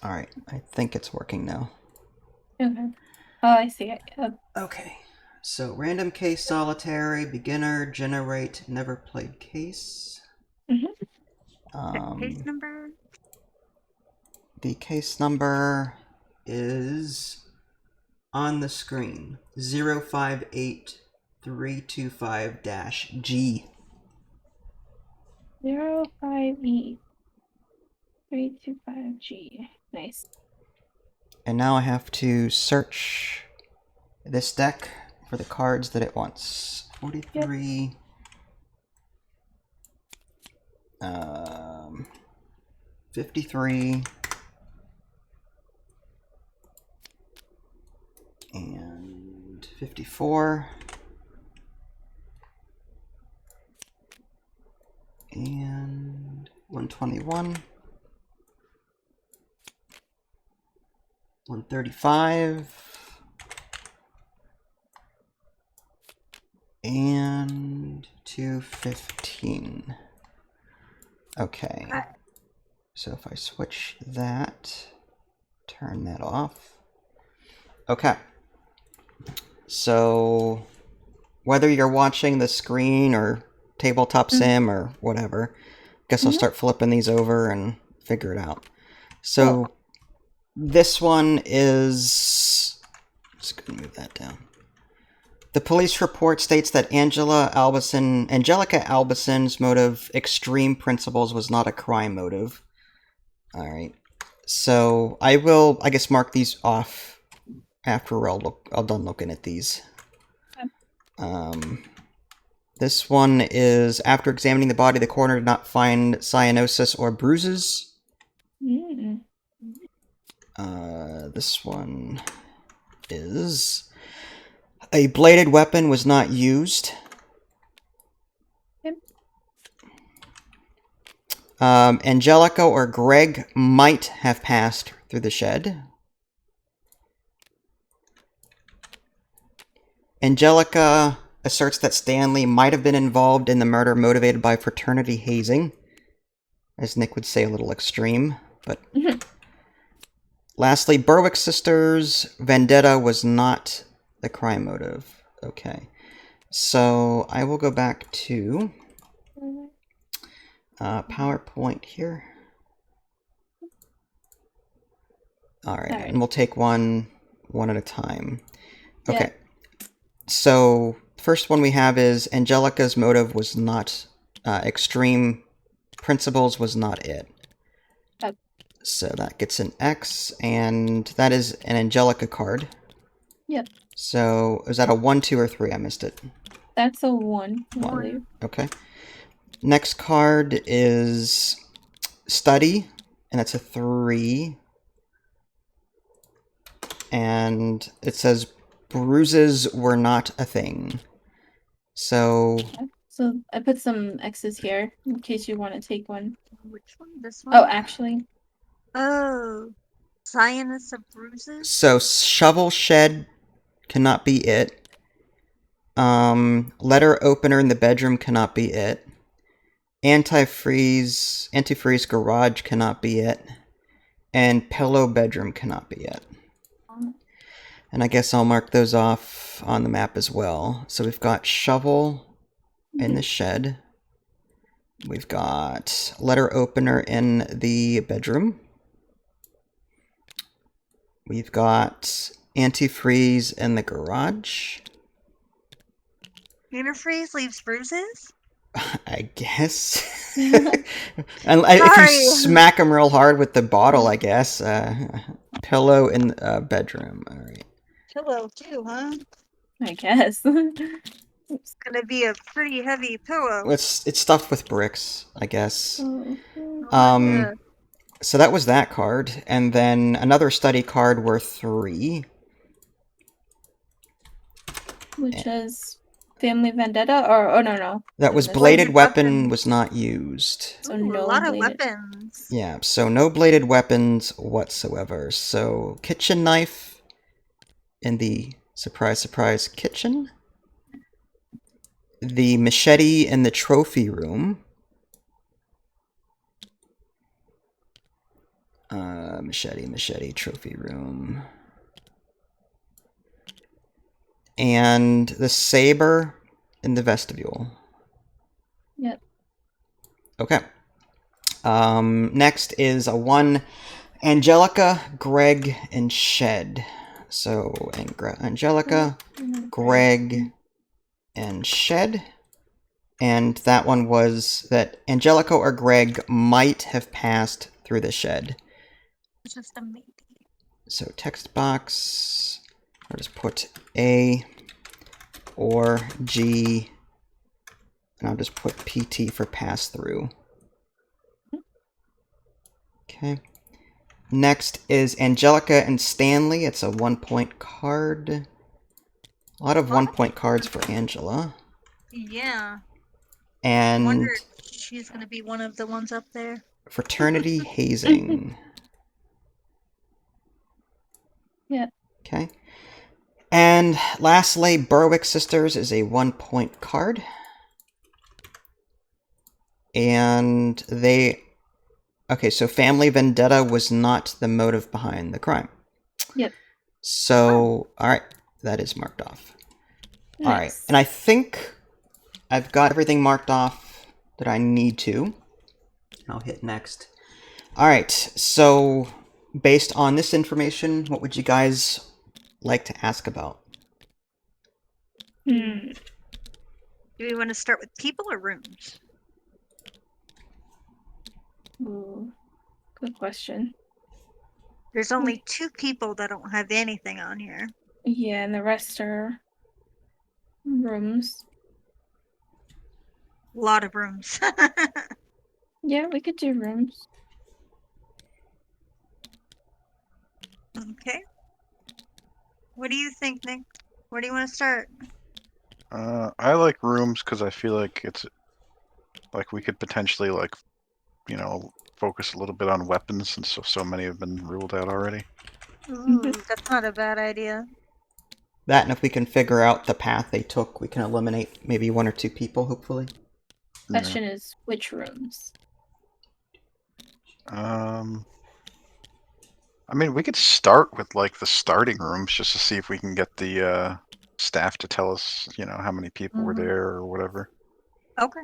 Alright, I think it's working now. Okay. Oh, I see it. Okay, so random case solitary, beginner, generate, never played case. Case number? The case number is on the screen 058325-G. 05E325G. Nice. And now I have to search this deck for the cards that it wants. 43. Yep. 53. And 54. And 121. 135. And 215. Okay. So if I switch that, turn that off. Okay. So whether you're watching the screen or tabletop sim or whatever, guess I'll start flipping these over and figure it out. So this one is... Just gonna move that down. The police report states that Angelica Albison's motive, extreme principles, was not a crime motive. Alright. So I will, I guess, mark these off after we're all done looking at these. This one is, after examining the body, the coroner did not find cyanosis or bruises. This one is, a bladed weapon was not used. Angelica or Greg might have passed through the shed. Angelica asserts that Stanley might have been involved in the murder motivated by fraternity hazing. As Nick would say, a little extreme, but... Lastly, Berwick sisters' vendetta was not the crime motive. Okay. So, I will go back to... PowerPoint here. Alright, and we'll take one at a time. Okay. Yep. So, first one we have is Angelica's motive was not extreme principles was not it. So that gets an X, and that is an Angelica card. Yep. So, is that a 1, 2, or 3? I missed it. That's a 1. 1. Okay. Next card is Study, and that's a 3. And it says bruises were not a thing. So... So I put some X's here in case you want to take one. Which one? This one? Oh, actually. Oh. Cyanus of bruises? So shovel shed cannot be it. Letter opener in the bedroom cannot be it. Antifreeze garage cannot be it. And pillow bedroom cannot be it. And I guess I'll mark those off on the map as well. So we've got shovel in the shed. We've got letter opener in the bedroom. We've got antifreeze in the garage. Antifreeze leaves bruises? I guess. And if you smack them real hard with the bottle, I guess. Pillow in the bedroom. All right. Pillow too, huh? I guess. It's gonna be a pretty heavy pillow. It's stuffed with bricks, I guess. Yeah. So that was that card, and then another study card worth 3. Which is Family Vendetta, or oh no. That was bladed weapon was not used. So no, a lot of weapons. Yeah, so no bladed weapons whatsoever. So kitchen knife in the surprise kitchen. The machete in the trophy room. Machete, trophy room. And the saber in the vestibule. Yep. Okay. Next is a 1 Angelica, Greg, and Shed. So, Angelica, Greg, and Shed. And that one was that Angelica or Greg might have passed through the shed. It's just a maybe. So text box, I'll just put A or G, and I'll just put PT for pass through. Okay. Next is Angelica and Stanley. It's a 1-point card. A lot of 1-point cards for Angela. Yeah. And I wonder if she's going to be one of the ones up there. fraternity hazing. Yeah. Okay. And lastly, Berwick Sisters is a 1-point card. And they... Okay, so family vendetta was not the motive behind the crime. Yep. So, alright, that is marked off. Nice. Alright, and I think I've got everything marked off that I need to. I'll hit next. Alright, so based on this information, what would you guys like to ask about? Do we want to start with people or rooms? Ooh, good question. There's only 2 people that don't have anything on here. Yeah, and the rest are rooms. A lot of rooms. Yeah, we could do rooms. Okay. What do you think, Nick? Where do you want to start? I like rooms because I feel like it's like we could potentially like, you know, focus a little bit on weapons since so many have been ruled out already. Ooh, that's not a bad idea. That, and if we can figure out the path they took, we can eliminate maybe 1 or 2 people, hopefully. Question is, which rooms? I mean, we could start with like the starting rooms just to see if we can get the staff to tell us, you know, how many people were there or whatever. Okay.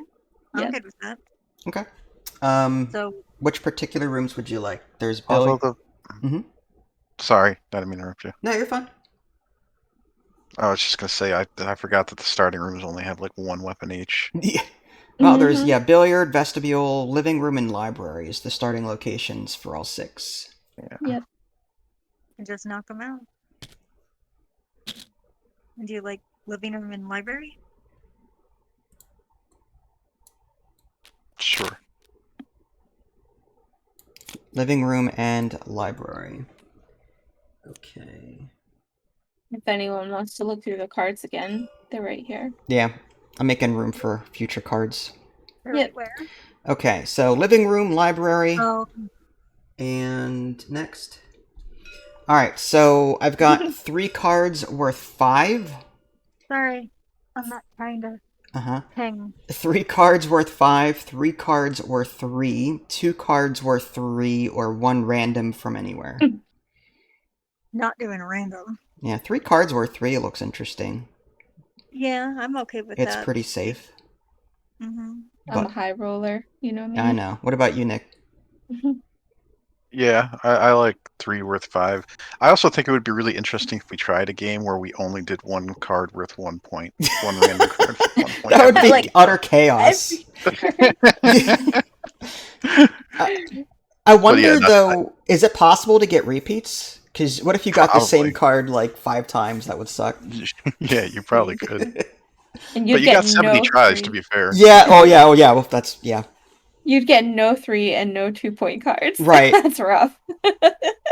I'm Yeah. good with that. Okay. So, Which particular rooms would you like? There's Although Billy. Sorry, I didn't mean to interrupt you. No, you're fine. I was just gonna say I forgot that the starting rooms only have like 1 weapon each. Yeah. Well, there's billiard, vestibule, living room, and library is the starting locations for all 6. Yeah. Yep. and just knock them out. And do you like living room and library? Sure. Living room and library. Okay. If anyone wants to look through the cards again, they're right here. Yeah, I'm making room for future cards. Yep. Where? Okay, so living room, library, Oh, and next. Alright, so I've got 3 cards worth 5. sorry. I'm not trying to hang. 3 cards worth 5, 3 cards worth 3, 2 cards worth 3, or 1 random from anywhere. Not doing random. Yeah, 3 cards worth 3 looks interesting. Yeah, I'm okay with It's that. pretty safe. Mm-hmm. I'm a high roller, you know me. I know. What about you, Nick? Yeah, I like 3 worth 5. I also think it would be really interesting if we tried a game where we only did 1 card worth 1 point. 1 random card worth 1 point. That would be Like, utter chaos. I wonder, though, is it possible to get repeats? Because what if you got the same card like 5 times? That would suck. Yeah, you probably could. And But you got 70 tries, to be fair. Yeah, oh yeah, well, that's, yeah. You'd get no 3 and no 2-point cards. Right. That's rough.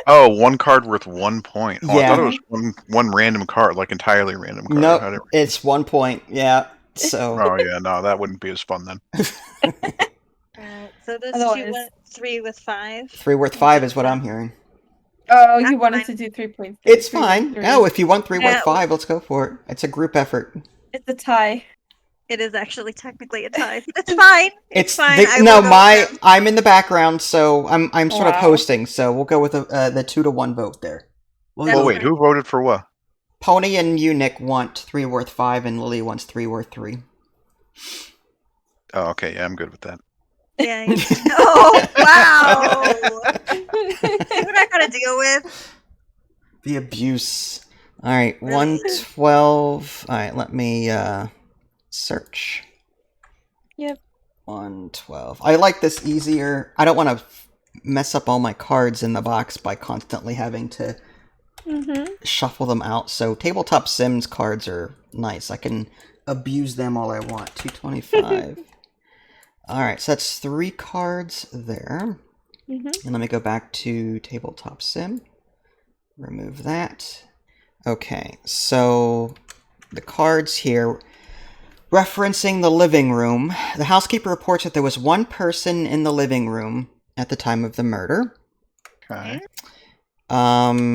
Oh, 1 card worth 1 point. Oh, Yeah. I thought it was one random card, like entirely random card. Nope, it's 1 point, yeah, so... Oh yeah, no, that wouldn't be as fun then. Alright, so those Otherwise- 2 went 3 with 5. 3 worth 5 is what I'm hearing. Oh, That's you wanted fine. to do 3 points. It's fine. Oh, if you want 3 Yeah. worth 5, let's go for it. It's a group effort. It's a tie. It is actually technically a tie. It's fine. It's fine. the, I no, will go with them. I'm in the background, so I'm sort of Wow. hosting. So we'll go with the 2-1 vote there. We'll That's Well, go- wait, who voted for what? Pony and Munich want 3 worth 5, and Lily wants 3 worth 3. Oh, okay, yeah, I'm good with that. Yeah. Oh wow! See what I gotta deal with? The abuse. All right, Really? 112. All right, let me search. Yep. 112. I like this easier. I don't want to mess up all my cards in the box by constantly having to shuffle them out. So Tabletop Sims cards are nice. I can abuse them all I want. 225. All right, so that's 3 cards there. And let me go back to Tabletop Sim. Remove that. Okay, so the cards here. Referencing the living room, the housekeeper reports that there was 1 person in the living room at the time of the murder. Okay.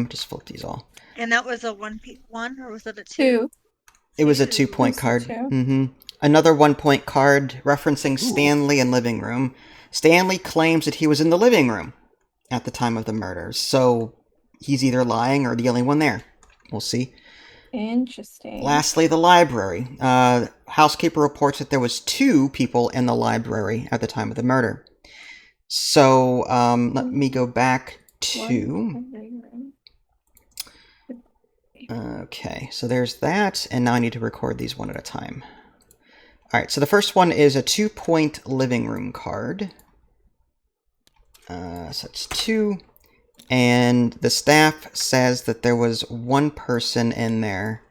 Just flip these all. And that was a 1 or was it a 2? 2. It was a Two. 2-point It's a card. 2. Another 1-point card referencing Stanley in living room. Stanley claims that he was in the living room at the time of the murder, so he's either lying or the only one there. We'll see. Interesting. Lastly, the library. Housekeeper reports that there was 2 people in the library at the time of the murder. So let me go back to... Okay, so there's that, and now I need to record these one at a time. Alright, so the first one is a 2-point living room card. So that's 2. And the staff says that there was 1 person in there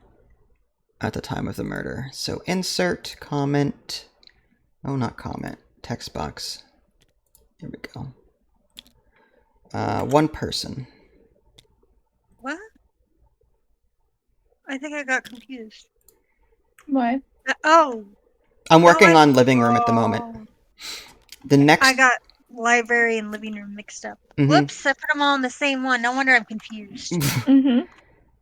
at the time of the murder. So insert, comment. Oh, not comment. Text box. Here we go. 1 person. What? I think I got confused. What? Oh. I'm working I- on living room at the moment. The next... I got library and living room mixed up. Whoops, I put them all in the same one. No wonder I'm confused.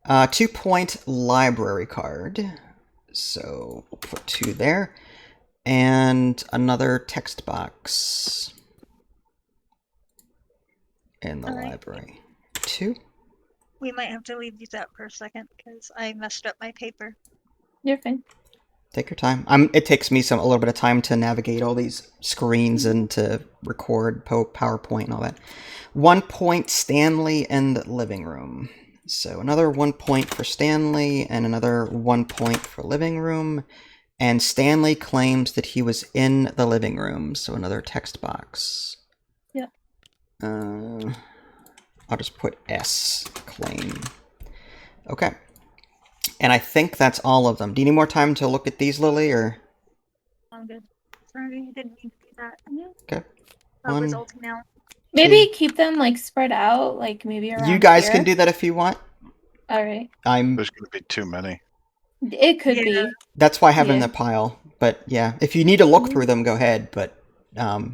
2-point library card. So we'll put 2 there. And another text box in the library. 2. We might have to leave these out for a second because I messed up my paper. You're fine. Take your time. It takes me a little bit of time to navigate all these screens and to record PowerPoint and all that. 1 point Stanley in the living room. So another 1 point for Stanley and another 1 point for living room. And Stanley claims that he was in the living room. So another text box. Yeah. I'll just put S, claim. Okay. And I think that's all of them. Do you need more time to look at these, Lily, or? I'm good. Sorry, I didn't mean to do that. Okay. Oh, it's 1, ulti now. Maybe keep them like spread out, like maybe around you guys here. can do that if you want. All right. There's going to be too many. It could Yeah. be. That's why I have in Yeah. the pile. But yeah, if you need to look through them, go ahead. But Oh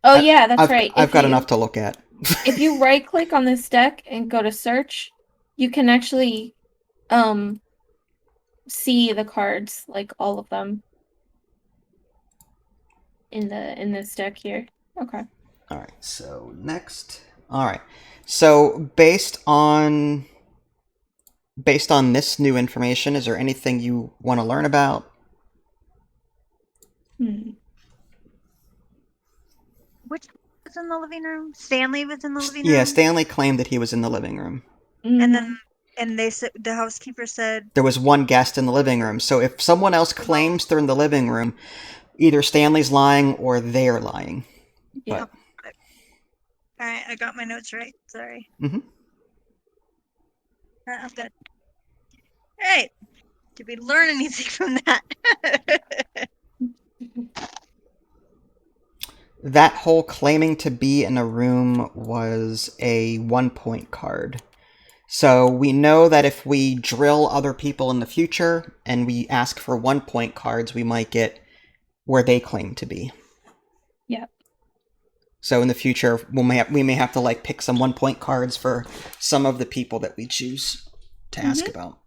yeah, that's right. I've got enough to look at. If you right click on this deck and go to search, you can actually see the cards, like all of them in this deck here. Okay. All right. So next. All right. So based on this new information, is there anything you want to learn about? Which was in the living room? Stanley was in the living room? Yeah, Stanley claimed that he was in the living room. And then they said the housekeeper said There was 1 guest in the living room. So if someone else claims they're in the living room, either Stanley's lying or they're lying. Yeah. But, Alright, I got my notes right. Sorry. Mhm. I'm good. Alright. Did we learn anything from that? that whole claiming to be in a room was a 1-point card. So we know that if we drill other people in the future and we ask for 1-point cards, we might get where they claim to be. Yep. So in the future, we may have to like pick some 1-point cards for some of the people that we choose to ask about.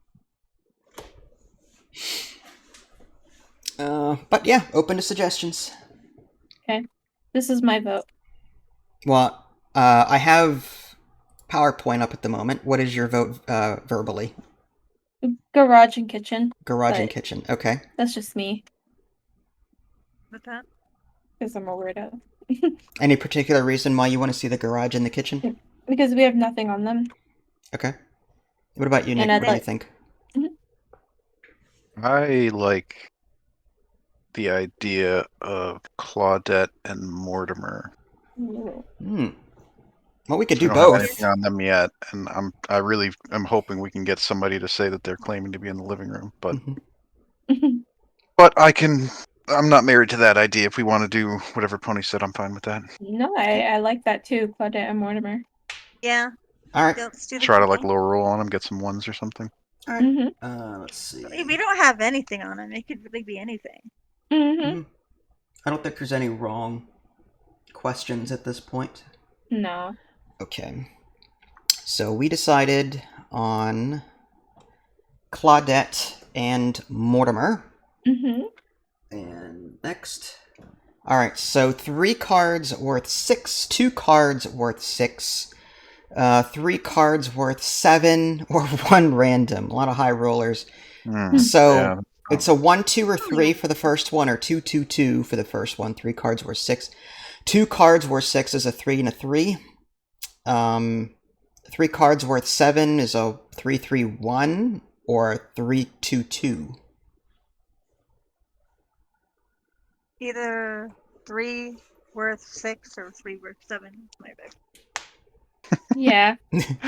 But yeah, open to suggestions. Okay. This is my vote. Well, I have PowerPoint up at the moment. What is your vote verbally? Garage and kitchen. Garage and But- kitchen. Okay. That's just me, With that. because I'm a weirdo. Any particular reason why you want to see the garage and the kitchen? Because we have nothing on them. Okay. What about you, Nick? And I'd What do you like- think? I like the idea of Claudette and Mortimer. Hmm. Well, we could We do don't have both. anything on them yet, and I really am hoping we can get somebody to say that they're claiming to be in the living room. But Mhm. I'm not married to that idea. If we want to do whatever Pony said, I'm fine with that. No, I like that too, Claudette and Mortimer. Yeah. All right. Let's do the Try to like kitchen. low roll on them, get some ones or something. All right. Mm-hmm. Let's see. If we don't have anything on them, it could really be anything. Mm-hmm. I don't think there's any wrong questions at this point. No. Okay. So we decided on Claudette and Mortimer. Mm-hmm. And next. Alright, so 3 cards worth 6, 2 cards worth 6, 3 cards worth 7, or 1 random. A lot of high rollers. So Yeah. it's a 1, 2, or 3 for the first one, or 2, 2, 2 for the first one. 3 cards worth 6. 2 cards worth 6 is a 3 and a 3. 3 cards worth 7 is a 3, 3, 1, or a 3, 2, 2. Either 3 worth 6 or 3 worth 7. My bad. Yeah.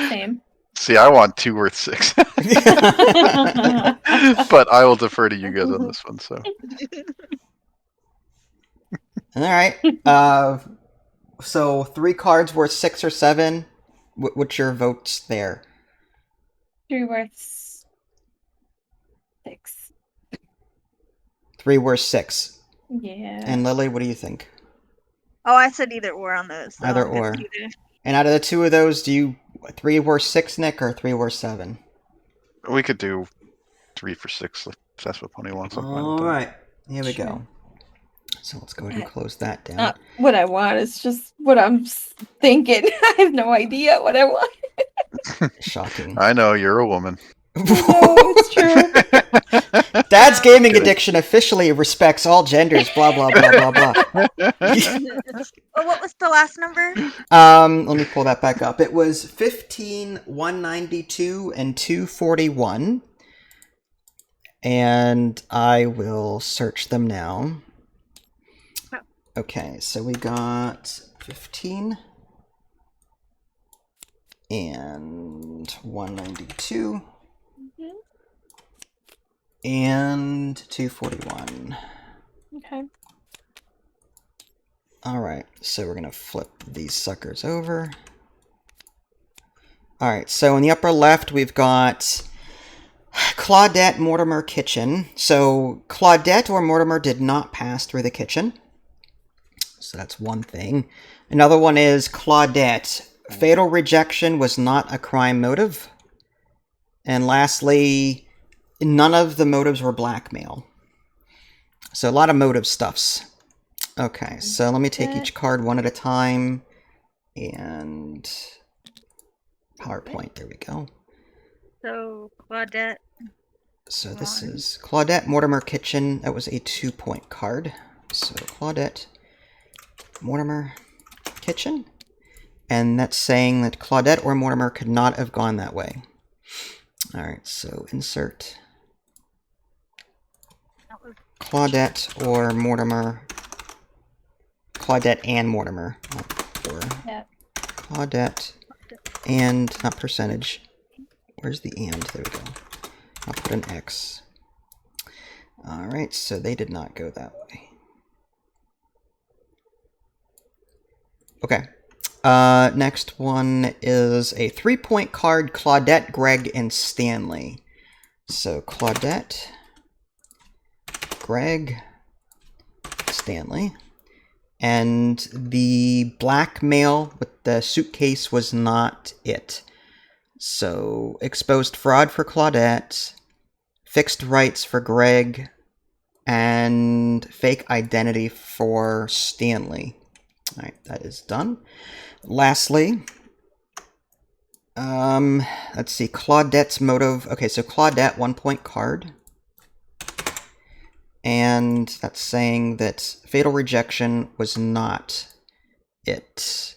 Same. See, I want 2 worth 6. But I will defer to you guys on this one. So Alright. So 3 cards worth 6 or 7. What's your votes there? 3 worth 6. 3 worth 6. Yeah. And Lily, what do you think? Oh, I said either or on those. So Either I'm good or. with either. And out of the 2 of those, do you 3 worth 6, Nick, or 3 worth 7? we could do 3 for 6 if that's what Pony wants. I'm fine with that. Alright, here we Sure. go. So let's go ahead and close that down. Not what I want. It's just what I'm thinking. I have no idea what I want. Shocking. I know you're a woman. No, it's true. Dad's gaming Kidding. addiction officially respects all genders, blah, blah, blah, blah, blah. Oh, what was the last number? Let me pull that back up. It was 15, 192, and 241. And I will search them now. Okay, so we got 15 and 192 and 241. Okay. Alright, so we're going to flip these suckers over. Alright, so in the upper left, we've got Claudette, Mortimer, kitchen. So Claudette or Mortimer did not pass through the kitchen. So that's one thing. Another one is Claudette. Fatal rejection was not a crime motive. And lastly, none of the motives were blackmail. So a lot of motive stuffs. Okay, so let me take each card one at a time. And PowerPoint, there we go. So, Claudette. So this One. is Claudette, Mortimer, kitchen. That was a 2-point card. So Claudette, Mortimer, kitchen. And that's saying that Claudette or Mortimer could not have gone that way. Alright, so insert That was Claudette or Mortimer. Claudette and Mortimer. Not or. Yeah. Claudette and, not percentage. Where's the and? There we go. I'll put an X. Alright, so they did not go that way. Okay. Next one is a 3-point card, Claudette, Greg, and Stanley. So Claudette, Greg, Stanley. And the blackmail with the suitcase was not it. So exposed fraud for Claudette, fixed rights for Greg, and fake identity for Stanley. All right, that is done. Lastly, let's see, Claudette's motive. Okay, so Claudette, 1 point card. And that's saying that Fatal Rejection was not it.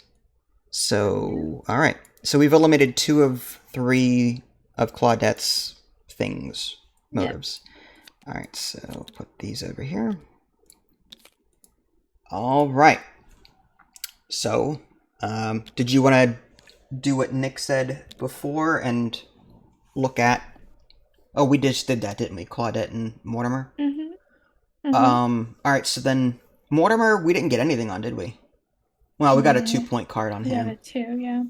So, all right. So we've eliminated 2 of 3 of Claudette's things, motives. All right, so put these over here. All right. So, did you want to do what Nick said before and look at? Oh, we just did that, didn't we? Claudette and Mortimer. All right. So then, Mortimer, we didn't get anything on, did we? Well, we got a 2 point card on him. Got a 2, yeah.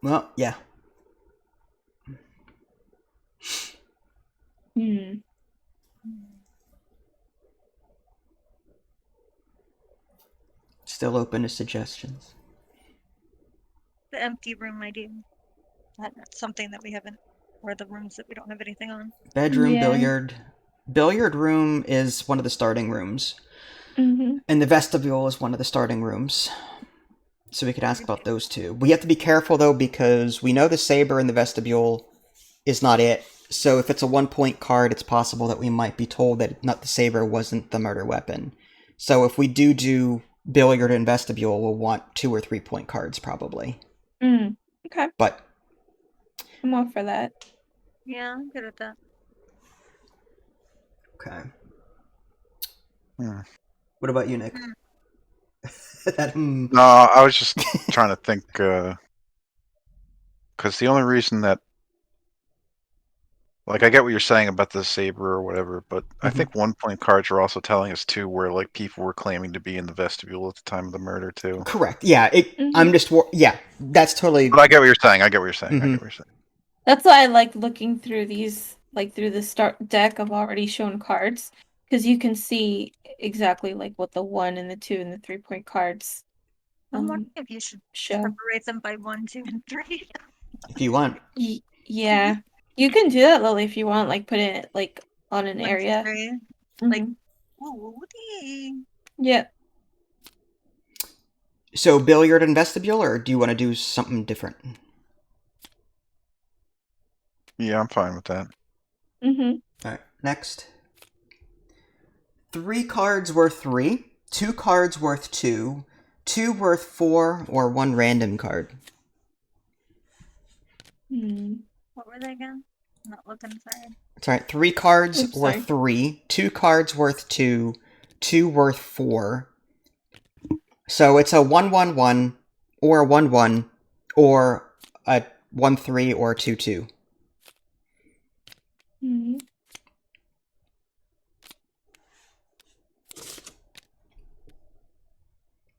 Well, yeah. Still open to suggestions. The empty room idea. That's something that we haven't, or the rooms that we don't have anything on. Bedroom, Yeah. billiard. Billiard room is one of the starting rooms. Mm-hmm. And the vestibule is one of the starting rooms. So we could ask about those 2. We have to be careful, though, because we know the saber in the vestibule is not it. So if it's a 1 point card, it's possible that we might be told that not the saber wasn't the murder weapon. So if we do billiard and vestibule, we'll want 2 or 3 point cards, probably. Okay. But I'm all for that. Yeah, I'm good with that. okay. Hmm. What about you, Nick? No, I was just trying to think, because the only reason that, like, I get what you're saying about the saber or whatever, but I think 1 point cards are also telling us too where like people were claiming to be in the vestibule at the time of the murder too. Correct. Yeah. I'm just. Yeah. That's totally. But I get what you're saying. That's why I like looking through these, like through the start deck of already shown cards, because you can see exactly like what the 1 and the 2 and the 3 point cards I'm wondering if you should show. separate them by 1, 2, and 3. If you want. Yeah, you can do that, Lily, if you want. Like put it like on an 1, 2, area. 3. Mhm. Like, ooh, dang. Yeah. So billiard and vestibule, or do you want to do something different? Yeah, I'm fine with that. Mm-hmm. All right. Next. 3 cards worth 3, 2 cards worth 2, 2 worth 4, or 1 random card. What were they again? I'm not looking, sorry. It's all right. 3 cards Oops, worth sorry. 3, 2 cards worth 2, 2 worth 4. So it's a 1-1-1, or a 1-1, or a 1-3, or a 2-2.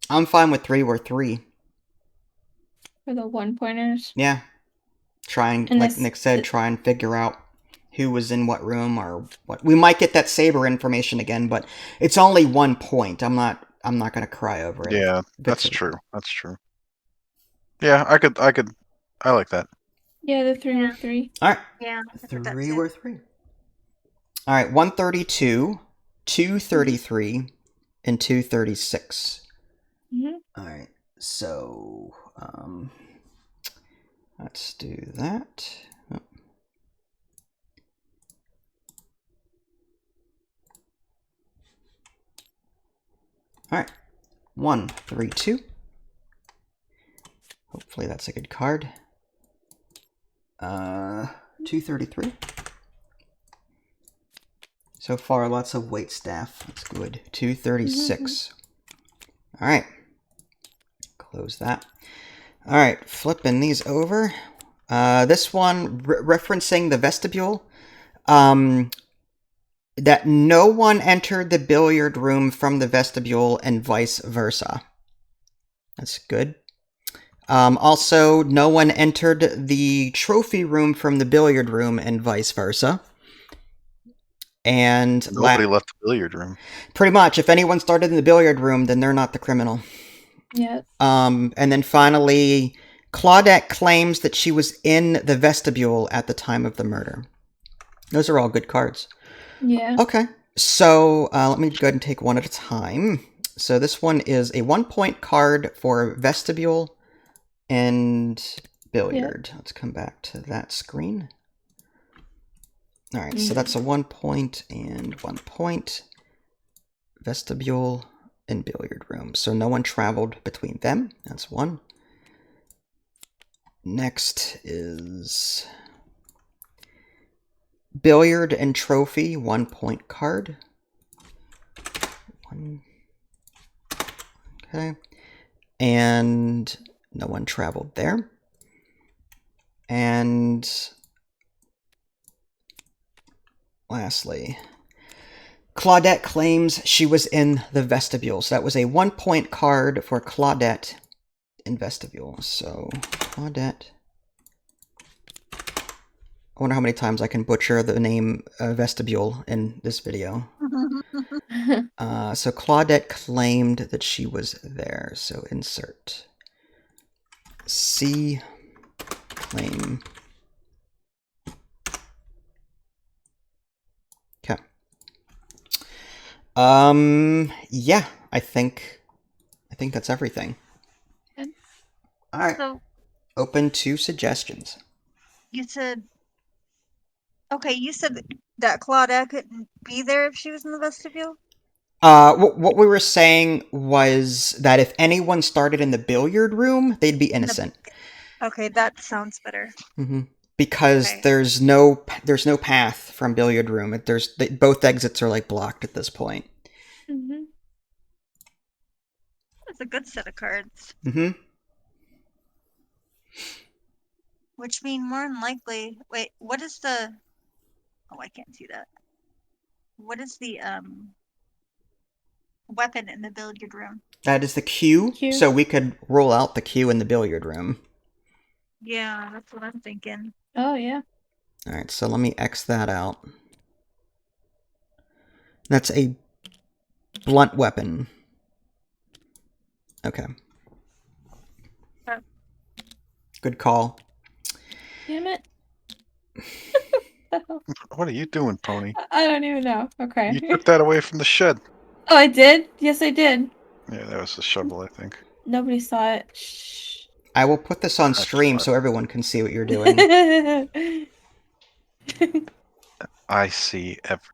I'm fine with 3 worth 3. For the 1 pointers. Yeah. Try and, And like this- Nick said, try and figure out who was in what room or what. We might get that saber information again, but it's only 1 point. I'm not gonna cry over it. Yeah, that's true. That's true. Yeah, I like that. Yeah, the 3 worth 3. All right. Yeah. I think that's 3 it. worth 3. All right. 132, 233, and 236. All right. So, let's do that. Oh. All right. 132. Hopefully that's a good card. 233. So far, lots of wait staff. That's good. 236. All right. Close that. All right. Flipping these over. This one referencing the vestibule. That no one entered the billiard room from the vestibule and vice versa. That's good. Also, no one entered the trophy room from the billiard room and vice versa. And Nobody left the billiard room. Pretty much. If anyone started in the billiard room, then they're not the criminal. Yeah. And then finally, Claudette claims that she was in the vestibule at the time of the murder. Those are all good cards. Yeah. Okay, so let me go ahead and take one at a time. So this one is a 1-point card for vestibule and billiard. Let's come back to that screen. All right, so that's a 1 point and 1 point. Vestibule and billiard room. So no one traveled between them. That's one. Next is billiard and trophy, 1 point card. One. Okay. And no one traveled there. And lastly, Claudette claims she was in the vestibule. So that was a 1 point card for Claudette in vestibule. So Claudette. I wonder how many times I can butcher the name vestibule in this video. So Claudette claimed that she was there. So insert C claim. Okay. Yeah, I think that's everything. Good. All right. So Open to suggestions. you said, okay, you said that Claudette couldn't be there if she was in the vestibule? What we were saying was that if anyone started in the billiard room, they'd be innocent. Okay, that sounds better. Because Okay. there's no path from billiard room. Both exits are like blocked at this point. Mm-hmm. That's a good set of cards. Which mean more than likely. Wait, what is the? Oh, I can't see that. What is the weapon in the billiard room? That is the cue, Cue. so we could roll out the cue in the billiard room. Yeah, that's what I'm thinking. Oh yeah. All right, so let me X that out. That's a blunt weapon. Okay. Oh. Good call. Damn it. What are you doing, Pony? I don't even know. Okay. You took that away from the shed. Oh, I did? Yes, I did. Yeah, that was the shovel, I think. Nobody saw it. Shh. I will put this on That's stream fine. so everyone can see what you're doing. I see every.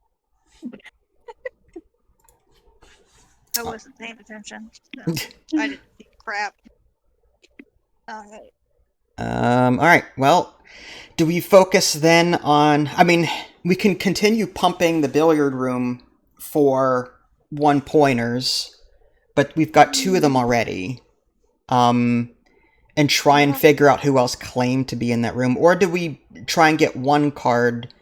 I wasn't paying attention. So I didn't see crap. Alright. All right. Well, do we focus then on? I mean, we can continue pumping the billiard room for 1-pointers, but we've got 2 of them already. And try and figure out who else claimed to be in that room, or do we try and get 1 card,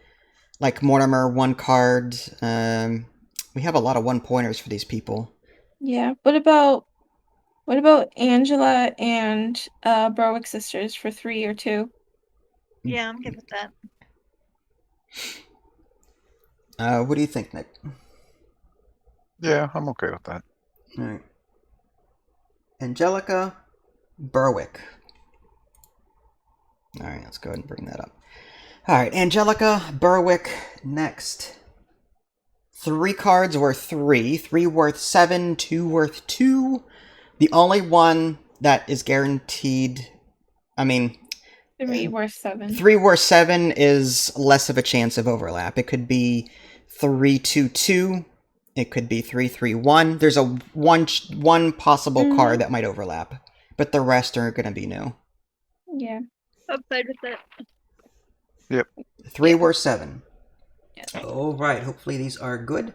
like Mortimer, 1 card? We have a lot of 1-pointers for these people. Yeah. What about Angela and Berwick sisters for 3 or 2? Yeah, I'm good with that. What do you think, Nick? Yeah, I'm okay with that. All right. Angelica, Berwick. All right, let's go ahead and bring that up. All right, Angelica, Berwick, next. 3 cards worth 3, 3 worth 7, 2 worth 2. The only one that is guaranteed, 3 worth 7. 3 worth 7 is less of a chance of overlap. It could be 3-2-2. It could be 3-3-1. There's a one possible card that might overlap, but the rest are going to be new. Yeah. I'm fine with that. Yep. 3 worth 7. Yeah. All right. Hopefully these are good.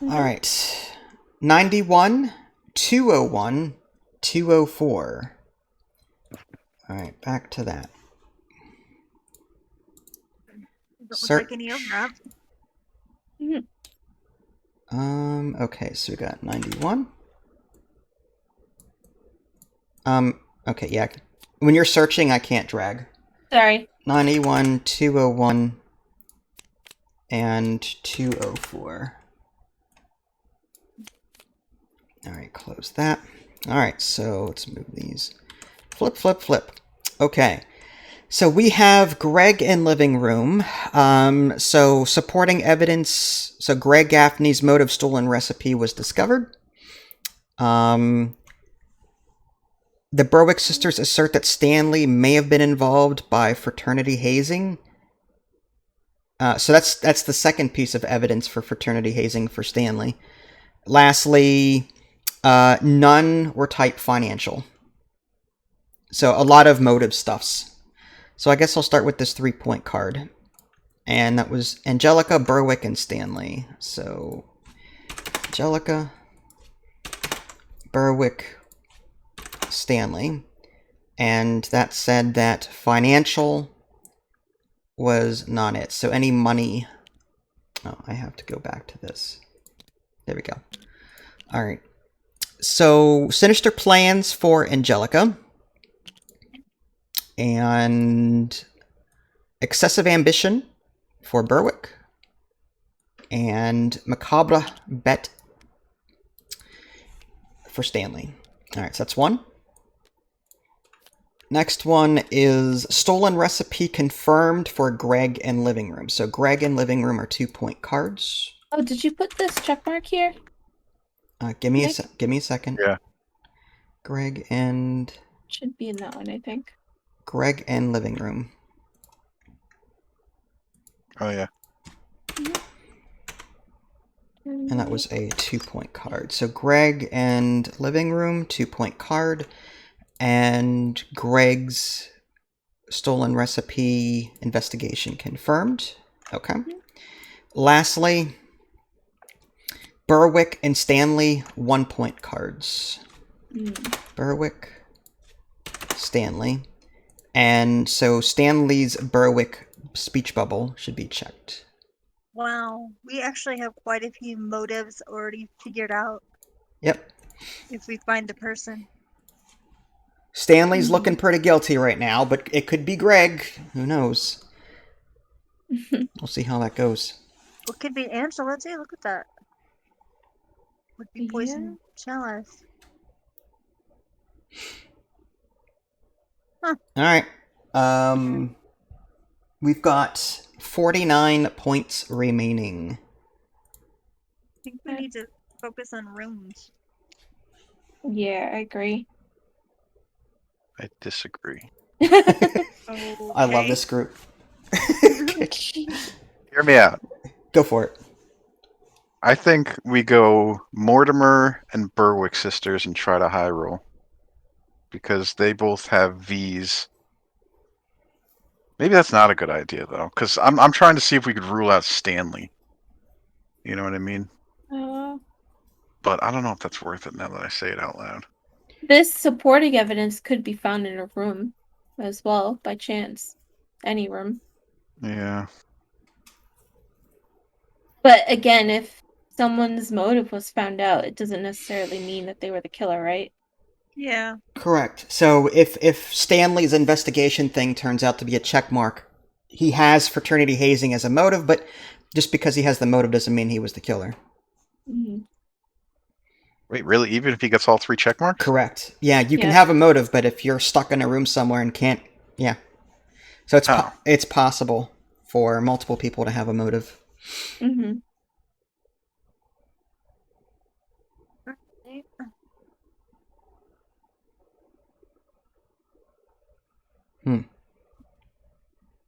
All right. 91, 201, 204. All right. Back to that. Doesn't look like any overlap. Okay, so we got 91. Okay, yeah. When you're searching, I can't drag. Sorry. 91, 201, and 204. Alright, close that. Alright, so let's move these. Flip, flip, flip. Okay. So we have Greg in living room. So supporting evidence. So Greg Gaffney's motive stolen recipe was discovered. The Berwick sisters assert that Stanley may have been involved by fraternity hazing. So that's the second piece of evidence for fraternity hazing for Stanley. Lastly, none were type financial. So a lot of motive stuffs. So I guess I'll start with this 3-point card. And that was Angelica, Berwick, and Stanley. So Angelica, Berwick, Stanley. And that said that financial was not it. So any money... Oh, I have to go back to this. There we go. All right. So sinister plans for Angelica. And excessive ambition for Berwick. And macabre bet for Stanley. All right, so that's one. Next one is stolen recipe confirmed for Greg and living room. So Greg and living room are 2-point cards. Oh, did you put this check mark here? Give me a second. Yeah. Greg and Should be in that one, I think. Greg and living room. Oh yeah. And that was a 2-point card. So Greg and living room, 2-point card. And Greg's stolen recipe investigation confirmed. Okay. Lastly, Berwick and Stanley, 1-point cards. Berwick, Stanley. And so Stanley's Berwick speech bubble should be checked. Wow, we actually have quite a few motives already figured out Yep. if we find the person. Stanley's looking pretty guilty right now, but it could be Greg. Who knows? We'll see how that goes. It could be Angela too. Look at that. Would be poison chalice. All right. We've got 49 points remaining. I think we need to focus on rooms. Yeah, I agree. I disagree. I love this group. Hear me out. Go for it. I think we go Mortimer and Berwick sisters and try to high roll. Because they both have V's. Maybe that's not a good idea though, because I'm trying to see if we could rule out Stanley. You know what I mean? But I don't know if that's worth it now that I say it out loud. This supporting evidence could be found in a room as well, by chance. Any room. Yeah. But again, if someone's motive was found out, it doesn't necessarily mean that they were the killer, right? Yeah. Correct. So if Stanley's investigation thing turns out to be a check mark, he has fraternity hazing as a motive, but just because he has the motive doesn't mean he was the killer. Wait, really? Even if he gets all 3 check marks? Correct. Yeah, you can Yeah. have a motive, but if you're stuck in a room somewhere and can't... Yeah. So it's possible for multiple people to have a motive.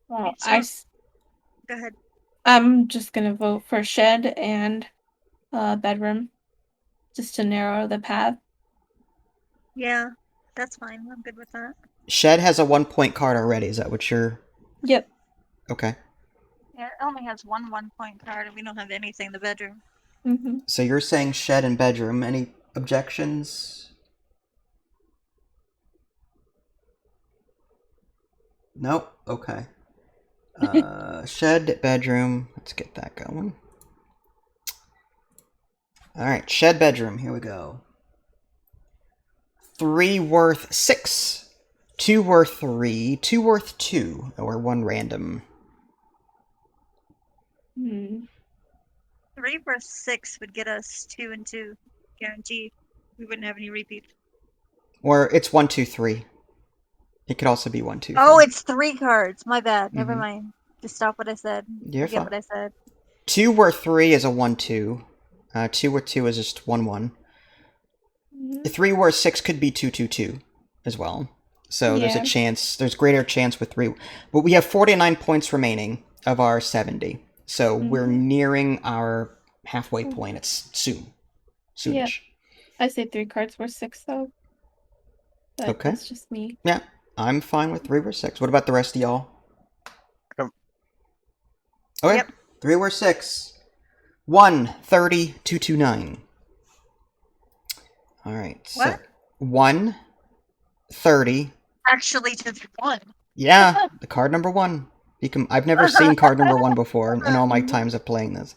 Well, So- Go ahead. I'm just gonna vote for shed and bedroom, just to narrow the path. Yeah, that's fine. I'm good with that. Shed has a 1-point card already. Is that what you're... Yep. Okay. Yeah, it only has one 1-point card, and we don't have anything in the bedroom. So you're saying shed and bedroom. Any objections? Nope. Okay. Shed, bedroom. Let's get that going. Alright, shed, bedroom. Here we go. 3 worth 6. 2 worth 3. 2 worth 2. Or 1 random. 3 for 6 would get us 2 and 2. Guaranteed. We wouldn't have any repeats. Or it's 1, 2, 3. It could also be 1, 2, 3. Oh, it's 3 cards. My bad. Never Mhm. mind. Just stop what I said. You're Forget fine. what I said. 2 where 3 is a 1, 2. 2 where 2 is just 1, 1. Mhm. 3 where 6 could be 2, 2, 2 as well. So there's a Yeah. chance, there's greater chance with 3. But we have 49 points remaining of our 70. So we're Mhm. nearing our halfway point. It's soon. Yeah. Soonish. I say 3 cards worth 6 though. But Okay. that's just me. Yeah, I'm fine with 3 where 6. What about the rest of y'all? Yep. Okay. Yep. 3 where 6. 1, 30, 2, 2, 9. All right. What? So 1, 30. Actually, just 1. Yeah, the card number 1. I've never seen card number 1 before in all my times of playing this.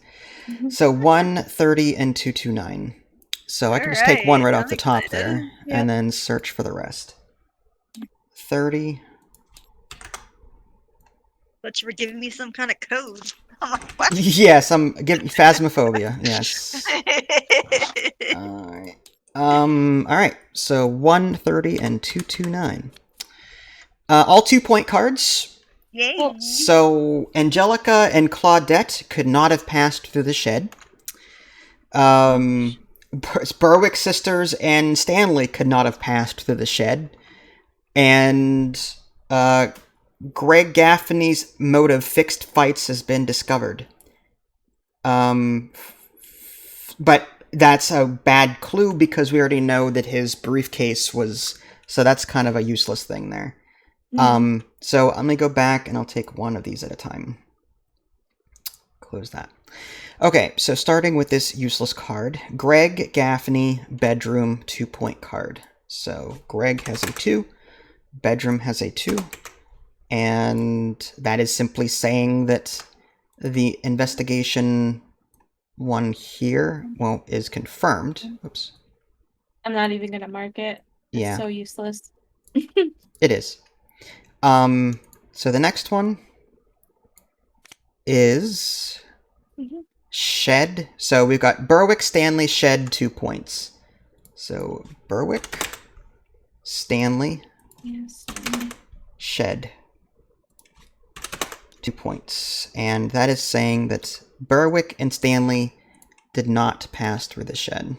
So 1, 30, and 2, 2, 9. So I can just take 1 Alright, right off I'm the top excited. there, Yep. and then search for the rest. 30. But you were giving me some kind of code. I'm like, what? Yes, I'm giving phasmophobia. Yes. Alright. Alright. So 1, 30, and 2, 2, 9. All 2-point cards. Yay. So Angelica and Claudette could not have passed through the shed. Berwick sisters and Stanley could not have passed through the shed. And Greg Gaffney's mode of fixed fights has been discovered. But that's a bad clue because we already know that his briefcase was... So that's kind of a useless thing there. So I'm going to go back and I'll take one of these at a time. Close that. Okay, so starting with this useless card. Greg Gaffney, bedroom, 2-point card. So Greg has a 2, bedroom has a 2, and that is simply saying that the investigation one here, well, is confirmed. Oops. I'm not even gonna mark it. It's Yeah. so useless. It is. So the next one is Shed. So we've got Berwick, Stanley, Shed, 2 points. So Berwick, Stanley, Yes. Shed, 2 points. And that is saying that Berwick and Stanley did not pass through the shed.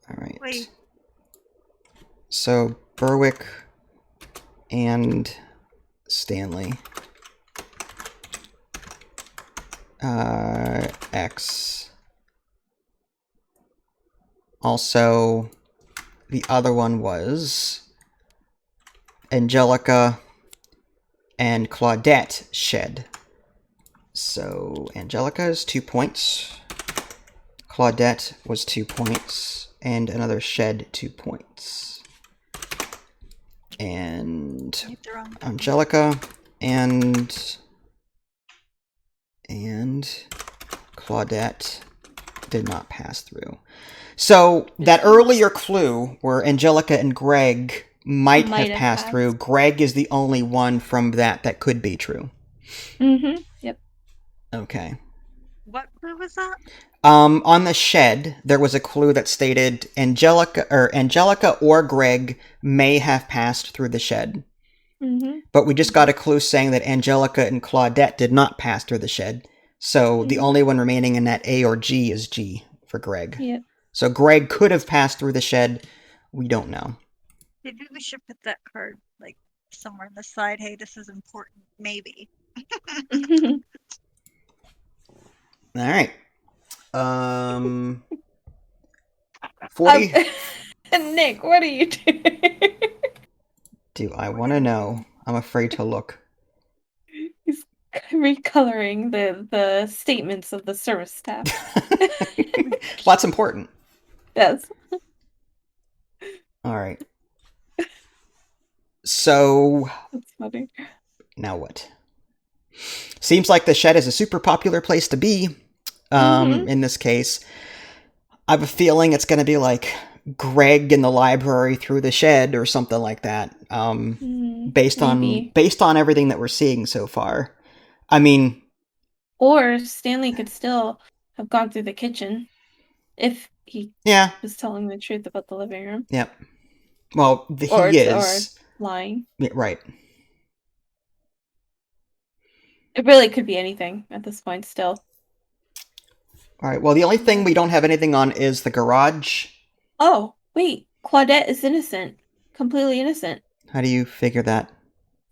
All right. Wait. So Berwick and Stanley. X. Also, the other one was Angelica and Claudette Shed. So Angelica is 2 points. Claudette was 2 points. And another Shed 2 points. And Angelica and Claudette did not pass through. So that earlier clue where Angelica and Greg might have passed through, Greg is the only one from that could be true. Yep. Okay. What clue was that? On the shed, there was a clue that stated Angelica or Greg may have passed through the shed. But we just got a clue saying that Angelica and Claudette did not pass through the shed. So the only one remaining in that A or G is G for Greg. Yep. So Greg could have passed through the shed. We don't know. Maybe we should put that card like somewhere on the side. Hey, this is important. Maybe. All right. 40. Nick, what are you doing? Do I want to know? I'm afraid to look. He's recoloring the statements of the service staff. Well, that's important. Yes. All right. So That's funny. now what? Seems like the shed is a super popular place to be. In this case, I have a feeling it's going to be like Greg in the library through the shed or something like that. Based on everything that we're seeing so far. I mean, or Stanley could still have gone through the kitchen if he was telling the truth about the living room. Yep. Well, Or he or is. lying. Yeah, right. It really could be anything at this point still. All right. Well, the only thing we don't have anything on is the garage. Oh, wait. Claudette is innocent. Completely innocent. How do you figure that?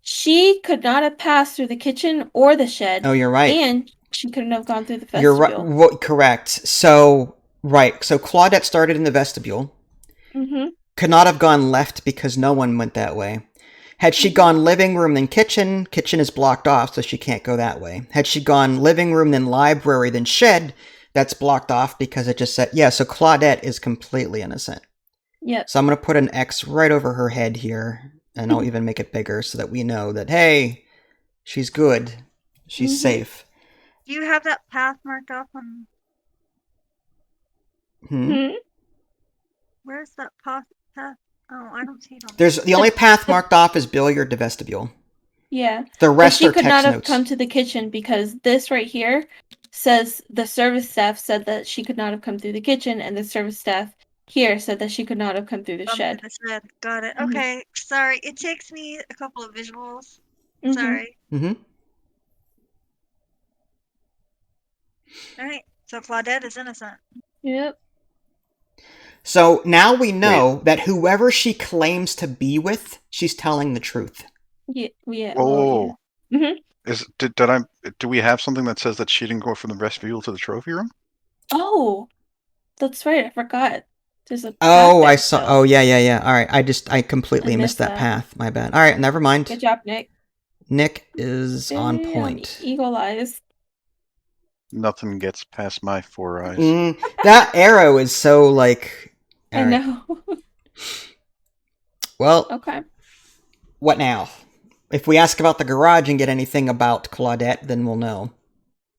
She could not have passed through the kitchen or the shed. Oh, you're right. And she couldn't have gone through the You're right. vestibule. Well, correct. So, right. So Claudette started in the vestibule. Mm-hmm. Could not have gone left because no one went that way. Had she gone living room then kitchen, kitchen is blocked off, so she can't go that way. Had she gone living room then library then shed, that's blocked off because it just said, yeah, so Claudette is completely innocent. Yep. So I'm going to put an X right over her head here, and I'll even make it bigger so that we know that, hey, she's good. She's safe. Do you have that path marked off on? Where's that path? Oh, I don't see it on. There's the only path marked off is billiard to vestibule. Yeah. The rest she are could text not have notes. come to the kitchen because this right here says the service staff said that she could not have come through the kitchen, and the service staff here said that she could not have come through the shed. Got it. Mhm. Okay. Sorry. It takes me a couple of visuals. Mhm. Sorry. Mm-hmm. All right. So Claudette is innocent. Yep. So now we know that whoever she claims to be with, she's telling the truth. Yeah. Yeah. Oh, yeah. do we have something that says that she didn't go from the vestibule to the trophy room? Oh, that's right. I forgot. There's a path Oh, there I saw. still. Oh, yeah. All right. I completely I missed missed that that. path. My bad. All right. Never mind. Good job, Nick. Nick is on Damn, point. Eagle eyes. Nothing gets past my 4 eyes. That arrow is so like. I All right. know. Well, Okay. what now? If we ask about the garage and get anything about Claudette, then we'll know.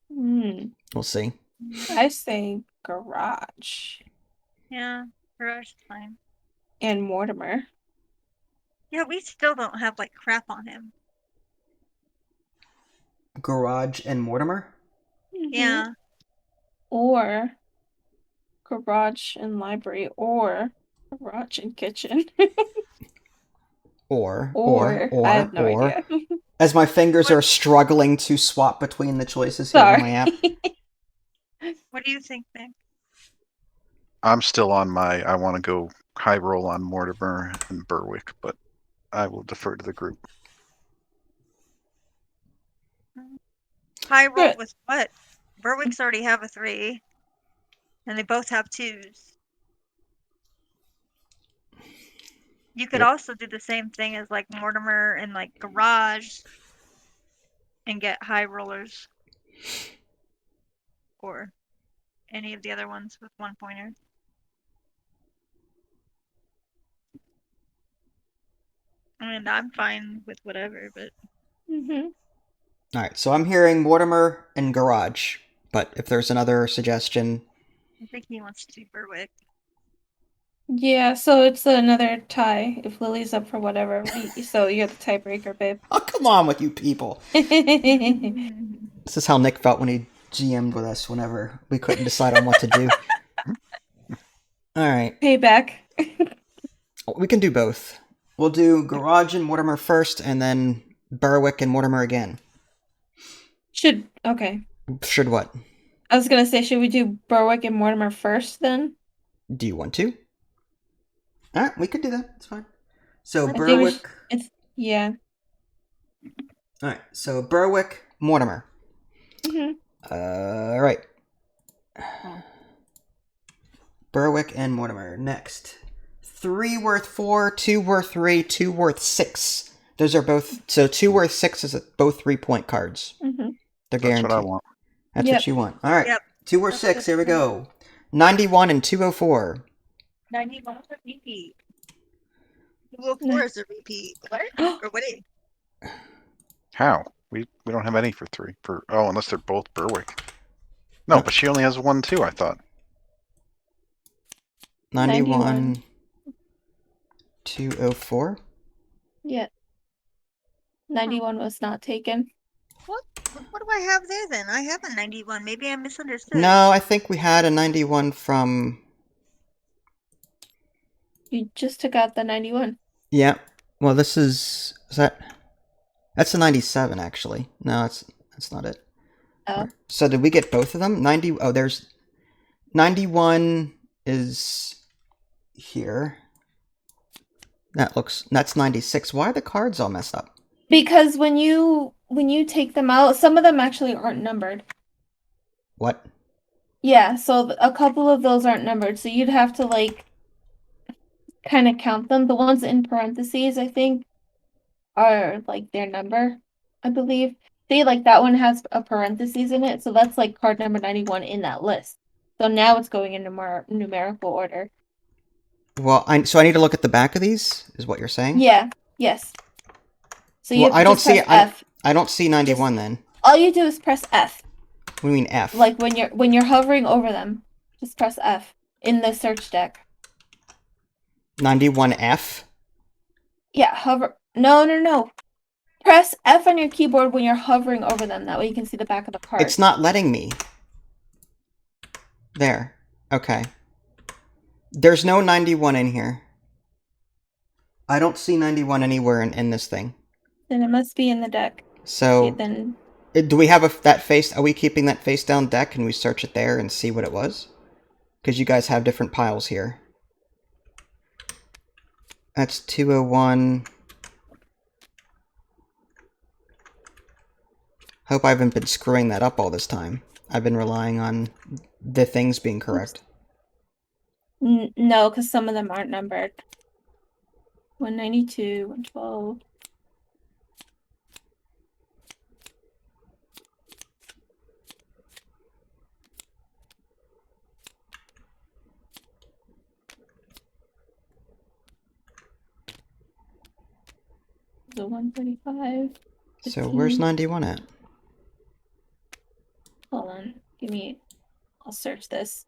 We'll see. I say garage. Yeah. Garage is fine. And Mortimer. Yeah, we still don't have like crap on him. Garage and Mortimer? Yeah. Or garage and library, or garage and kitchen. Or I have no idea. As my fingers are struggling to swap between the choices here on my app. What do you think, Nick? I'm still on my, I want to go high roll on Mortimer and Berwick, but I will defer to the group. High roll with what? Berwick's already have a 3. And they both have 2s. You could also do the same thing as like Mortimer and like garage and get high rollers. Or any of the other ones with 1 pointer. I mean, I'm fine with whatever, but. Alright, so I'm hearing Mortimer and garage. But if there's another suggestion. I think he wants to do Berwick. Yeah, so it's another tie. If Lily's up for whatever, so you're the tiebreaker, babe. Oh, come on with you people. This is how Nick felt when he GM'd with us whenever we couldn't decide on what to do. Alright. Payback. We can do both. We'll do garage and Mortimer first, and then Berwick and Mortimer again. Okay. Should what? I was gonna say, should we do Berwick and Mortimer first then? Do you want to? Alright, we could do that. It's fine. So I think Berwick. Yeah. Alright, so Berwick, Mortimer. Alright. Berwick and Mortimer. Next. 3 worth 4, 2 worth 3, 2 worth 6. Those are both. So 2 worth 6 is both 3-point cards. They're guaranteed. That's what I want. That's what you want. Alright. Yep. 2 worth 6. Here we go. 91 and 204. 91 is a repeat. 204 is a repeat. What? Or what is? How? We don't have any for 3. Unless they're both Berwick. No, but she only has 1 too, I thought. 91. 204. Yeah. 91 was not taken. What do I have there then? I have a 91. Maybe I misunderstood. No, I think we had a 91 from... You just took out the 91. Yeah. Well, this is that. That's a 97, actually. No, that's not it. Oh. So did we get both of them? 90. Oh, there's 91 is here. That's 96. Why are the cards all messed up? Because when you take them out, some of them actually aren't numbered. What? Yeah, so a couple of those aren't numbered, so you'd have to like kind of count them. The ones in parentheses, I think, are like their number, I believe. See, like that one has a parentheses in it, so that's like card number 91 in that list. So now it's going into more numerical order. Well, so I need to look at the back of these, is what you're saying? Yeah. Yes. So Well, I don't just press see F. I don't see 91 then. All you do is press F. What do you mean F? Like when you're hovering over them, just press F in the search deck. 91F? Yeah, hover. No. Press F on your keyboard when you're hovering over them. That way you can see the back of the card. It's not letting me. There. Okay. There's no 91 in here. I don't see 91 anywhere in this thing. Then it must be in the deck. So, Okay, then do we have that face? Are we keeping that face down deck? Can we search it there and see what it was? Because you guys have different piles here. That's 201. Hope I haven't been screwing that up all this time. I've been relying on the things being correct. no, because some of them aren't numbered. 192, 112. The 135. So where's 91 at? Hold on. I'll search this.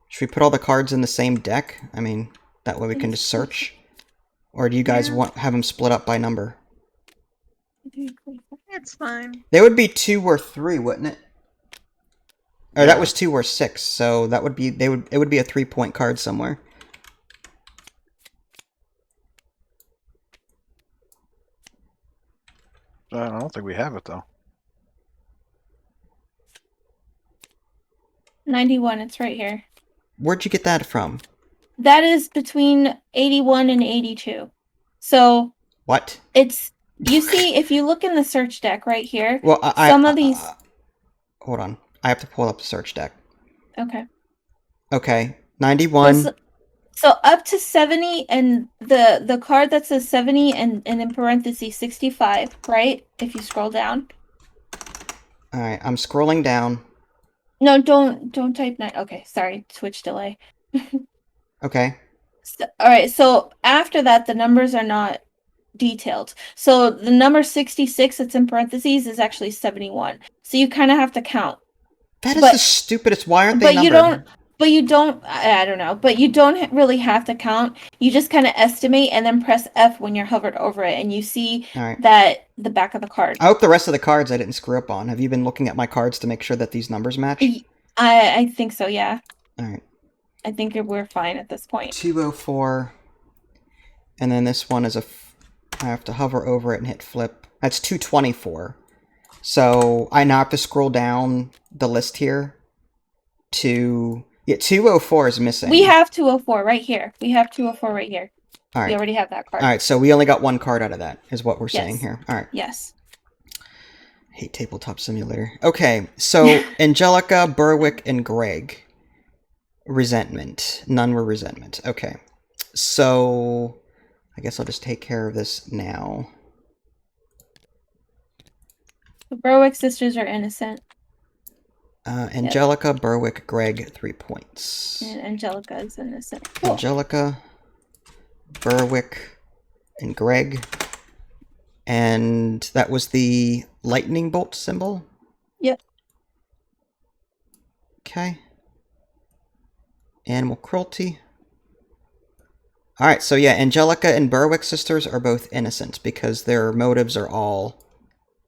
Should we put all the cards in the same deck? I mean, that way we can just search. Or do you guys have them split up by number? It's fine. They would be 2 or 3, wouldn't it? Or that was 2 or 6, so that would be it would be a 3-point card somewhere. I don't think we have it though. 91, it's right here. Where'd you get that from? That is between 81 and 82. So What? it's, you see, if you look in the search deck right here, Well, some of these. Hold on. I have to pull up the search deck. Okay. Okay. 91. So up to 70, and the card that says 70 and in parentheses 65, right? If you scroll down. Alright, I'm scrolling down. No, don't type 9. Okay, sorry, Twitch delay. Okay. All right, so after that, the numbers are not detailed. So the number 66 that's in parentheses is actually 71. So you kind of have to count. That is the stupidest. Why aren't they numbered? But you don't, I don't know, but you don't really have to count. You just kind of estimate and then press F when you're hovered over it, and you see that the back of the card. I hope the rest of the cards I didn't screw up on. Have you been looking at my cards to make sure that these numbers match? I think so, yeah. Alright. I think we're fine at this point. 204. And then this one is I have to hover over it and hit flip. That's 224. So I now have to scroll down the list here to... Yeah, 204 is missing. We have 204 right here. We have 204 right here. All right. We already have that card. All right, so we only got one card out of that, is what we're saying here. All right. Yes. Hate Tabletop Simulator. Okay, so Angelica, Berwick, and Greg. Resentment. None were resentment. Okay. So I guess I'll just take care of this now. The Berwick sisters are innocent. Angelica, Berwick, Greg, 3 points. And Angelica is innocent. Cool. Angelica, Berwick, and Greg. And that was the lightning bolt symbol? Yep. Okay. Animal cruelty. Alright, so yeah, Angelica and Berwick sisters are both innocent because their motives are all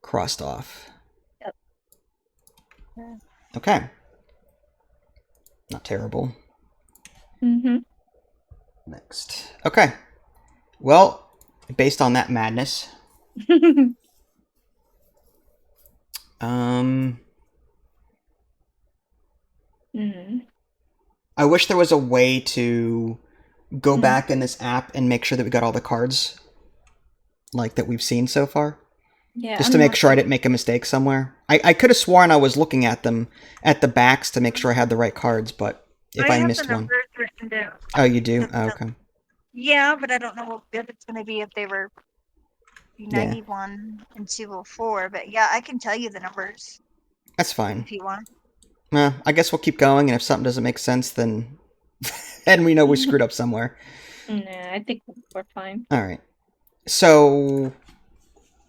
crossed off. Yep. Okay. Not terrible. Mm-hmm. Next. Okay. Well, based on that madness, I wish there was a way to go back in this app and make sure that we got all the cards like that we've seen so far. Yeah. Just to make sure I didn't make a mistake somewhere. I could have sworn I was looking at them at the backs to make sure I had the right cards, but if I have missed the one. numbers written down. Oh, you do? Oh, okay. Yeah, but I don't know what good it's going to be if they were Yeah. 91 and 204. But yeah, I can tell you the numbers That's fine. if you want. I guess we'll keep going, and if something doesn't make sense, then and we know we screwed up somewhere. Nah, I think we're fine. All right. So,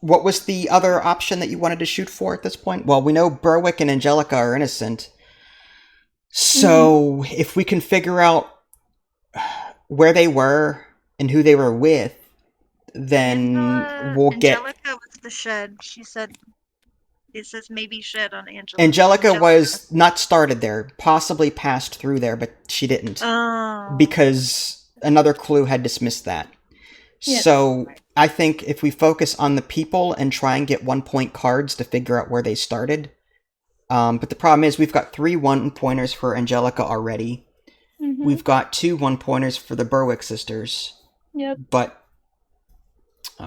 what was the other option that you wanted to shoot for at this point? Well, we know Berwick and Angelica are innocent. So, if we can figure out where they were and who they were with, then we'll get... Angelica was the shed. She said, it says maybe shed on Angelica. Angelica was not started there, possibly passed through there, but she didn't. Oh. Because another clue had dismissed that. Yeah. So I think if we focus on the people and try and get 1-point cards to figure out where they started. But the problem is we've got 3 1-pointers for Angelica already. Mm-hmm. We've got 2 1-pointers for the Berwick sisters. Yep. But we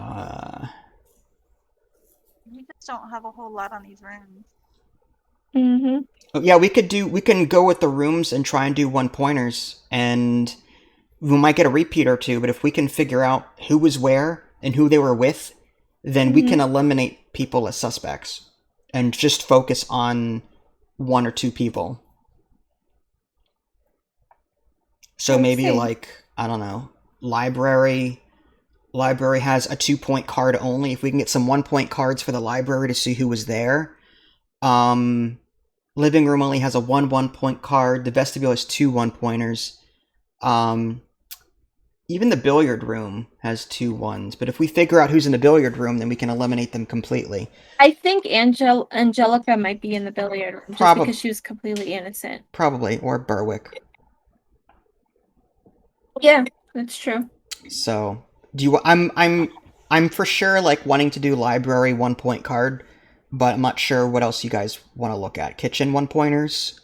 just don't have a whole lot on these rooms. Mm-hmm. Yeah, we can go with the rooms and try and do 1-pointers, and we might get a repeat or 2, but if we can figure out who was where and who they were with, then we can eliminate people as suspects and just focus on 1 or 2 people. So maybe like, I don't know, library has a 2-point card only. If we can get some 1-point cards for the library to see who was there. Living room only has a 1-point card. The vestibule has 2 1-pointers. Even the billiard room has 2 1s. But if we figure out who's in the billiard room, then we can eliminate them completely. I think Angelica might be in the billiard room just because she was completely innocent. Probably, or Berwick. Yeah, that's true. So, I'm for sure like wanting to do library 1-point card, but I'm not sure what else you guys want to look at. Kitchen 1-pointers?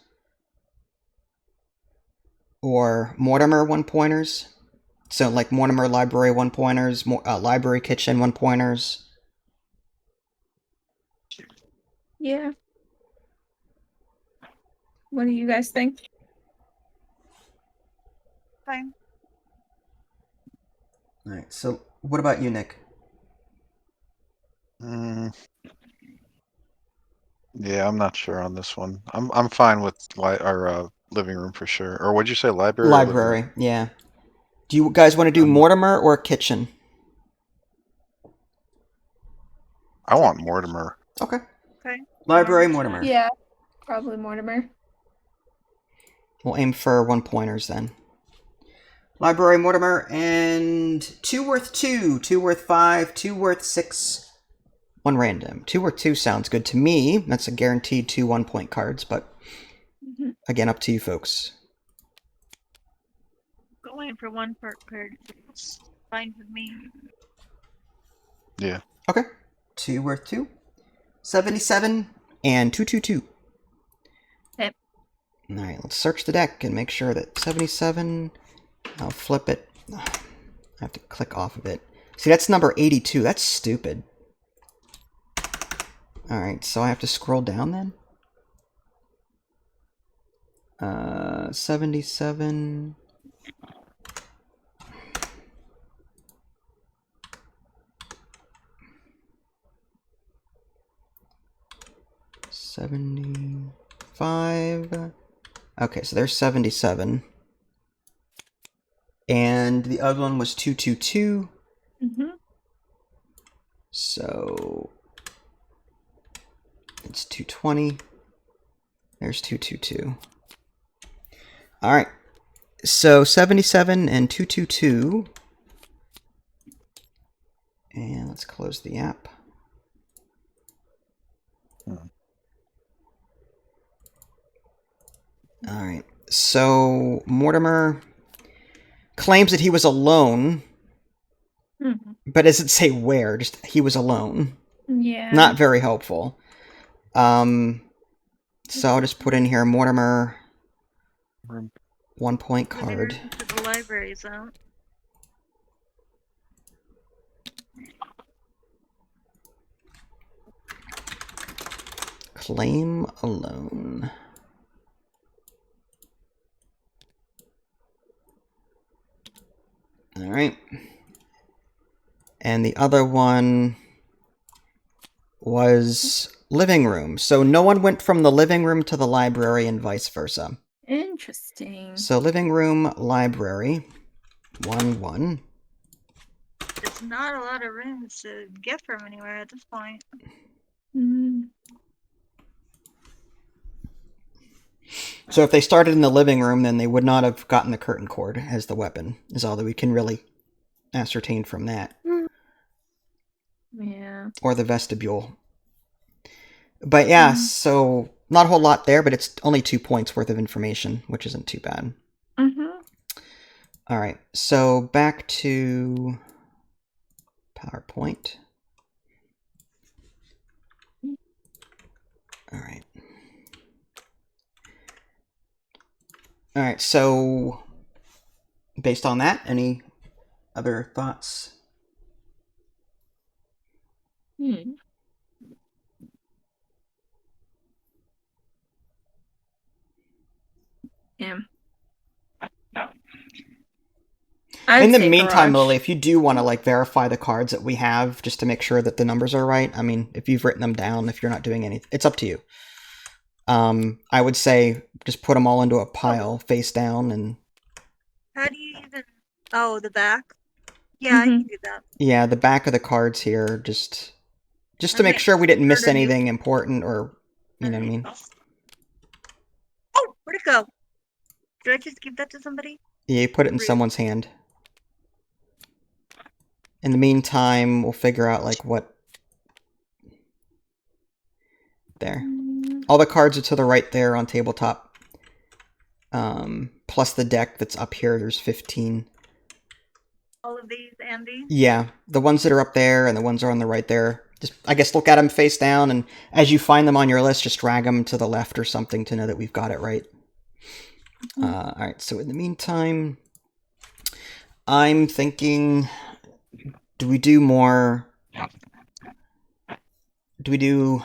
Or Mortimer 1-pointers? So like Mortimer library 1-pointers, library kitchen 1-pointers. Yeah. What do you guys think? Fine. All right. So what about you, Nick? Yeah, I'm not sure on this one. I'm fine with our living room for sure. Or what'd you say, library? Library, yeah. Do you guys want to do Mortimer or kitchen? I want Mortimer. Okay. Library, Mortimer. Yeah, probably Mortimer. We'll aim for 1-pointers then. Library, Mortimer, and 2 worth 2, 2 worth 5, 2 worth 6, 1 random. 2 worth 2 sounds good to me. That's a guaranteed 2 1-point cards, but again, up to you folks. Going for 1 per card. It's fine with me. Yeah. Okay. 2 worth 2. 77 and 222. Okay. Alright, let's search the deck and make sure that 77... I'll flip it. I have to click off of it. See, that's number 82. That's stupid. Alright, so I have to scroll down then? 77... $75. Okay, so there's 77. And the other one was 222. So it's 220. There's 222. All right. So 77 and 222. And let's close the app. All right. So Mortimer claims that he was alone, but doesn't say where. Just he was alone. Yeah. Not very helpful. So I'll just put in here Mortimer Room. 1 point card. The library's out. Claim alone. All right. And the other one was living room. So no one went from the living room to the library and vice versa. Interesting. So living room, library, 1-1. There's not a lot of rooms to get from anywhere at this point. So if they started in the living room, then they would not have gotten the curtain cord as the weapon, is all that we can really ascertain from that. Yeah. Or the vestibule. But yeah, so not a whole lot there, but it's only 2 points worth of information, which isn't too bad. All right, so back to PowerPoint. All right. All right, so based on that, any other thoughts? Yeah. In the meantime, Lily, if you do want to like verify the cards that we have just to make sure that the numbers are right, I mean, if you've written them down, if you're not doing anything, it's up to you. I would say just put them all into a pile face down and... How do you even... Oh, the back? Yeah, I can do that. Yeah, the back of the cards here, just to make sure we didn't miss anything important or, you know what I mean? Oh, where'd it go? Did I just give that to somebody? Yeah, you put it in someone's hand. In the meantime, we'll figure out, like, what... There. All the cards are to the right there on tabletop. Plus the deck that's up here, there's 15. All of these, Andy? Yeah, the ones that are up there and the ones that are on the right there. Just, I guess, look at them face down, and as you find them on your list, just drag them to the left or something to know that we've got it right. All right, so in the meantime, I'm thinking, do we do more... Do we do...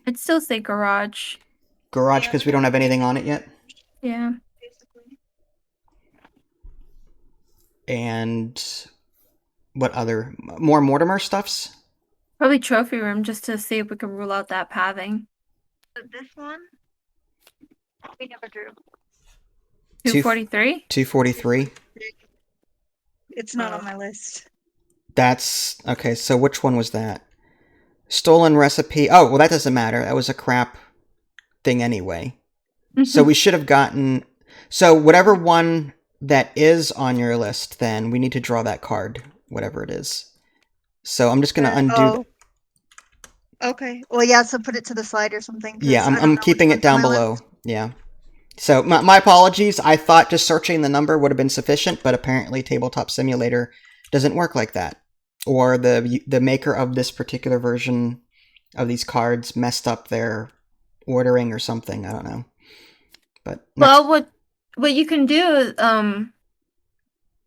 I'd still say garage. Garage because we don't have anything on it yet? Yeah. Basically. And what other... More Mortimer stuffs? Probably trophy room just to see if we can rule out that pathing. But this one? We never drew. 243? 243? It's not on my list. That's... Okay, so which one was that? Stolen recipe... Oh, well, that doesn't matter. That was a crap thing anyway. So we should have gotten... So whatever one that is on your list, then we need to draw that card, whatever it is. So I'm just going to undo... Okay. Well, yeah, so put it to the slide or something. Yeah, I'm keeping it down below. Yeah. So my apologies. I thought just searching the number would have been sufficient, but apparently Tabletop Simulator doesn't work like that. Or the maker of this particular version of these cards messed up their ordering or something. I don't know. But well, what you can do,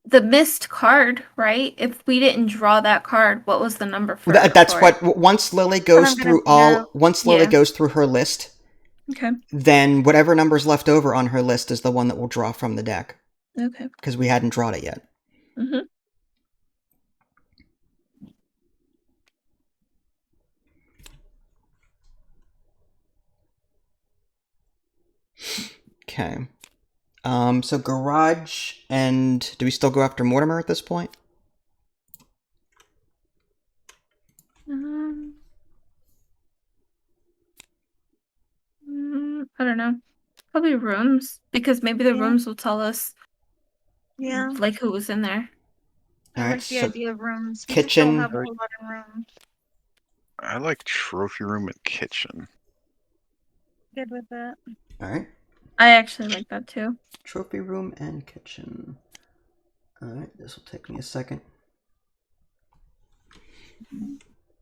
the missed card, right? If we didn't draw that card, what was the number for? That's what. Once Lily goes through Lily goes through her list, okay, then whatever number's left over on her list is the one that we'll draw from the deck. Okay. Because we hadn't drawn it yet. Okay. So garage, and do we still go after Mortimer at this point? I don't know. Probably rooms, because maybe the rooms will tell us, like who was in there. I like the idea of rooms. We Kitchen. just don't have a whole lot of rooms. I like trophy room and kitchen. good with that. All right. I actually like that too. Trophy room and kitchen. All right, this will take me a second.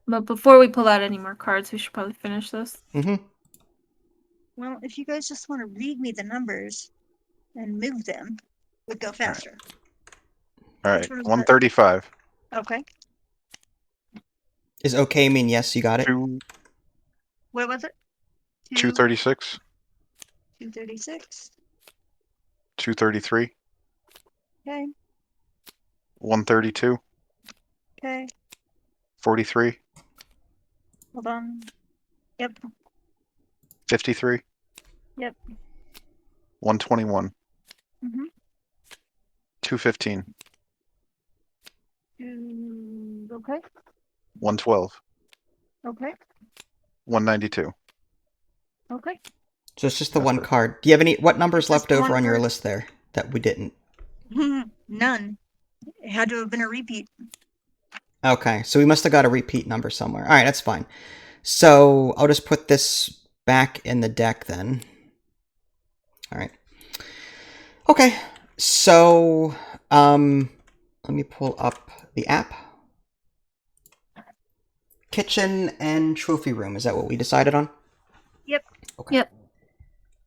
But before we pull out any more cards, we should probably finish this. Mm-hmm. Well, if you guys just want to read me the numbers and move them, would go faster. All Which right, one was that? 135. Okay. Is okay mean yes, you got it? What was it? 236. 236. 233. Okay. 132. Okay. 43. Hold on. Yep. 53. Yep. 121. Mm-hmm. 215. Okay. 112. Okay. 192. Okay. So it's just the That's one it. card. Do you have any? What numbers It's just left the over one on your card. list there that we didn't? None. It had to have been a repeat. Okay, so we must have got a repeat number somewhere. All right, that's fine. So I'll just put this back in the deck then. All right. Okay, so let me pull up the app. Kitchen and trophy room. Is that what we decided on? Yep. Okay. Yep.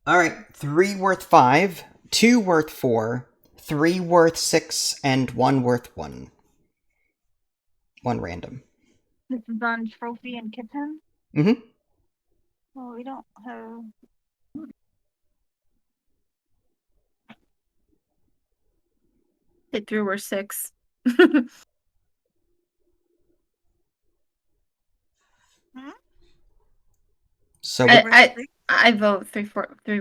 All right. 3 worth 5, 2 worth 4, 3 worth 6, and 1 worth 1. 1 random. This is on trophy and kitchen. Mm-hmm. Well, we don't have. They threw were 6. So I vote 3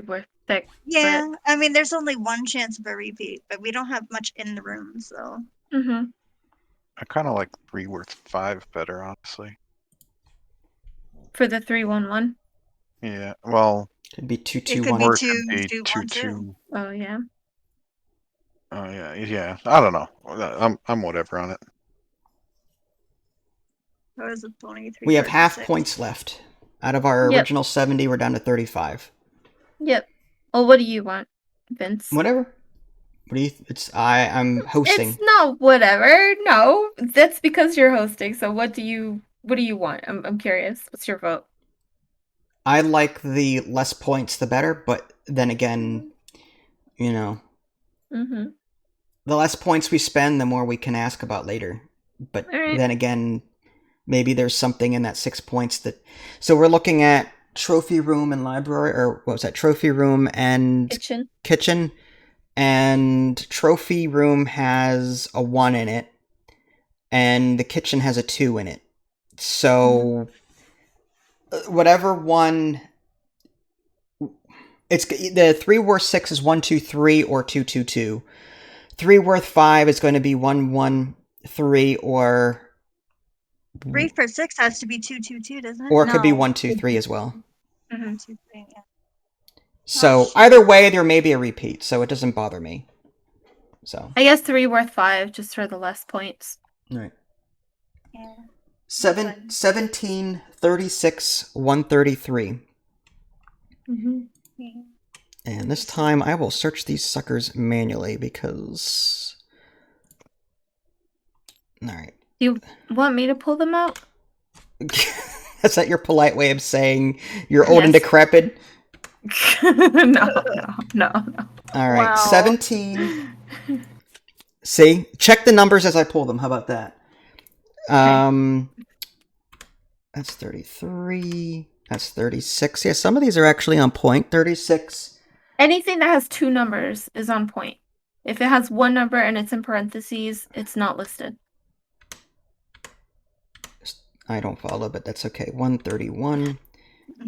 worth 6. Yeah, I mean, there's only one chance of a repeat, but we don't have much in the room, so. Mm-hmm. I kind of like 3 worth 5 better, honestly. For the 3-1-1. Yeah, well, it'd be 2 It 2 could 1. be or it 2 could be 2 2 1 2. 2. Oh yeah. Oh yeah. I don't know. I'm whatever on it. Or is it only 3 We have cards half and 6? points left. Out of our Yep. original 70, we're down to 35. Yep. Well, what do you want, Vince? Whatever. What do you? I'm hosting. It's not whatever. No, that's because you're hosting. So what do you want? I'm curious. What's your vote? I like the less points, the better. But then again, you know, Mm-hmm. the less points we spend, the more we can ask about later. But All right. then again, maybe there's something in that 6 points that. So we're looking at trophy room and library, or what was that? Trophy room and Kitchen. And trophy room has a 1 in it, and the kitchen has a 2 in it. So whatever one, it's the 3 worth 6 is 1 2 3 or 2 2 2. 3 worth 5 is going to be 1 1 3 or 3 for 6 has to be 2 2 2, doesn't it? or it could be No. 1 2 3 as well. Mm-hmm. 2 3, yeah. So either way, there may be a repeat, so it doesn't bother me. So I guess 3 worth 5 just for the less points. all right. Yeah. 17, 36, 133. Mm-hmm. Yeah. And this time I will search these suckers manually because... Alright. You want me to pull them out? Is that your polite way of saying you're old and decrepit? No. Alright, Wow. 17. See? Check the numbers as I pull them. How about that? That's 33. That's 36. Yeah, some of these are actually on point. 36. Anything that has 2 numbers is on point. If it has 1 number and it's in parentheses, it's not listed. I don't follow, but that's okay. 131,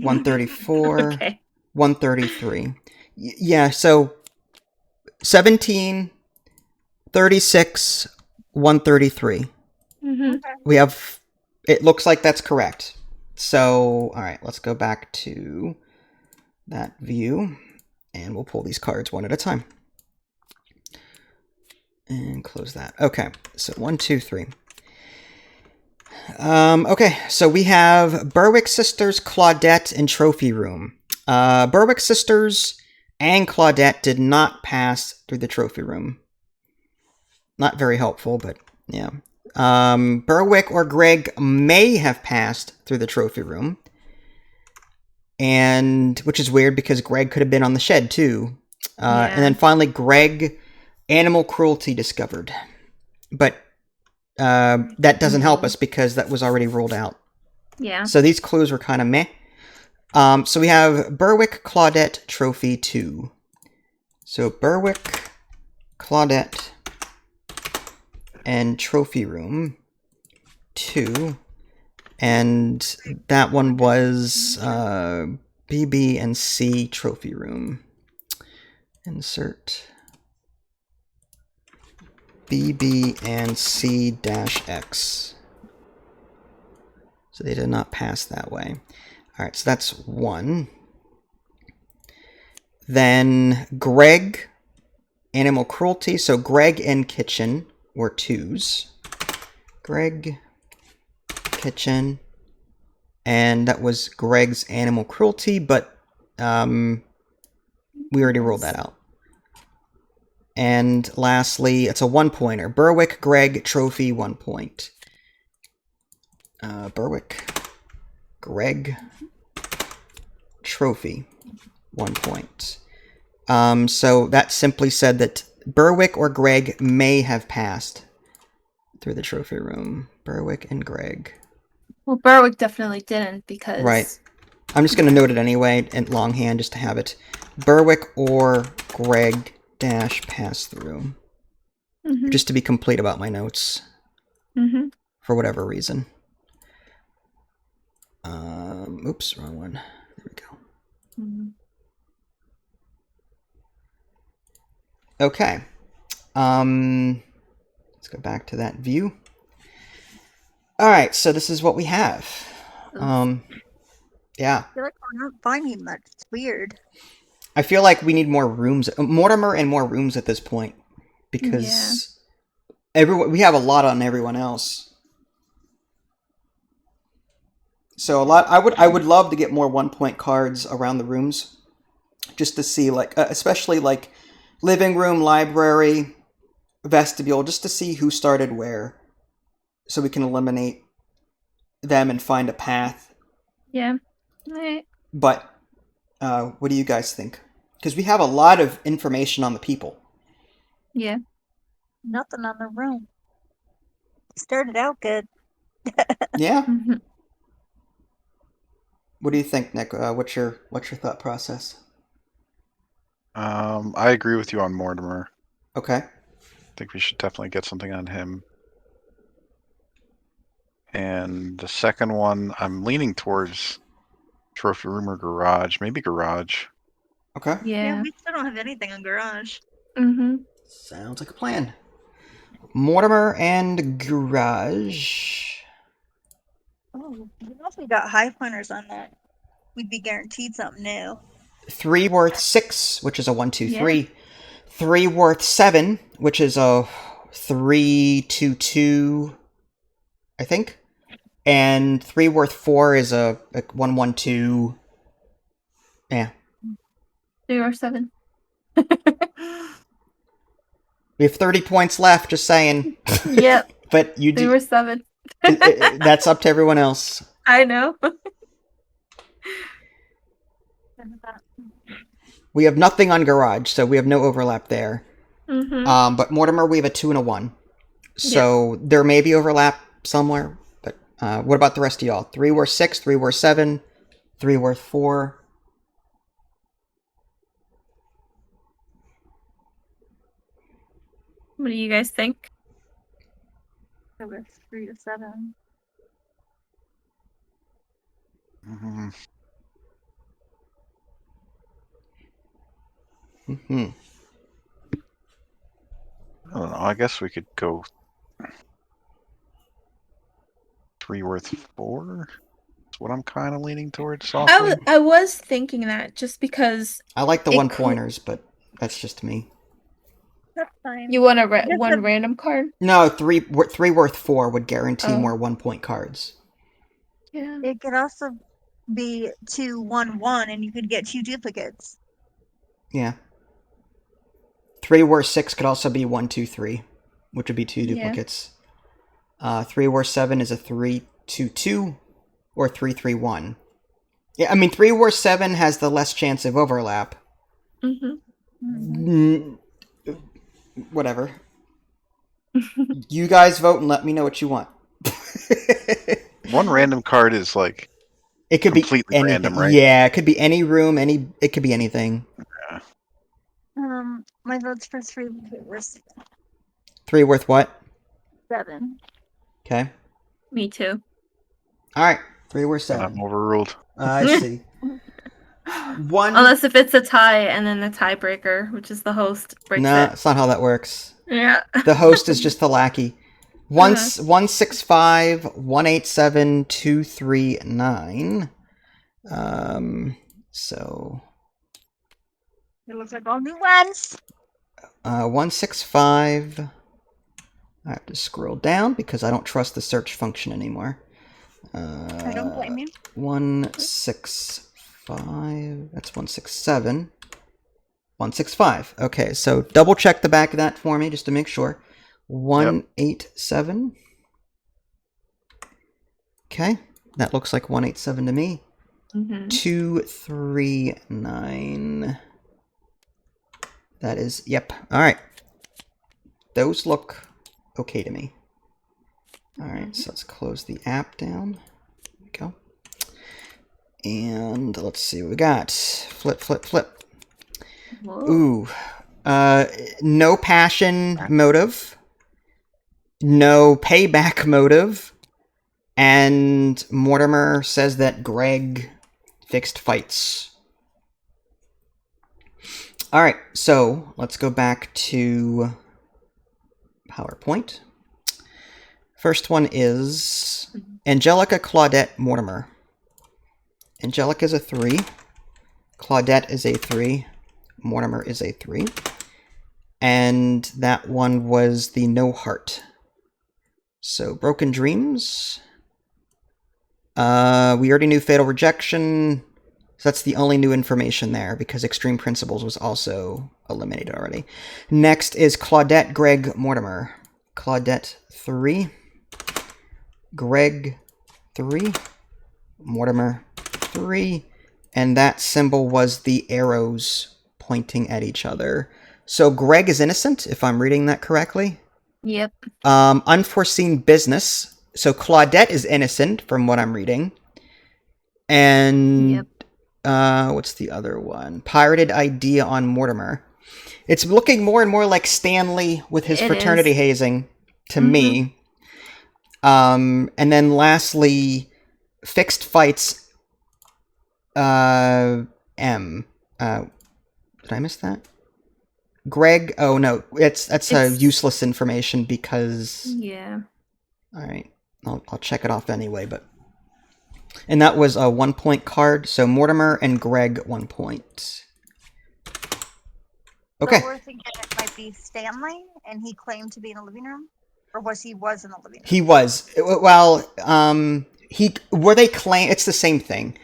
134, Okay. 133. Yeah, so 17, 36, 133. Mm-hmm. We have, it looks like that's correct. So, all right, let's go back to that view, and we'll pull these cards one at a time. And close that. Okay, so 1, 2, 3. Okay, so we have Berwick Sisters, Claudette, and Trophy Room. Berwick sisters and Claudette did not pass through the trophy room. Not very helpful, but yeah. Berwick or Greg may have passed through the trophy room. And which is weird because Greg could have been on the shed too. And then finally, Greg, animal cruelty discovered. But that doesn't help us because that was already ruled out. Yeah. So these clues were kind of meh. So we have Berwick, Claudette, Trophy 2. So Berwick, Claudette, and Trophy Room 2. And that one was BB and C Trophy Room. Insert BB and C-X. So they did not pass that way. Alright, so that's 1. Then Greg, animal cruelty. So Greg and kitchen were 2s. Greg, kitchen. And that was Greg's animal cruelty, but we already ruled that out. And lastly, it's a 1-pointer. Berwick, Greg, Trophy, 1 point. Berwick, Greg, Trophy, 1 point. So that simply said that Berwick or Greg may have passed through the trophy room. Berwick and Greg. Well, Berwick definitely didn't because... Right. I'm just going to note it anyway in longhand just to have it. Berwick or Greg dash pass through. Mm-hmm. Just to be complete about my notes. Mm-hmm. For whatever reason. Oops, wrong one. There we go. Mm-hmm. Okay. Let's go back to that view. Alright, so this is what we have. Yeah. I feel like we're not finding much. It's weird. I feel like we need more rooms. Mortimer and more rooms at this point. Because we have a lot on everyone else. So I would love to get more 1-point cards around the rooms. Just to see, like, especially like living room, library, vestibule, just to see who started where. So we can eliminate them and find a path. Yeah. Right. But what do you guys think? Because we have a lot of information on the people. Yeah. Nothing on the room. Started out good. Yeah. Mm-hmm. What do you think, Nick? What's your thought process? I agree with you on Mortimer. Okay. I think we should definitely get something on him. And the second one, I'm leaning towards trophy room or garage. Maybe garage. Okay. Yeah. We still don't have anything on garage. Mm-hmm. Sounds like a plan. Mortimer and garage. Oh, if we got high pointers on that, we'd be guaranteed something new. 3 worth 6, which is a 1, 2, 3. 3 worth 7, which is a 3, 2, 2, I think. And 3 worth 4 is a 1, 1, 2. Yeah. 3 or 7. We have 30 points left, just saying. Yep. But you 3 do. or 7. That's up to everyone else. I know. We have nothing on garage, so we have no overlap there. Mm-hmm. But Mortimer, we have a 2 and a 1. So there may be overlap somewhere. But what about the rest of y'all? 3 worth 6, 3 worth 7, 3 worth 4. What do you guys think? So we're 3 to 7. Mm-hmm. Mm-hmm. I don't know. I guess we could go 3 worth 4. That's what I'm kind of leaning towards. Softly. I was thinking that just because I like the It 1-pointers, but that's just me. That's fine. you want a Just one a- random card. No, 3 worth 4 would guarantee Oh. more 1-point cards. Yeah. It could also be 2-1-1, and you could get 2 duplicates. Yeah. 3 War 6 could also be 1-2-3, which would be 2 Yeah. duplicates. 3 War 7 is a 3-2-2 or 3-3-1. Yeah, I mean 3 War 7 has the less chance of overlap. Mm-hmm. Whatever. You guys vote and let me know what you want. One random card is like It could completely be anything. random, right? Yeah, it could be any room, it could be anything. My vote's for 3 War 3 worth what? 7. Okay. Me too. Alright. 3 worth And 7. I'm overruled. I see. One. Unless if it's a tie and then the tiebreaker, which is the host, breaks Nah, it. that's not how that works. Yeah. The host is just the lackey. 165 187 239. So It looks like all new ones. 165. I have to scroll down because I don't trust the search function anymore. I don't blame you. 165. That's 167. 165. Okay, so double check the back of that for me just to make sure. 187. Okay, that looks like 187 to me. 239. That is, yep. All right. Those look okay to me. All right, so let's close the app down. There we go. And let's see what we got. Flip, flip, flip. Whoa. Ooh. No passion motive. No payback motive. And Mortimer says that Greg fixed fights. All right, so let's go back to PowerPoint. First one is Angelica Claudette Mortimer. Angelica is a 3. Claudette is a 3. Mortimer is a 3. And that one was the no heart. So Broken Dreams. We already knew Fatal Rejection. So that's the only new information there because Extreme Principles was also eliminated already. Next is Claudette Greg Mortimer. Claudette 3. Greg 3. Mortimer 3. And that symbol was the arrows pointing at each other. So Greg is innocent, if I'm reading that correctly. Yep. Unforeseen business. So Claudette is innocent, from what I'm reading. And Yep. What's the other one? Pirated idea on Mortimer. It's looking more and more like Stanley with his fraternity hazing to me. And then lastly, fixed fights. M. Did I miss that? Greg. Oh no, that's useless information because. Yeah. All right, I'll check it off anyway. But and that was a 1-point card. So Mortimer and Greg 1 point. Okay. So we're thinking it might be Stanley, and he claimed to be in the living room, or was in the living room? He was. Well, were they claim? It's the same thing.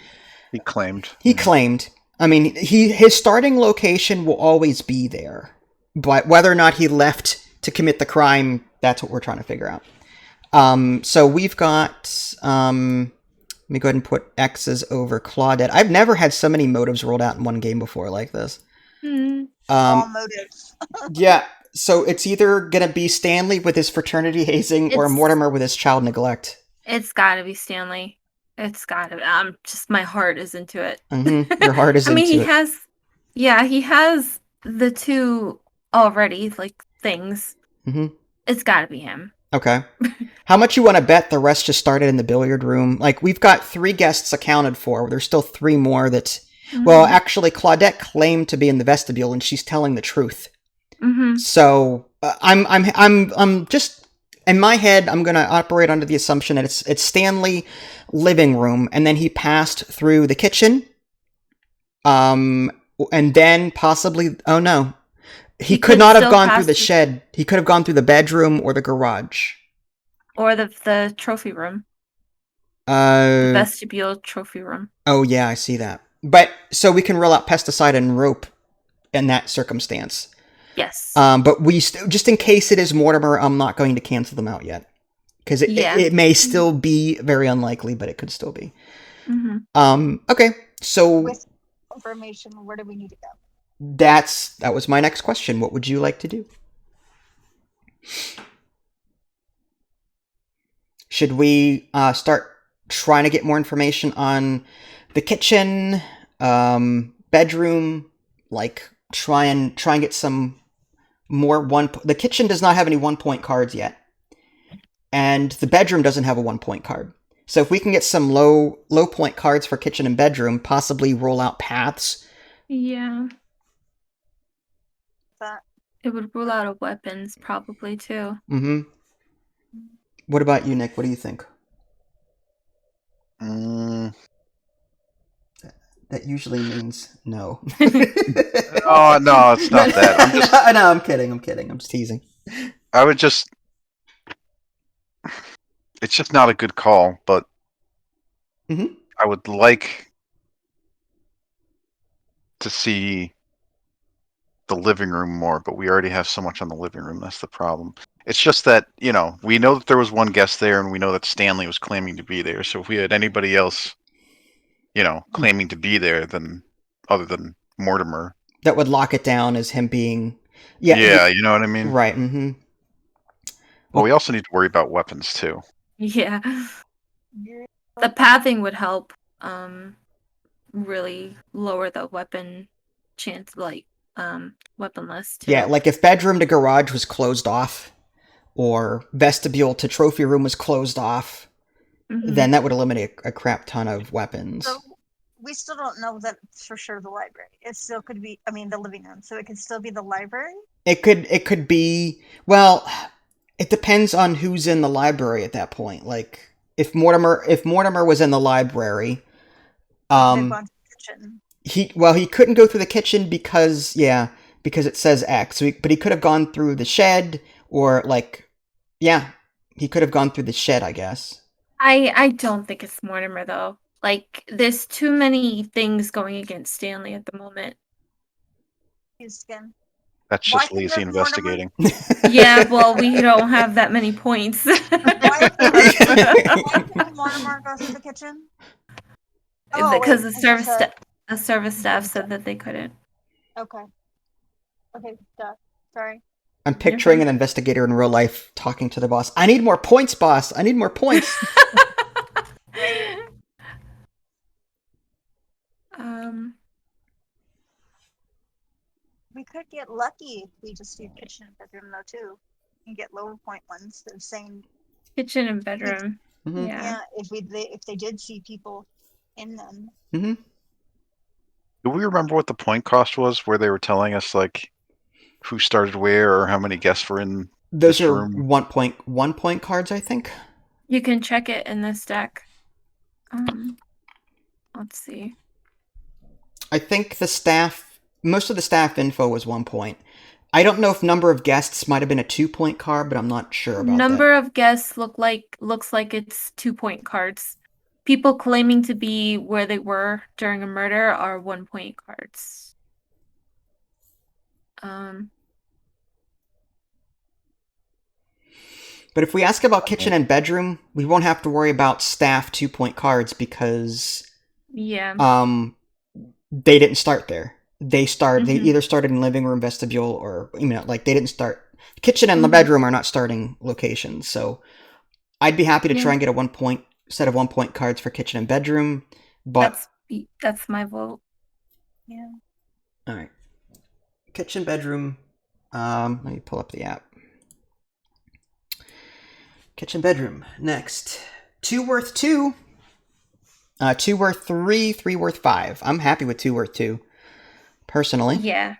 He claimed. He claimed. I mean, his starting location will always be there, but whether or not he left to commit the crime, that's what we're trying to figure out. So we've got. Let me go ahead and put X's over Claudette. I've never had so many motives rolled out in one game before like this. All motives. Yeah. So it's either gonna be Stanley with his fraternity hazing or Mortimer with his child neglect. It's gotta be Stanley. It's gotta be. Just my heart is into it. Your heart is into it. I mean, he has the 2 already, like, things. It's gotta be him. Okay. How much you want to bet the rest just started in the billiard room? Like, we've got 3 guests accounted for. There's still 3 more that... Well, actually, Claudette claimed to be in the vestibule, and she's telling the truth. So, I'm just... In my head, I'm going to operate under the assumption that it's Stanley living room, and then he passed through the kitchen. And then possibly... Oh, no. He could not have gone through the shed. He could have gone through the bedroom or the garage. Or the trophy room. The vestibule trophy room. Oh yeah, I see that. But so we can roll out pesticide and rope in that circumstance. Yes. But we just in case it is Mortimer, I'm not going to cancel them out yet because it may still be very unlikely, but it could still be. Okay, so With information, where do we need to go? that was my next question. What would you like to do? Should we start trying to get more information on the kitchen, bedroom, like try and get some more the kitchen does not have any 1-point cards yet. And the bedroom doesn't have a 1-point card. So if we can get some low point cards for kitchen and bedroom, possibly roll out paths. Yeah. That It would rule out of weapons probably too. Mm-hmm. What about you, Nick? What do you think? That usually means no. Oh no, it's not that. I'm just. No, I'm kidding. I'm just teasing. I would just. It's just not a good call, but Mm-hmm. I would like to see the living room more, but we already have so much on the living room. That's the problem. It's just that, we know that there was one guest there, and we know that Stanley was claiming to be there. So if we had anybody else, claiming to be there, then other than Mortimer, that would lock it down as him being. Yeah, you know what I mean? Right. Mm-hmm. Well, we also need to worry about weapons too. Yeah. The pathing would help really lower the weapon chance, weapon list too. Yeah, like if bedroom to garage was closed off, or vestibule to trophy room was closed off, then that would eliminate a crap ton of weapons. So we still don't know that it's for sure the library. It still could be, the living room. So it could still be the library? It could be, well, it depends on who's in the library at that point. Like, if Mortimer was in the library, They've gone to the kitchen. he couldn't go through the kitchen because it says X. But he could have gone through the shed, or he could have gone through the shed, I guess. I don't think it's Mortimer though. Like, there's too many things going against Stanley at the moment. That's just lazy investigating. Yeah, well, we don't have that many points. Why did Mortimer go to the kitchen? Because the service staff said that they couldn't. Okay. Okay, sorry. I'm picturing an investigator in real life talking to the boss. I need more points, boss. I need more points. We could get lucky if we just do kitchen and bedroom though too, and get lower point ones. They're saying kitchen and bedroom. Mm-hmm. Yeah, if they did see people in them. Mm-hmm. Do we remember what the point cost was, where they were telling us like who started where or how many guests were in Those this are room? 1-point cards, I think. You can check it in this deck. Let's see. I think most of the staff info was 1 point. I don't know if number of guests might have been a 2-point card, but I'm not sure about number of guests looks like it's 2-point cards. People claiming to be where they were during a murder are 1-point cards. But if we ask about kitchen and bedroom, we won't have to worry about staff 2-point cards because they didn't start there. They either started in living room, vestibule, or they didn't start. Kitchen and the bedroom are not starting locations, so I'd be happy to try and get a set of 1-point cards for kitchen and bedroom. But that's my vote. Yeah. All right. Kitchen, bedroom. Let me pull up the app. Kitchen, bedroom. Next. 2 worth 2. 2 worth 3. 3 worth 5. I'm happy with 2 worth 2. Personally. Yeah,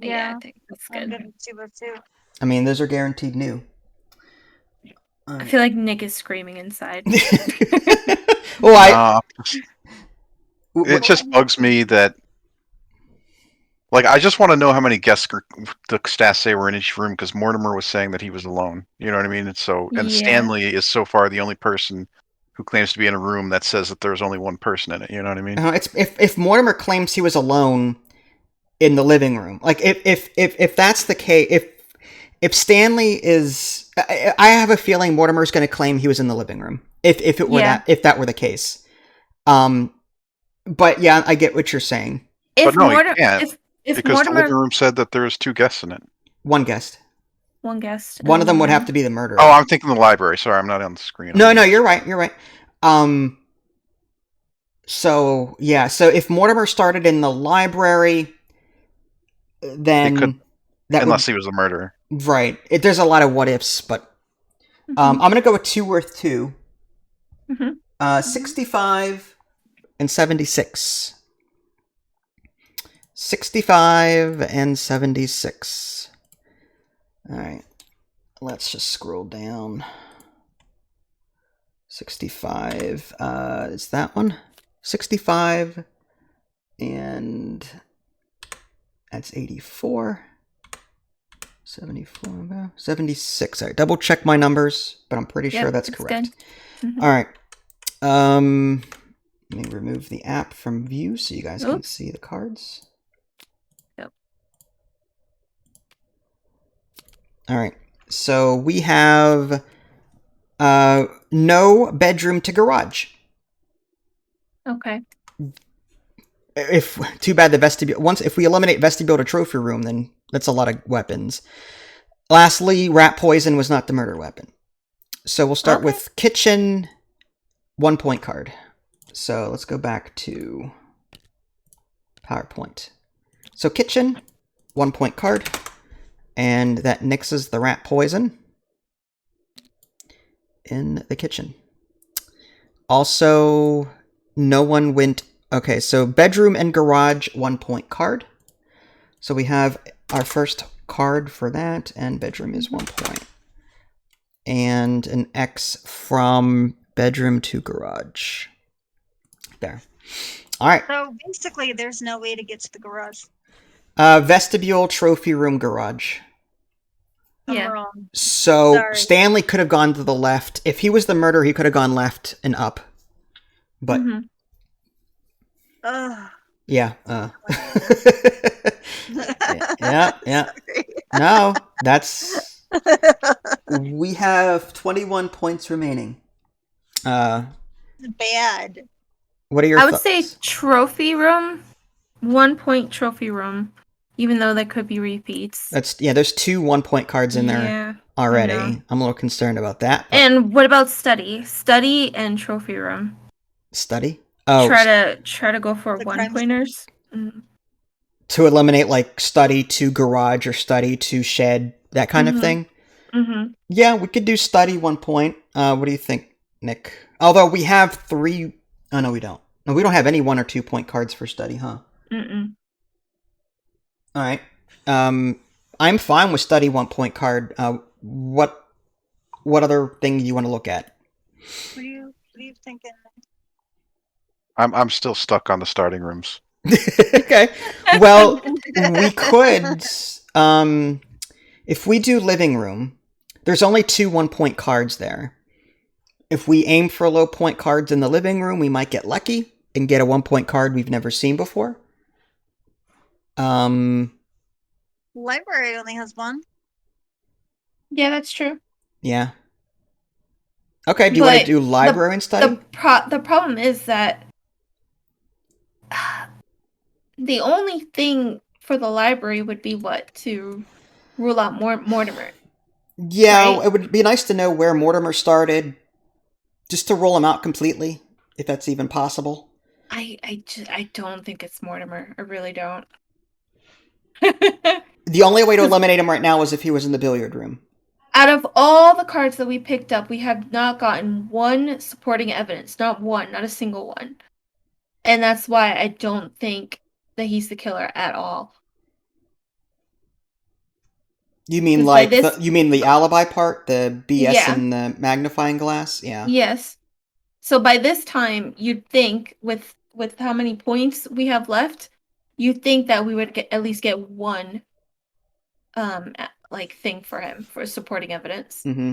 I think that's good. 2 worth 2. I mean, those are guaranteed new. I feel like Nick is screaming inside. Well, it just bugs me that, I just want to know how many guests the staff say were in each room, because Mortimer was saying that he was alone. You know what I mean? And Stanley is so far the only person who claims to be in a room that says that there's only one person in it. You know what I mean? It's if Mortimer claims he was alone in the living room, like if that's the case, if Stanley is, I have a feeling Mortimer's going to claim he was in the living room. If it were if that were the case, but yeah, I get what you're saying. If But no, you Mortimer, can't, if because the living Mortimer, room said that there's 2 guests in it. One guest. one guest, One of them would and- have to be the murderer. Oh, I'm thinking the library. Sorry, I'm not on the screen. No, you're right. You're right. So yeah, so if Mortimer started in the library, then that unless he was the murderer. right. There's a lot of what ifs, but I'm gonna go with 2 worth 2. 65 and 76. 65 and 76. All right, let's just scroll down. 65 is that one. 65 and that's 84. 74, 76. All right, double check my numbers, but I'm pretty sure that's correct. All right. Let me remove the app from view so you guys can see the cards. Yep. All right. So we have no bedroom to garage. Okay. If too bad the vestibule. If we eliminate vestibule to trophy room, then that's a lot of weapons. Lastly, rat poison was not the murder weapon. So we'll start with kitchen, 1 point card. So let's go back to PowerPoint. So kitchen, 1 point card, and that nixes the rat poison in the kitchen. Also, no one went. Okay, so bedroom and garage, 1 point card. So we have our first card for that, and bedroom is 1 point. And an X from bedroom to garage. There. All right. So basically, there's no way to get to the garage. Vestibule, trophy room, garage. I'm Yeah. wrong. So Sorry. Stanley could have gone to the left. If he was the murderer, he could have gone left and up. But Ugh. yeah. Yeah. No, that's. We have 21 points remaining. Bad. What are your I would thoughts? say trophy room, 1 point trophy room, even though there could be repeats. There's 2 1 point cards in there Yeah, already. I know. I'm a little concerned about that. But And what about study? Study and trophy room. study? Oh, Try to go for The 1 crime pointers. to eliminate like study to garage or study to shed, that kind of thing. Yeah, we could do study 1 point. What do you think, Nick? Although we have 3. Oh no, we don't. No, we don't have any 1 or 2 point cards for study, huh? Mm-mm. All right. I'm fine with study 1 point card. What other thing do you want to look at? What are you thinking? I'm still stuck on the starting rooms. Okay. Well, we could, if we do living room, there's only 2 1 point cards there. If we aim for low point cards in the living room, we might get lucky and get a 1 point card we've never seen before. Library only has 1. Yeah, that's true. Yeah. Okay, do you want to do library and study? The problem is that the only thing for the library would be what? To rule out Mortimer. Yeah, right? It would be nice to know where Mortimer started, just to rule him out completely, if that's even possible. I don't think it's Mortimer. I really don't. The only way to eliminate him right now is if he was in the billiard room. Out of all the cards that we picked up, we have not gotten one supporting evidence. Not one. Not a single one. And that's why I don't think that he's the killer at all. You mean 'Cause like by this- you mean the alibi part, the BS Yeah. and the magnifying glass? Yeah. Yes. So by this time, you'd think with how many points we have left, you'd think that we would at least get one like thing for him for supporting evidence. Mm-hmm.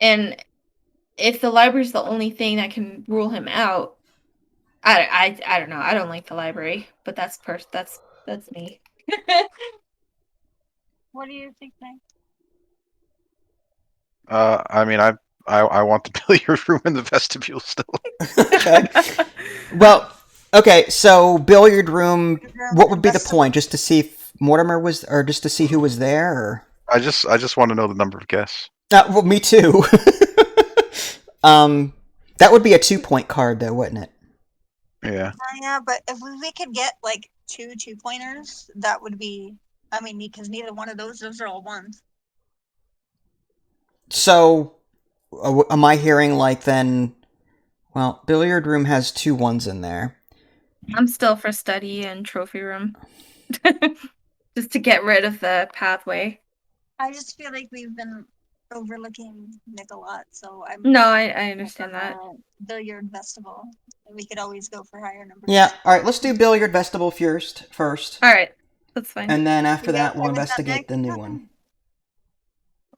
And if the library's the only thing that can rule him out, I don't know. I don't like the library, but that's me. What do you think, Nick? I mean, I want the billiard room in the vestibule still. Okay. Well, okay, so billiard room, what would be the point? Just to see if Mortimer was, or just to see who was there? Or? I just want to know the number of guests. Well, me too. That would be a 2-point card, though, wouldn't it? Yeah. Yeah, but if we could get like 2-pointers, that would be. I mean, because neither one of those are all ones. So, am I hearing like then? Well, billiard room has 2 1s in there. I'm still for study and trophy room. Just to get rid of the pathway. I just feel like we've been overlooking Nick a lot, so I'm. No, I understand that. Billiard festival. We could always go for higher numbers. Yeah. All right. Let's do billiard vestibule first, All right, that's fine. and then after You that, we'll okay with that, investigate Nick? the new one.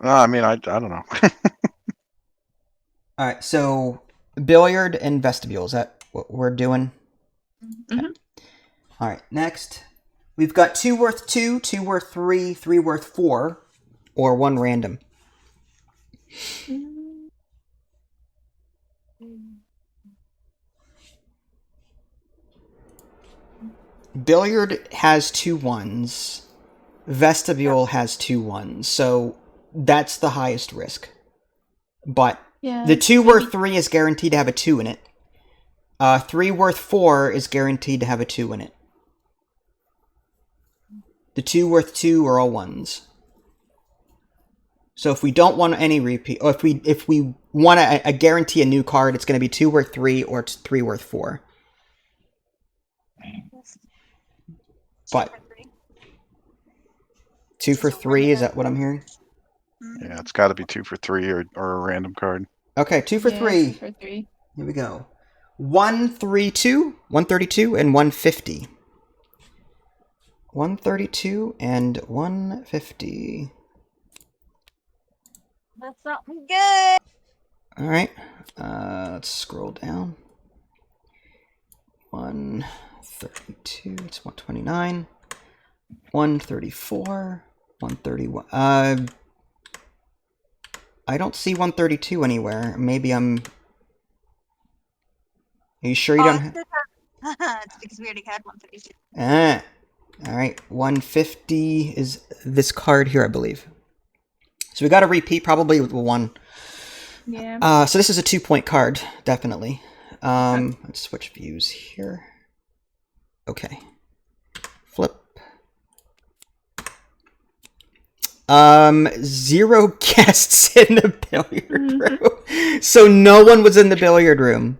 I mean, I don't know. All right. So, billiard and vestibule. Is that what we're doing? Mhm. All right. Next, we've got 2 worth 2, 2 worth 3, 3 worth 4, or 1 random. Billiard has 2 1s. Vestibule has 2 1s. So that's the highest risk. But Yeah. the 2 worth 3 is guaranteed to have a 2 in it. 3 worth 4 is guaranteed to have a 2 in it. The 2 worth 2 are all 1s. So if we don't want any repeat, or if we want to guarantee a new card, it's going to be 2 worth 3 or it's 3 worth 4. But 2 for 3, is that what I'm hearing? Yeah, it's got to be 2 for 3 or a random card. Okay, 2 for 3. 2 for 3. Here we go. 132, 132, and 150. 132 and 150. That's something good. All right. Let's scroll down. 132. It's 129. 134. 131. I don't see 132 anywhere. Maybe I'm. Are you sure you don't? It's because we already had 132. All right. 150 is this card here, I believe. So we got a repeat, probably with 1. Yeah. So this is a 2-point card, definitely. Let's switch views here. Okay. Flip. 0 guests in the billiard room. So no one was in the billiard room.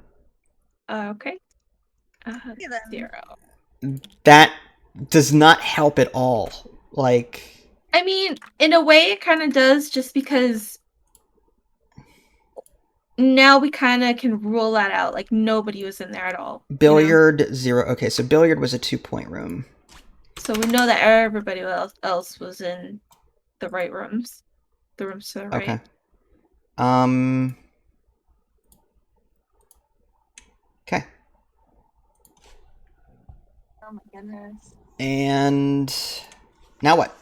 Okay. Okay, then. 0. That does not help at all. Like, I mean, in a way, it kind of does, just because now we kind of can rule that out. Like, nobody was in there at all. billiard, 0. Okay, so billiard was a 2-point room. So we know that everybody else was in the right rooms. The rooms to the right. Okay. Okay. Oh my goodness. And now what?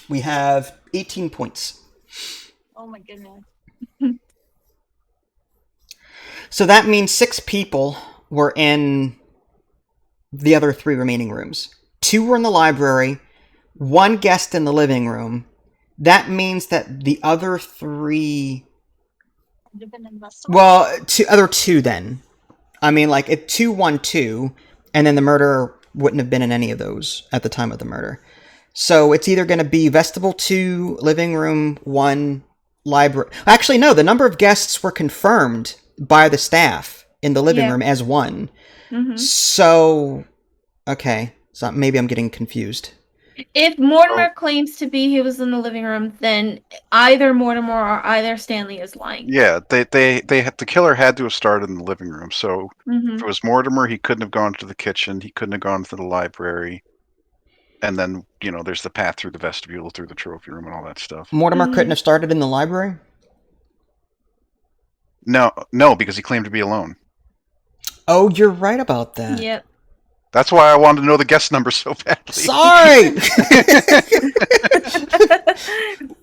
We have 18 points. Oh my goodness. So that means 6 people were in the other 3 remaining rooms. 2 were in the library, 1 guest in the living room. That means that the other 3... Would have been investable. Well, other 2 then. I mean, like, if 2, 1, 2, and then the murderer wouldn't have been in any of those at the time of the murder. So it's either going to be vestibule 2, living room 1, library... Actually, no, the number of guests were confirmed by the staff in the living room as 1. Mm-hmm. So, okay. So maybe I'm getting confused. If Mortimer claims to be he was in the living room, then either Mortimer or either Stanley is lying. Yeah, the killer had to have started in the living room. So if it was Mortimer, he couldn't have gone to the kitchen. He couldn't have gone to the library. And then, there's the path through the vestibule, through the trophy room and all that stuff. Mortimer couldn't have started in the library? No, because he claimed to be alone. Oh, you're right about that. Yep. That's why I wanted to know the guest number so badly. Sorry!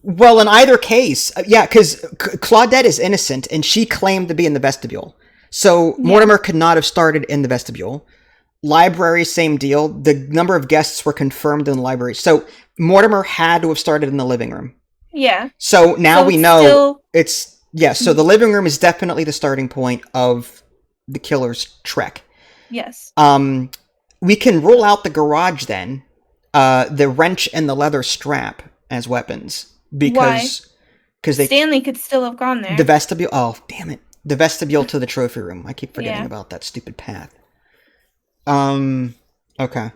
Well, in either case, yeah, because Claudette is innocent, and she claimed to be in the vestibule. So Yeah. Mortimer could not have started in the vestibule. Library, same deal. The number of guests were confirmed in the library. So Mortimer had to have started in the living room. Yeah. So now So we it's know still- it's... Yeah, so the living room is definitely the starting point of the killer's trek. Yes. We can rule out the garage then, the wrench and the leather strap as weapons. Because they... Stanley could still have gone there. The vestibule... Oh, damn it. The vestibule to the trophy room. I keep forgetting Yeah. about that stupid path. Okay.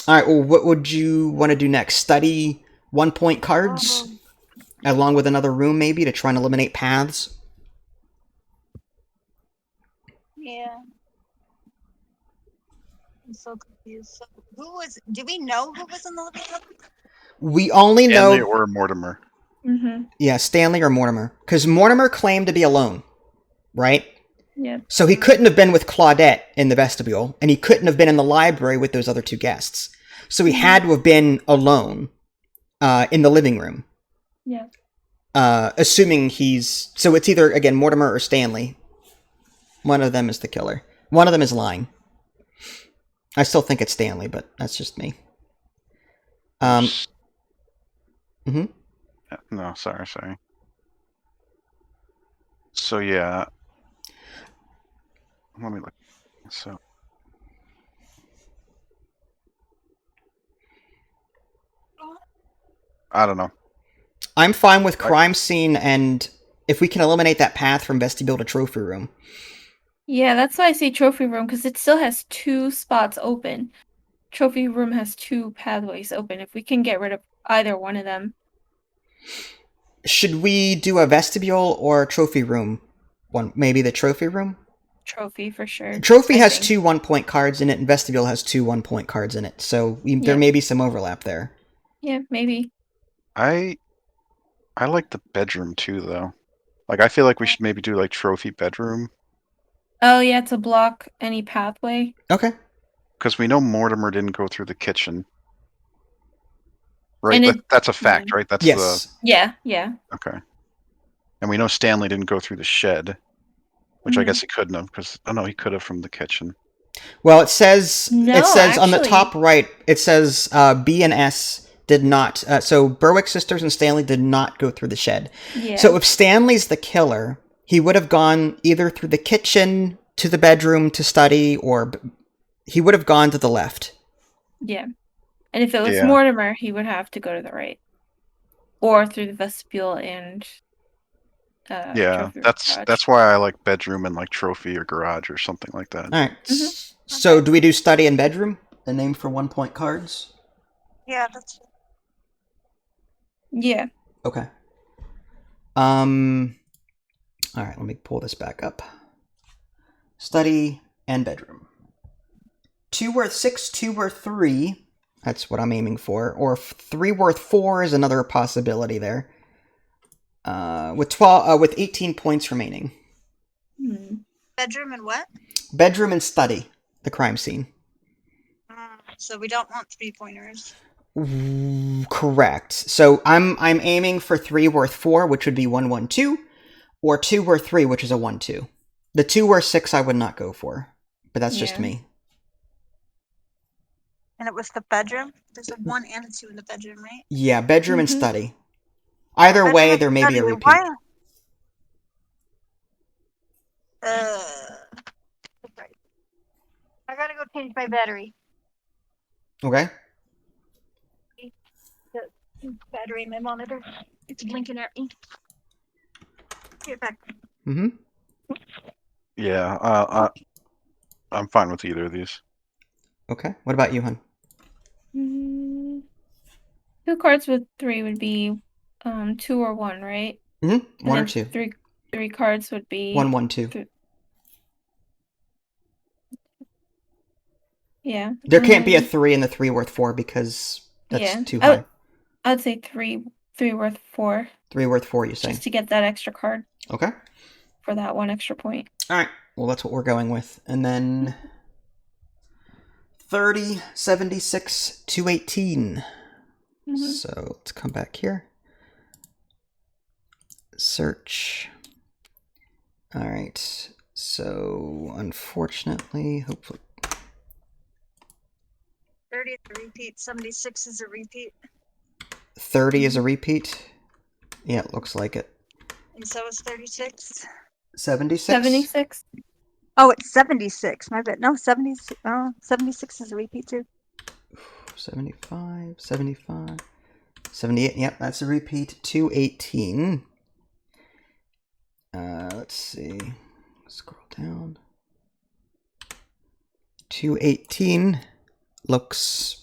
Alright, well, what would you want to do next? Study 1-point cards? Along with another room, maybe, to try and eliminate paths? Yeah. I'm so confused. So do we know who was in the living room? We only Stanley know... or Mortimer. Mm-hmm. Yeah, Stanley or Mortimer. Because Mortimer claimed to be alone, right? Yeah. So he couldn't have been with Claudette in the vestibule, and he couldn't have been in the library with those other two guests. So he had to have been alone in the living room. Yeah. Assuming he's... So it's either, again, Mortimer or Stanley. One of them is the killer. One of them is lying. I still think it's Stanley, but that's just me. Mhm. No, sorry. So yeah. Let me look. So I don't know. I'm fine with crime scene, and if we can eliminate that path from vestibule to trophy room. Yeah, that's why I say trophy room, because it still has 2 spots open. Trophy room has 2 pathways open. If we can get rid of either one of them. Should we do a vestibule or trophy room one? Maybe the trophy room? Trophy for sure. Trophy I has think. 2 1-point cards in it, and vestibule has 2 1-point cards in it. So there Yeah. may be some overlap there. Yeah, maybe. I like the bedroom too, though. Like, I feel like we should maybe do like trophy bedroom, Oh yeah, to block any pathway. Okay. because we know Mortimer didn't go through the kitchen. Right, And that's a fact, right? That's Yes. Yeah. the okay. And we know Stanley didn't go through the shed, which I Mhm. guess he couldn't have, because no, he could have from the kitchen. Well, it says on the actually- top right, it says B and S did not. So Berwick sisters and Stanley did not go through the shed. Yeah. So if Stanley's the killer, he would have gone either through the kitchen to the bedroom to study, or he would have gone to the left. Yeah. And if it was Yeah. Mortimer, he would have to go to the right. Or through the vestibule and Yeah, trophy room that's garage. that's why I like bedroom and like trophy or garage or something like that. All right. Mhm. So do we do study and bedroom? The name for 1-point cards? Yeah, that's Yeah. Okay. All right, let me pull this back up. Study and bedroom. 2 worth 6, 2 worth 3. That's what I'm aiming for. Or 3 worth 4 is another possibility there. With 18 points remaining. bedroom and what? Bedroom and study, the crime scene. So we don't want 3-pointers. Correct. So I'm aiming for 3 worth 4, which would be 1 1 2, or 2 worth 3, which is a 1 2. The 2 worth 6 I would not go for, but that's just Yeah. me. And it was the bedroom? There's a 1 and a 2 in the bedroom, right? Yeah, bedroom and Mhm. study. Either Bedroom way, and there may be a study. repeat. Why? Sorry. I gotta go change my battery. Okay. The battery in my monitor. It's blinking at me. Get back. Mm-hmm. Yeah, I'm fine with either of these. Okay. What about you, hun? 2 cards with 3 would be 2 or 1, right? Mm-hmm. And 1 or then 2. 3 cards would be 1 1 2. Yeah. There can't be a 3 in the 3 worth 4 because that's Yeah. too high. I'd say 3 worth 4, 3 worth 4, you say? just to get that extra card. Okay. for that 1 extra point. All right. Well, that's what we're going with. And then 30, 76, 218. So let's come back here. Search. All right. So unfortunately, hopefully. 30 is a repeat. 76 is a repeat. 30 is a repeat. Yeah, it looks like it. And so is 36. 76? 76. Oh, it's 76. My bad. No, 76. 76 is a repeat too. 75, 75, 78. Yep, that's a repeat. 218. Let's see. Scroll down. 218 looks...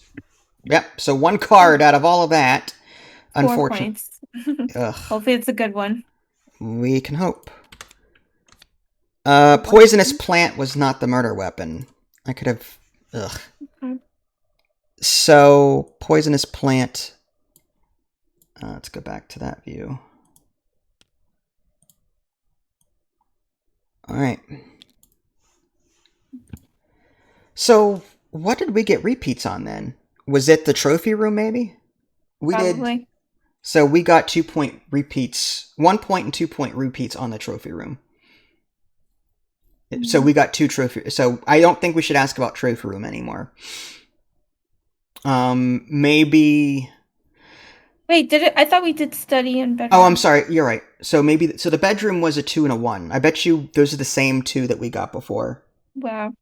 Yep, so 1 card out of all of that. 4 Unfortunately. points. Ugh, Hopefully it's a good one. we can hope. Poisonous plant was not the murder weapon. I could have... Ugh. Okay. So, poisonous plant... let's go back to that view. Alright. So, what did we get repeats on then? Was it the trophy room, maybe? We Probably. did. So, we got 2-point repeats. 1 point and 2-point repeats on the trophy room. So, we got 2 trophy... So, I don't think we should ask about trophy room anymore. Maybe... Wait, did it? I thought we did study and bedroom. Oh, I'm sorry. You're right. So maybe... So the bedroom was a 2 and a 1. I bet you those are the same 2 that we got before. Wow.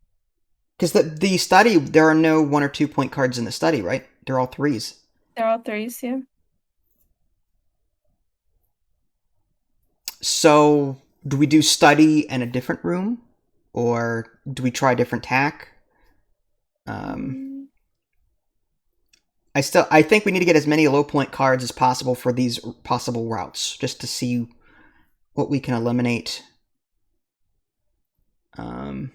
Because the study, there are no 1 or 2 point cards in the study, right? They're all 3s. They're all 3s, yeah. So do we do study in a different room? Or do we try different tack? I think we need to get as many low point cards as possible for these possible routes, just to see what we can eliminate. Let's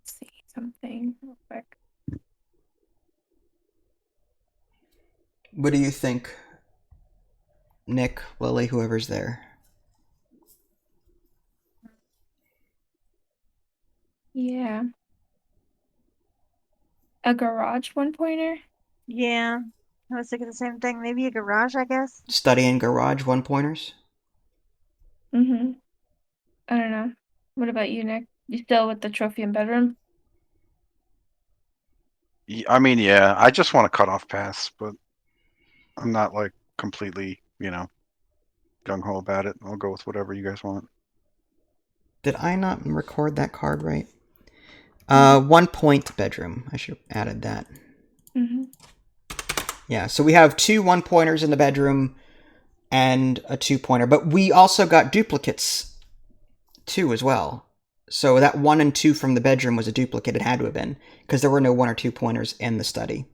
see something real quick. What do you think, Nick, Lily, whoever's there? Yeah. A garage 1-pointer? Yeah. I was thinking the same thing. Maybe a garage, I guess. Study and garage 1-pointers? Mm-hmm. I don't know. What about you, Nick? You still with the trophy and bedroom? I mean, yeah, I just want to cut off paths, but I'm not like completely, gung ho about it. I'll go with whatever you guys want. Did I not record that card right? 1 point bedroom. I should have added that. Mm-hmm. Yeah, so we have 2 1-pointers in the bedroom and a 2-pointer. But we also got duplicates, too, as well. So that 1 and 2 from the bedroom was a duplicate. It had to have been, because there were no 1 or 2 pointers in the study.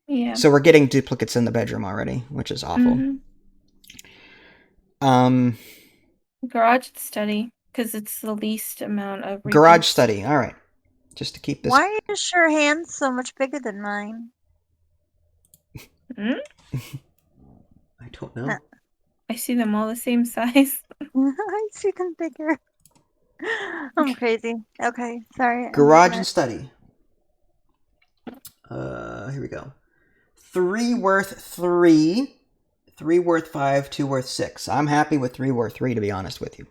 Yeah. So we're getting duplicates in the bedroom already, which is awful. Mm-hmm. Garage study, because it's the least amount of repeats. Garage study, alright. Just to keep this... Why is your hand so much bigger than mine? Hmm? I don't know. I see them all the same size. I see them bigger. I'm crazy. Okay, sorry. Garage and study. Here we go. 3 worth 3. 3 worth 5, 2 worth 6. I'm happy with 3 worth 3, to be honest with you.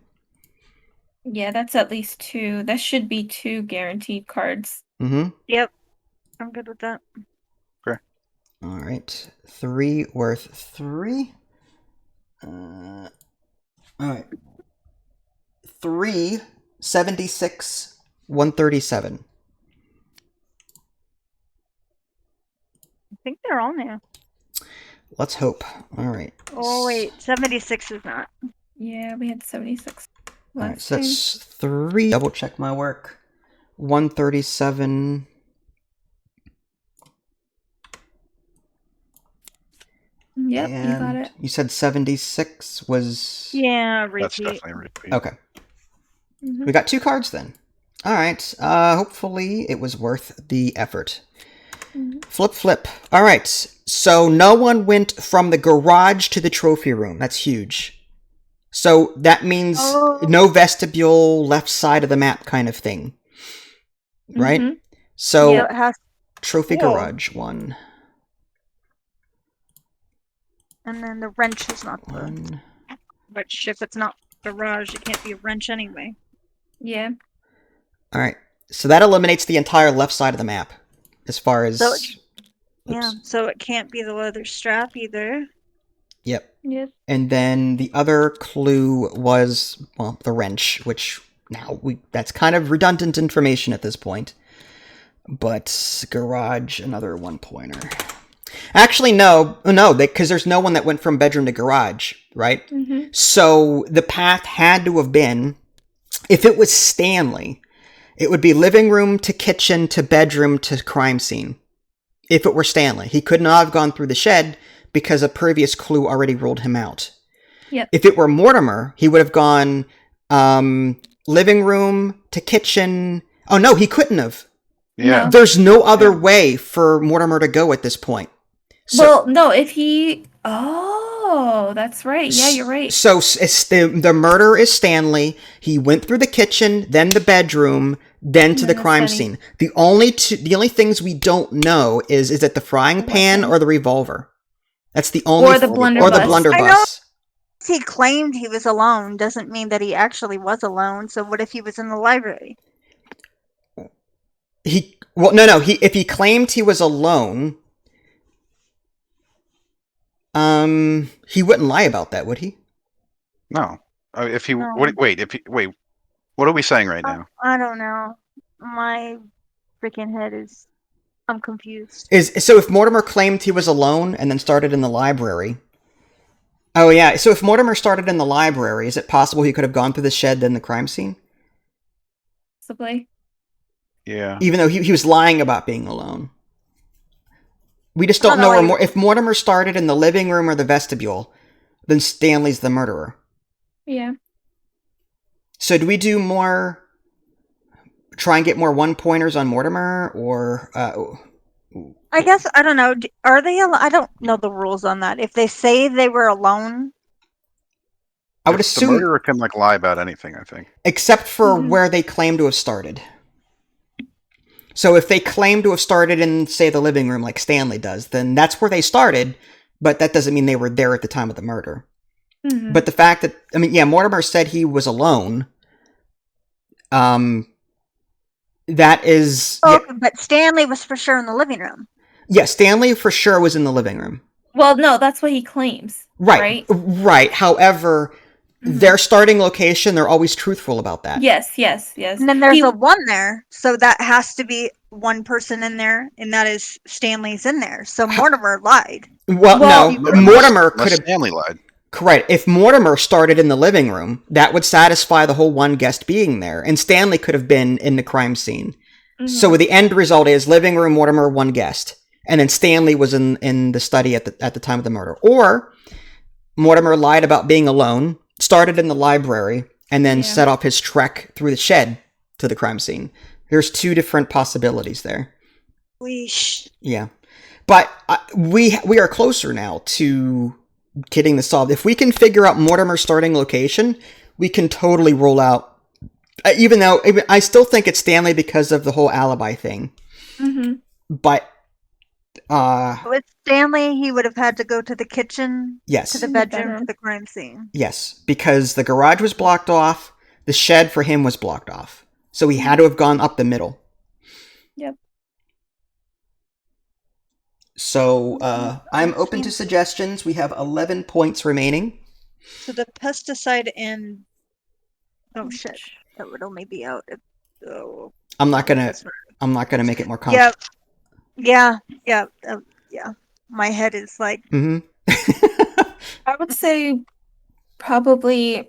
Yeah, that's at least 2. That should be 2 guaranteed cards. Mm-hmm. Yep. I'm good with that. Okay. Alright. 3 worth 3. Alright. 3, 76, 137. I think they're all new. Let's hope. Alright. Oh, wait. 76 is not. Yeah, we had 76. Alright, so that's 3. Double check my work. 137. Yep, and you got it. You said 76 was... Yeah, repeat. That's definitely a repeat. Okay. Mm-hmm. We got 2 cards then. Alright, hopefully it was worth the effort. Mm-hmm. Flip, flip. Alright, so no one went from the garage to the trophy room. That's huge. So that means Oh. no vestibule, left side of the map kind of thing. Right? Mhm. So, So it has, trophy Cool. garage 1. and then the wrench is not the. 1. Which, if it's not garage, it can't be a wrench anyway. Yeah. Alright. So that eliminates the entire left side of the map. As far as... So Yeah, Oops. so it can't be the leather strap either. Yep. Yes. And then the other clue was, well, the wrench, which now that's kind of redundant information at this point. But garage, another 1-pointer. Actually, no, because there's no one that went from bedroom to garage, right? Mhm. So the path had to have been, if it was Stanley, it would be living room to kitchen to bedroom to crime scene. If it were Stanley, he could not have gone through the shed because a previous clue already ruled him out. Yep. If it were Mortimer, he would have gone living room to kitchen. Oh no, he couldn't have. Yeah. No. There's no other way for Mortimer to go at this point. So, Well, no, if he... Oh, that's right. Yeah, you're right. So it's the murder is Stanley. He went through the kitchen, then the bedroom, then to And the then crime Stanley. scene. The only things we don't know is it the frying pan weapon. or the revolver? That's the only Or the or the blunderbuss. blunderbuss. He claimed he was alone doesn't mean that he actually was alone. So what if he was in the library? No. If he claimed he was alone, he wouldn't lie about that, would he? No. If he No. wait, what are we saying right now? I don't know. My freaking head is. I'm confused. So if Mortimer claimed he was alone and then started in the library. Oh yeah, so if Mortimer started in the library, is it possible he could have gone through the shed then the crime scene? Possibly. Yeah. Even though he was lying about being alone. We just don't I know don't know, where if Mortimer started in the living room or the vestibule, then Stanley's the murderer. Yeah. So do we do more, try and get more 1-pointers on Mortimer, or I guess I don't know. Are they? I don't know the rules on that. If they say they were alone, I would The assume, murderer can lie about anything, I think. except for Mhm. where they claim to have started. So if they claim to have started in, say, the living room like Stanley does, then that's where they started, but that doesn't mean they were there at the time of the murder. Mhm. But the fact that, Mortimer said he was alone, that is... oh, but Stanley was for sure in the living room. Yeah, Stanley for sure was in the living room. Well, no, that's what he claims. Right. However, Mhm. their starting location, they're always truthful about that. Yes. And then there's He- a one there, so that has to be one person in there, and that is Stanley's in there. So Mortimer lied. Well, Well- no, Mortimer could Unless have... Stanley lied. Correct. If Mortimer started in the living room, that would satisfy the whole one guest being there, and Stanley could have been in the crime scene. Mhm. So the end result is living room, Mortimer, one guest, and then Stanley was in the study at the time of the murder. Or Mortimer lied about being alone, started in the library, and then Yeah. set off his trek through the shed to the crime scene. There's 2 different possibilities there. Yeah, but we are closer now to getting this solved. If we can figure out Mortimer's starting location, we can totally rule out. Even though I still think it's Stanley because of the whole alibi thing, Mhm. but With Stanley, he would have had to go to the kitchen, yes, to the The bedroom, bedroom. to the crime scene. yes, because the garage was blocked off, the shed for him was blocked off, so he had to have gone up the middle. Yep. So I'm open to suggestions. We have 11 points remaining. So the pesticide and oh shit, that would only be out if I'm not gonna make it more complicated. Yeah. My head is like Mm-hmm. I would say probably.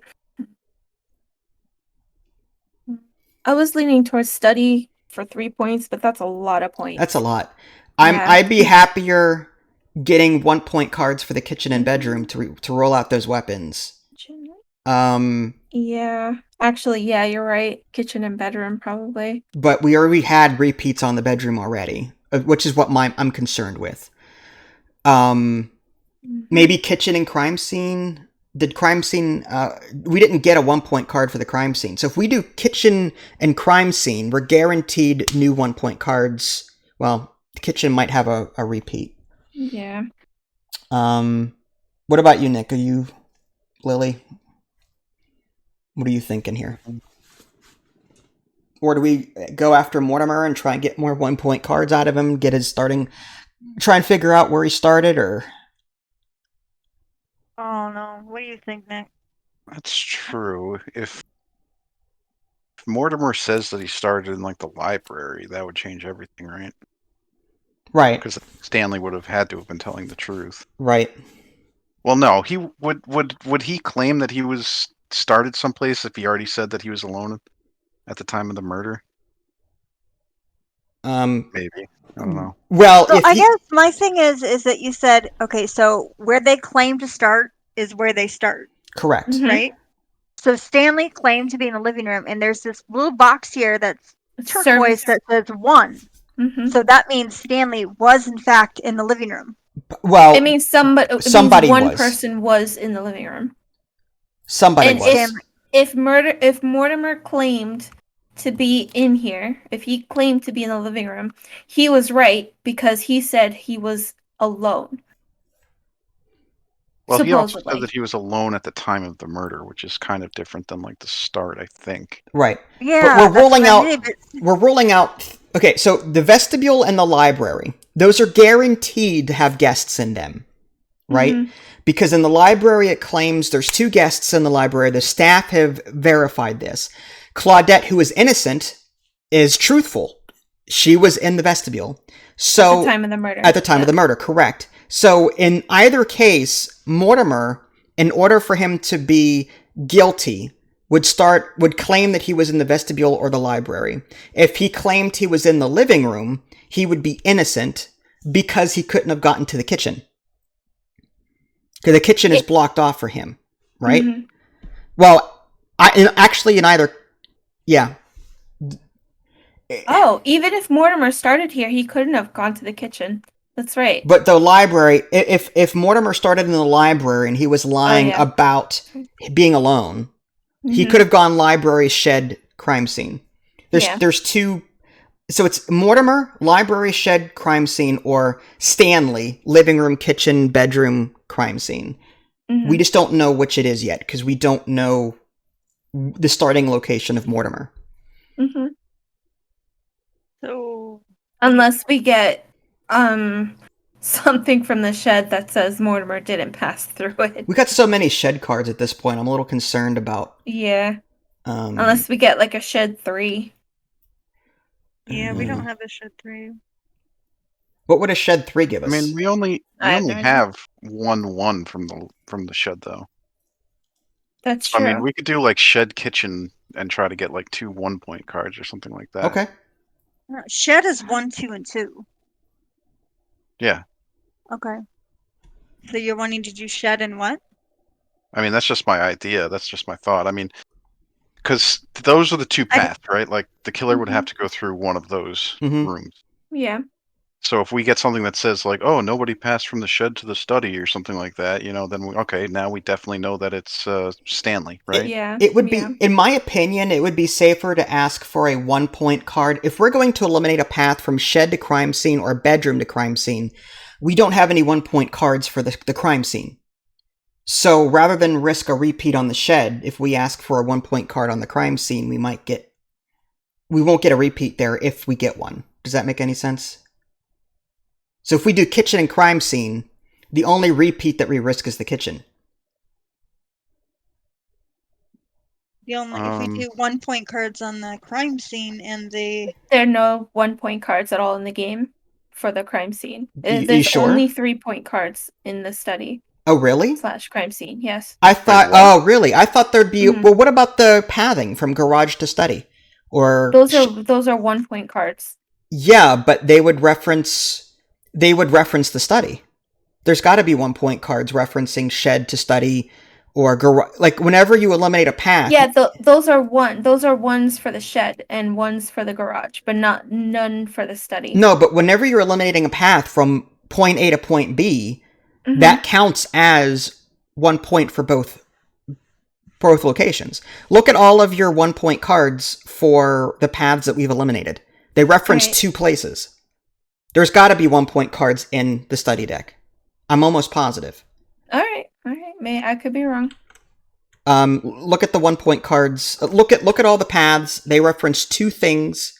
I was leaning towards study for 3 points, but that's a lot of points. That's a lot. Yeah. I'd be happier getting 1-point cards for the kitchen and bedroom to roll out those weapons. Yeah. Actually, yeah, you're right. Kitchen and bedroom, probably. But we already had repeats on the bedroom already, which is what I'm concerned with. Mhm. Maybe kitchen and crime scene. did crime scene, we didn't get a 1-point card for the crime scene. So if we do kitchen and crime scene, we're guaranteed new 1-point cards. Well, the kitchen might have a repeat. Yeah. What about you, Nick? Lily? What are you thinking here? Or do we go after Mortimer and try and get more 1-point cards out of him, get his starting, try and figure out where he started, or? Oh no. What do you think, Nick? That's true. If Mortimer says that he started in like the library, that would change everything, right? Right. Because Stanley would have had to have been telling the truth. Right. Well, no, he would he claim that he was started someplace if he already said that he was alone at the time of the murder? Maybe. I don't know. Well, So if I guess my thing is that you said, okay, so where they claim to start is where they start, correct. Mhm. right? So Stanley claimed to be in the living room, and there's this blue box here that's turquoise that says 1. Mm-hmm. So that means Stanley was in fact in the living room. Well, It means somebody was. one person was in the living room. Somebody And was. if Mortimer claimed to be in here, if he claimed to be in the living room, he was right because he said he was alone. Well, he also supposedly. said that he was alone at the time of the murder, which is kind of different than like the start, I think. Right. Yeah, But we're that's ruling what I out. mean, but- We're ruling out. Okay, so the vestibule and the library; those are guaranteed to have guests in them, right? Mhm. Because in the library, it claims there's 2 guests in the library. The staff have verified this. Claudette, who is innocent, is truthful. She was in the vestibule. So At the time of the murder. At the time of the murder, correct. So in either case, Mortimer, in order for him to be guilty, would claim that he was in the vestibule or the library. If he claimed he was in the living room, he would be innocent because he couldn't have gotten to the kitchen. Because the kitchen is blocked off for him, right? Mhm. Well, actually in either, yeah. Oh, even if Mortimer started here, he couldn't have gone to the kitchen. That's right. But the library, if Mortimer started in the library and he was lying about being alone, he could have gone library, shed, crime scene. There's 2, so it's Mortimer, library, shed, crime scene, or Stanley, living room, kitchen, bedroom, crime scene. Mhm. We just don't know which it is yet because we don't know the starting location of Mortimer. Mhm. So Unless we get something from the shed that says Mortimer didn't pass through it. We got so many shed cards at this point. I'm a little concerned about. Yeah. Unless we get like a shed 3. yeah, we don't have a shed 3. What would a shed 3 give I us? mean, we only I have no idea. have 1 from the shed though. That's So, true. I mean, we could do like shed kitchen and try to get like 2 1-point cards or something like that. Okay. Shed is 1, 2, and 2. Yeah. Okay. So you're wanting to do shed and what? I mean, that's just my idea. That's just my thought. I mean, because those are the 2 paths, right? Like the killer would have to go through one of those rooms. Yeah. So if we get something that says like, "Oh, nobody passed from the shed to the study" or something like that, then now we definitely know that it's Stanley, right? Yeah. It would be, in my opinion, it would be safer to ask for a 1-point card. If we're going to eliminate a path from shed to crime scene or bedroom to crime scene, we don't have any 1-point cards for the crime scene. So rather than risk a repeat on the shed, if we ask for a 1-point card on the crime scene, we won't get a repeat there if we get one. Does that make any sense? So if we do kitchen and crime scene, the only repeat that we risk is the kitchen. If we do 1-point cards on the crime scene and there are no 1-point cards at all in the game for the crime scene. You There's sure? only 3-point cards in the study Oh, really? / crime scene. Yes. I thought. Wait, what? Oh, really? I thought there'd be. Well, what about the pathing from garage to study? Or Those are 1-point cards. yeah, but they would reference the study. There's got to be 1-point cards referencing shed to study or garage. Like whenever you eliminate a path. Yeah, those are ones for the shed and ones for the garage, but none for the study. No, but whenever you're eliminating a path from point A to point B, that counts as 1 point for both locations. Look at all of your 1 point cards for the paths that we've eliminated. They reference Right. 2 places. There's got to be 1 point cards in the study deck. I'm almost positive. All right. I could be wrong. Look at the 1 point cards. Look at all the paths. They reference 2 things,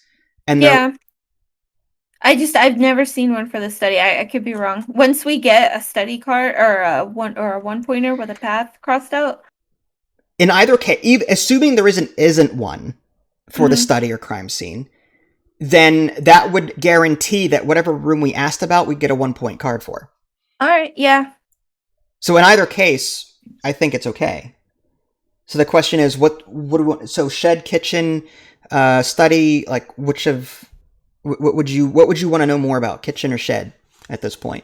and Yeah. I've never seen one for the study. I could be wrong. Once we get a study card or a 1 pointer with a path crossed out. in either case, assuming there isn't one for the Mhm. study or crime scene, then that would guarantee that whatever room we asked about, we'd get a 1 point card for. All right. Yeah. So in either case, I think it's okay. So the question is, what do we want? So shed, kitchen, study, like which of what would you want to know more about, kitchen or shed at this point?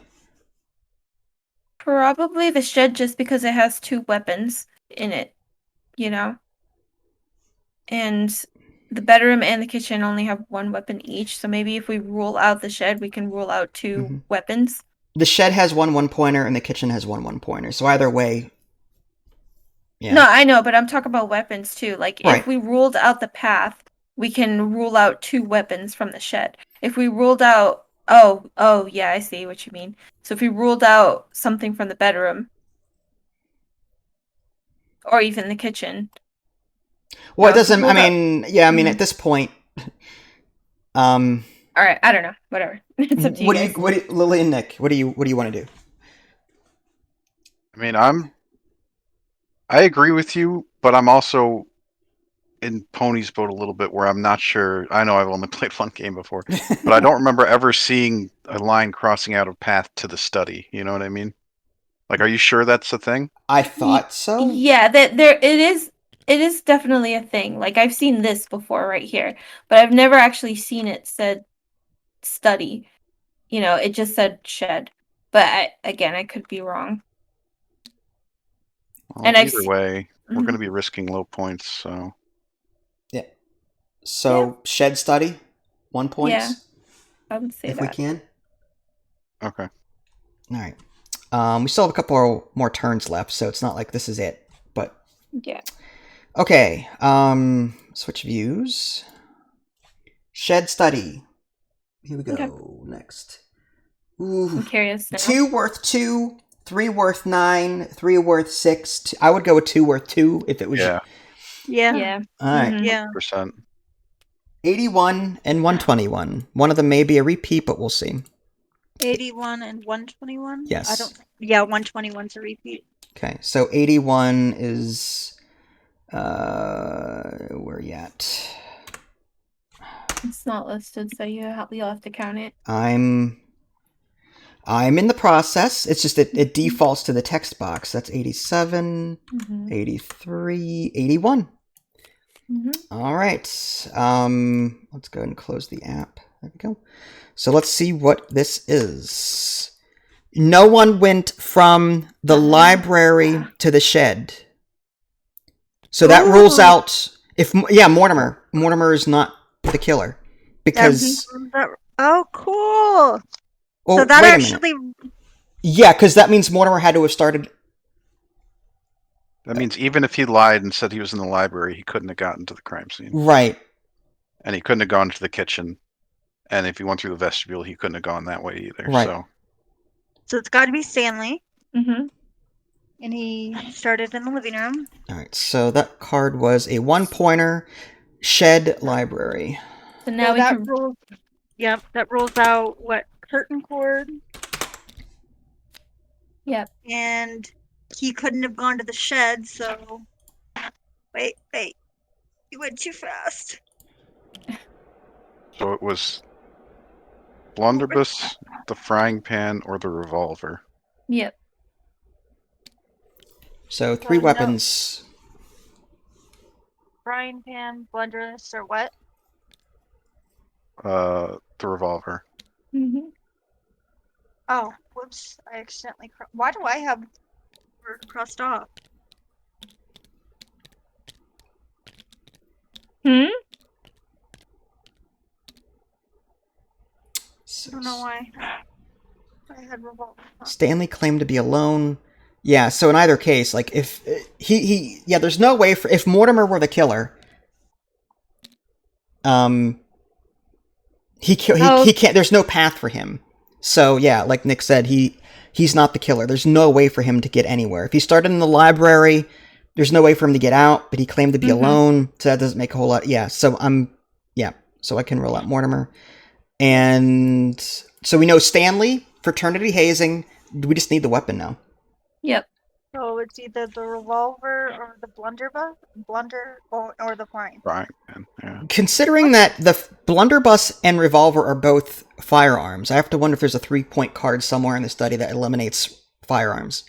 Probably the shed, just because it has 2 weapons in it, you know? And the bedroom and the kitchen only have 1 weapon each, so maybe if we rule out the shed, we can rule out 2 Mhm. weapons. The shed has 1 pointer and the kitchen has 1 pointer. So either way, yeah. No, I know, but I'm talking about weapons too. Like, Right. if we ruled out the path, we can rule out 2 weapons from the shed. If we ruled out, oh, yeah, I see what you mean. So if we ruled out something from the bedroom, or even the kitchen. Well, No, it doesn't. I ruled out- mean, yeah. I mean, Mhm. at this point, All right, I don't know. Whatever. It's up to you guys. Lily and Nick, what do you want to do? I mean, I agree with you, but I'm also in Pony's boat a little bit where I'm not sure. I know I've only played one game before, but I don't remember ever seeing a line crossing out of path to the study. You know what I mean? Like, are you sure that's a thing? I thought so. Yeah, that there it is definitely a thing. Like, I've seen this before right here, but I've never actually seen it said study. You know, it just said shed. But I could be wrong. Well, And I've either se- way, we're Mhm. going to be risking low points. So Yeah. So shed study, 1 point. Yeah, I would say if we that. can. okay. All right. We still have a couple more turns left, so it's not like this is it. But Yeah. okay. Switch views. Shed study. Here we go. Okay. Next. Ooh. I'm curious now. 2 worth 2, 3 worth 9, 3 worth 6. I would go with 2 worth 2 if it was. Yeah, Yeah. All right. Mhm. Yeah. 100%. 81 and 121. One of them may be a repeat, but we'll see. 81 and 121? Yes. I don't. Yeah, 121's a repeat. Okay, so 81 is where are you at? It's not listed, so you'll have to count it. I'm in the process. It's just it defaults to the text box. That's 87, Mhm. 83, 81. Mhm. All right. Let's go ahead and close the app. There we go. So let's see what this is. No one went from the library to the shed. So that rules out Mortimer. Mortimer is not the killer because Oh, cool. oh, So that wait actually. a minute. Yeah, because that means Mortimer had to have started. That means even if he lied and said he was in the library, he couldn't have gotten to the crime scene. Right. And he couldn't have gone to the kitchen. And if he went through the vestibule, he couldn't have gone that way either. Right. So it's got to be Stanley. Mhm. And he started in the living room. All right. So that card was a 1 pointer. Shed library. So now So we that can. rules. Yep, that rules out what curtain cord, Yep. and he couldn't have gone to the shed. So wait, you went too fast. So it was blunderbuss, the frying pan, or the revolver. Yep. So 3 no. weapons. Frying pan, blunderbuss, or what? The revolver. Mhm. Oh, whoops! I accidentally. Why do I have word crossed off? Hmm. I don't know why. I had revolver. Stanley claimed to be alone. Yeah, so in either case, like if there's no way for if Mortimer were the killer, he can't. There's no path for him. So yeah, like Nick said, he's not the killer. There's no way for him to get anywhere. If he started in the library, there's no way for him to get out. But he claimed to be alone, so that doesn't make a whole lot. Yeah, so so I can rule out Mortimer, and so we know Stanley, fraternity hazing. We just need the weapon now. Yep. So it's either the revolver or the blunderbuss, or the frying. Right. Yeah. Considering that the blunderbuss and revolver are both firearms, I have to wonder if there's a 3-point card somewhere in the study that eliminates firearms.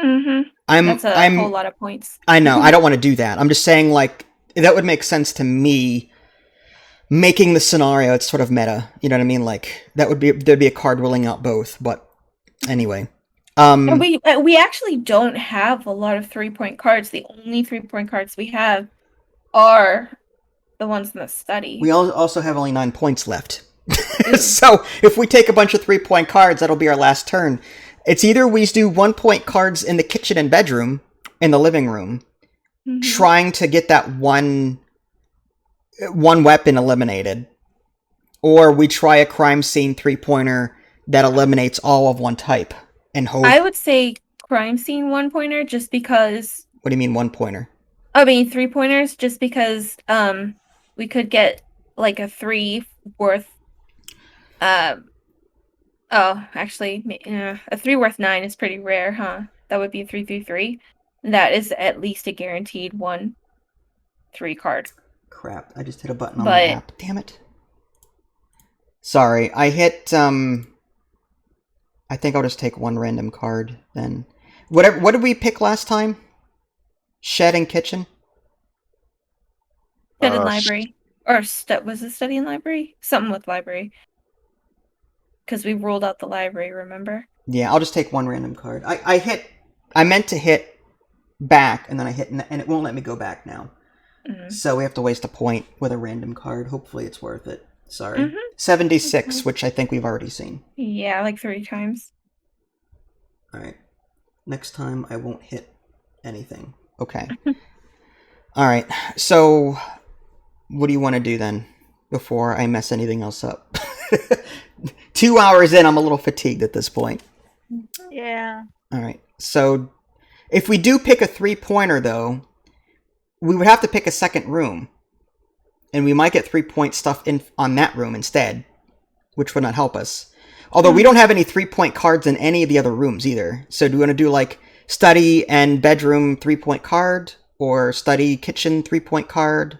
Mm-hmm. That's a whole lot of points. I know. I don't want to do that. I'm just saying, like, that would make sense to me. Making the scenario, it's sort of meta. You know what I mean? Like there'd be a card ruling out both. But anyway, and we actually don't have a lot of 3-point cards. The only 3-point cards we have are the ones in the study. We also have only 9 points left. So if we take a bunch of 3-point cards, that'll be our last turn. It's either we do 1-point cards in the kitchen and bedroom, in the living room, trying to get that one weapon eliminated, or we try a crime scene 3-pointer that eliminates all of one type and hope. I would say crime scene 1-pointer just because. What do you mean 1-pointer? I mean 3-pointers just because we could get like a 3 worth a 3 worth 9 is pretty rare, huh? That would be a 3-3-3. That is at least a guaranteed 1 3 card. Crap, I just hit a button on the app. Damn it. Sorry, I hit, I think I'll just take 1 random card, then. What did we pick last time? Shed and kitchen? Shed and library. Or was it study and library? Something with library. Because we ruled out the library, remember? Yeah, I'll just take 1 random card. I meant to hit back, and then I hit, and it won't let me go back now. So we have to waste a point with a random card. Hopefully it's worth it. Sorry. 76, which I think we've already seen. Yeah, like 3 times. Alright. Next time I won't hit anything. Okay. Alright, so what do you want to do then? Before I mess anything else up. 2 hours in, I'm a little fatigued at this point. Yeah. Alright, so if we do pick a 3-pointer though, we would have to pick a second room. And we might get 3-point stuff in on that room instead, which would not help us. Although we don't have any 3-point cards in any of the other rooms either. So do we want to do like study and bedroom 3-point card? Or study kitchen 3-point card?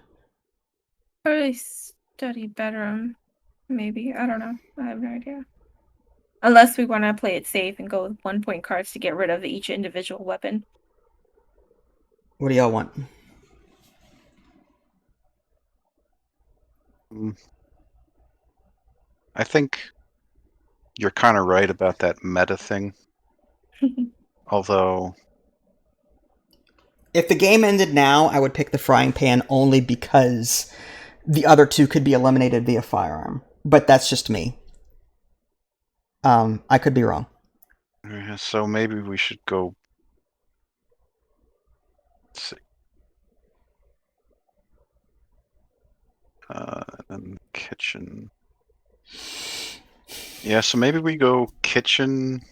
Probably study bedroom. Maybe. I don't know. I have no idea. Unless we want to play it safe and go with 1-point cards to get rid of each individual weapon. What do y'all want? I think you're kind of right about that meta thing. Although, if the game ended now, I would pick the frying pan only because the other 2 could be eliminated via firearm. But that's just me. I could be wrong. So maybe we should go. Let's see. And kitchen. Yeah, so maybe we go kitchen.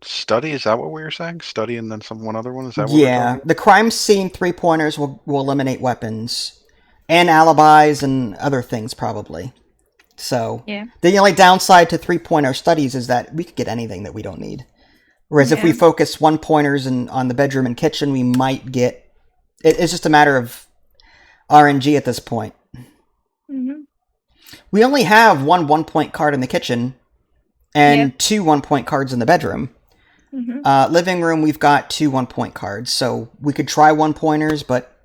Study, is that what we were saying? Study and then one other one? Is that what we're talking about? The crime scene 3-pointers will eliminate weapons. And alibis and other things, probably. So, the only downside to 3-pointer studies is that we could get anything that we don't need. Whereas if we focus 1-pointers on the bedroom and kitchen, we might get... It's just a matter of RNG at this point. We only have 1 1-point card in the kitchen and 2 1-point cards in the bedroom. Living room, we've got 2 1-point cards, so we could try 1-pointers, but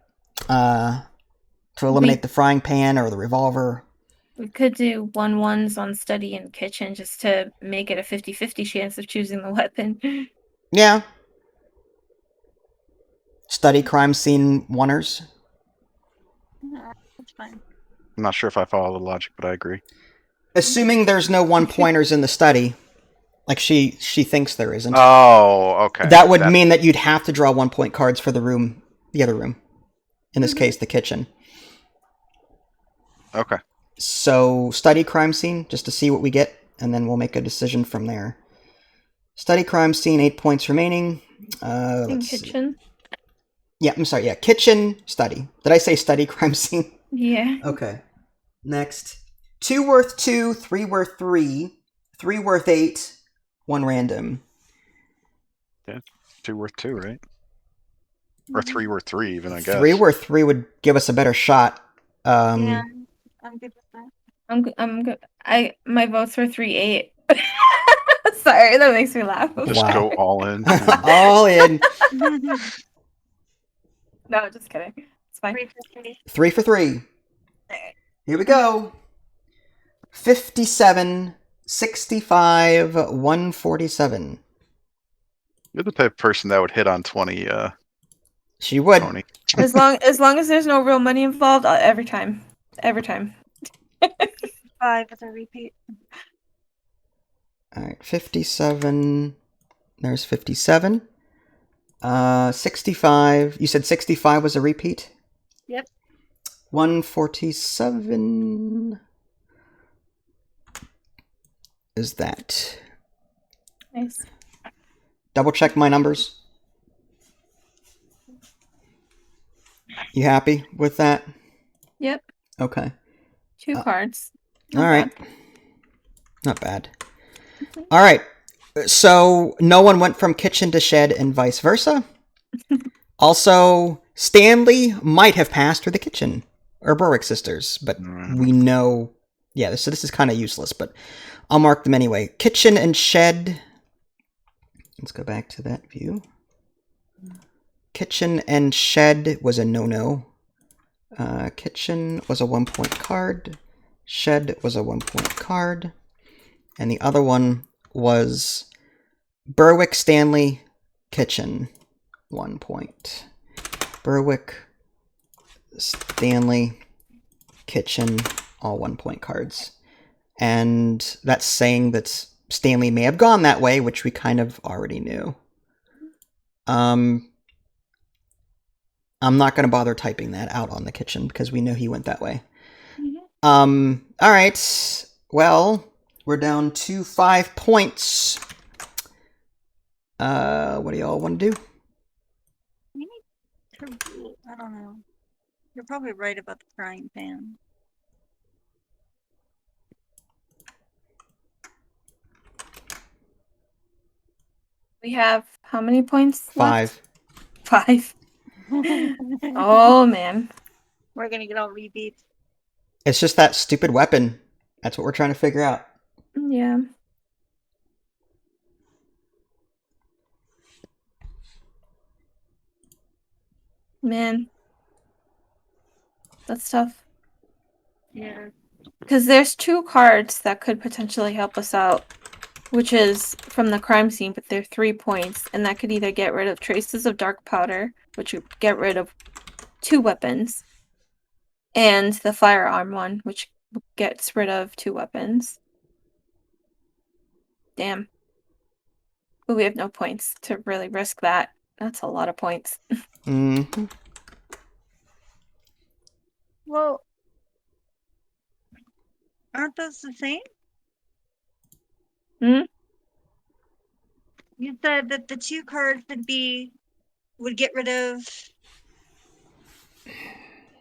to eliminate the frying pan or the revolver. We could do 1-1s on study and kitchen just to make it a 50-50 chance of choosing the weapon. Yeah. Study crime scene 1ers. That's fine. I'm not sure if I follow the logic, but I agree. Assuming there's no 1-pointers in the study, Like she thinks there isn't. Oh, okay. That would mean that you'd have to draw 1 point cards for the other room. In this case, the kitchen. Okay. So study crime scene just to see what we get, and then we'll make a decision from there. Study crime scene, 8 points remaining. In kitchen. Yeah, I'm sorry. Yeah, kitchen, study. Did I say study crime scene? Yeah. Okay. Next. 2 worth 2, 3 worth 3, 3 worth 8, 1 random. Yeah, 2 worth 2, right? Or 3 worth 3, even, I guess. 3 worth 3 would give us a better shot. Yeah, I'm good with that. I'm good. My votes were 3-8. Sorry, that makes me laugh. Just Wow. go all in. All in. No, just kidding. It's fine. 3 for 3. 3 for 3. Here we go. 57, 65, 147. You're the type of person that would hit on 20, She would. Tony. As long as there's no real money involved, every time. 5 is a repeat. Alright, 57. There's 57. 65. You said 65 was a repeat? Yep. 147 is that. Nice. Double check my numbers. You happy with that? Yep. Okay. 2 cards. All right. Not bad. All right. So no one went from kitchen to shed and vice versa. Also, Stanley might have passed through the kitchen, or Berwick sisters, but we know. Yeah, so this is kind of useless, but I'll mark them anyway. Kitchen and shed. Let's go back to that view. Kitchen and shed was a no-no. Kitchen was a 1 point card. Shed was a 1 point card. And the other one was Berwick, Stanley, kitchen, 1 point. Berwick, Stanley, kitchen, all 1 point cards. And that's saying that Stanley may have gone that way, which we kind of already knew. I'm not going to bother typing that out on the kitchen because we know he went that way. All right. Well, we're down to 5 points. What do y'all want to do? We need to, I don't know. You're probably right about the frying pan. We have how many points? 5. Left? 5. Oh man. We're gonna get all repeats. It's just that stupid weapon. That's what we're trying to figure out. Yeah. Man. That's tough. Yeah. Because there's 2 cards that could potentially help us out, which is from the crime scene, but they're 3 points, and that could either get rid of traces of dark powder, which would get rid of 2 weapons, and the firearm one, which gets rid of 2 weapons. Damn. But we have no points to really risk that. That's a lot of points. Mm-hmm. Well, aren't those the same? Hmm? You said that the 2 cards would get rid of.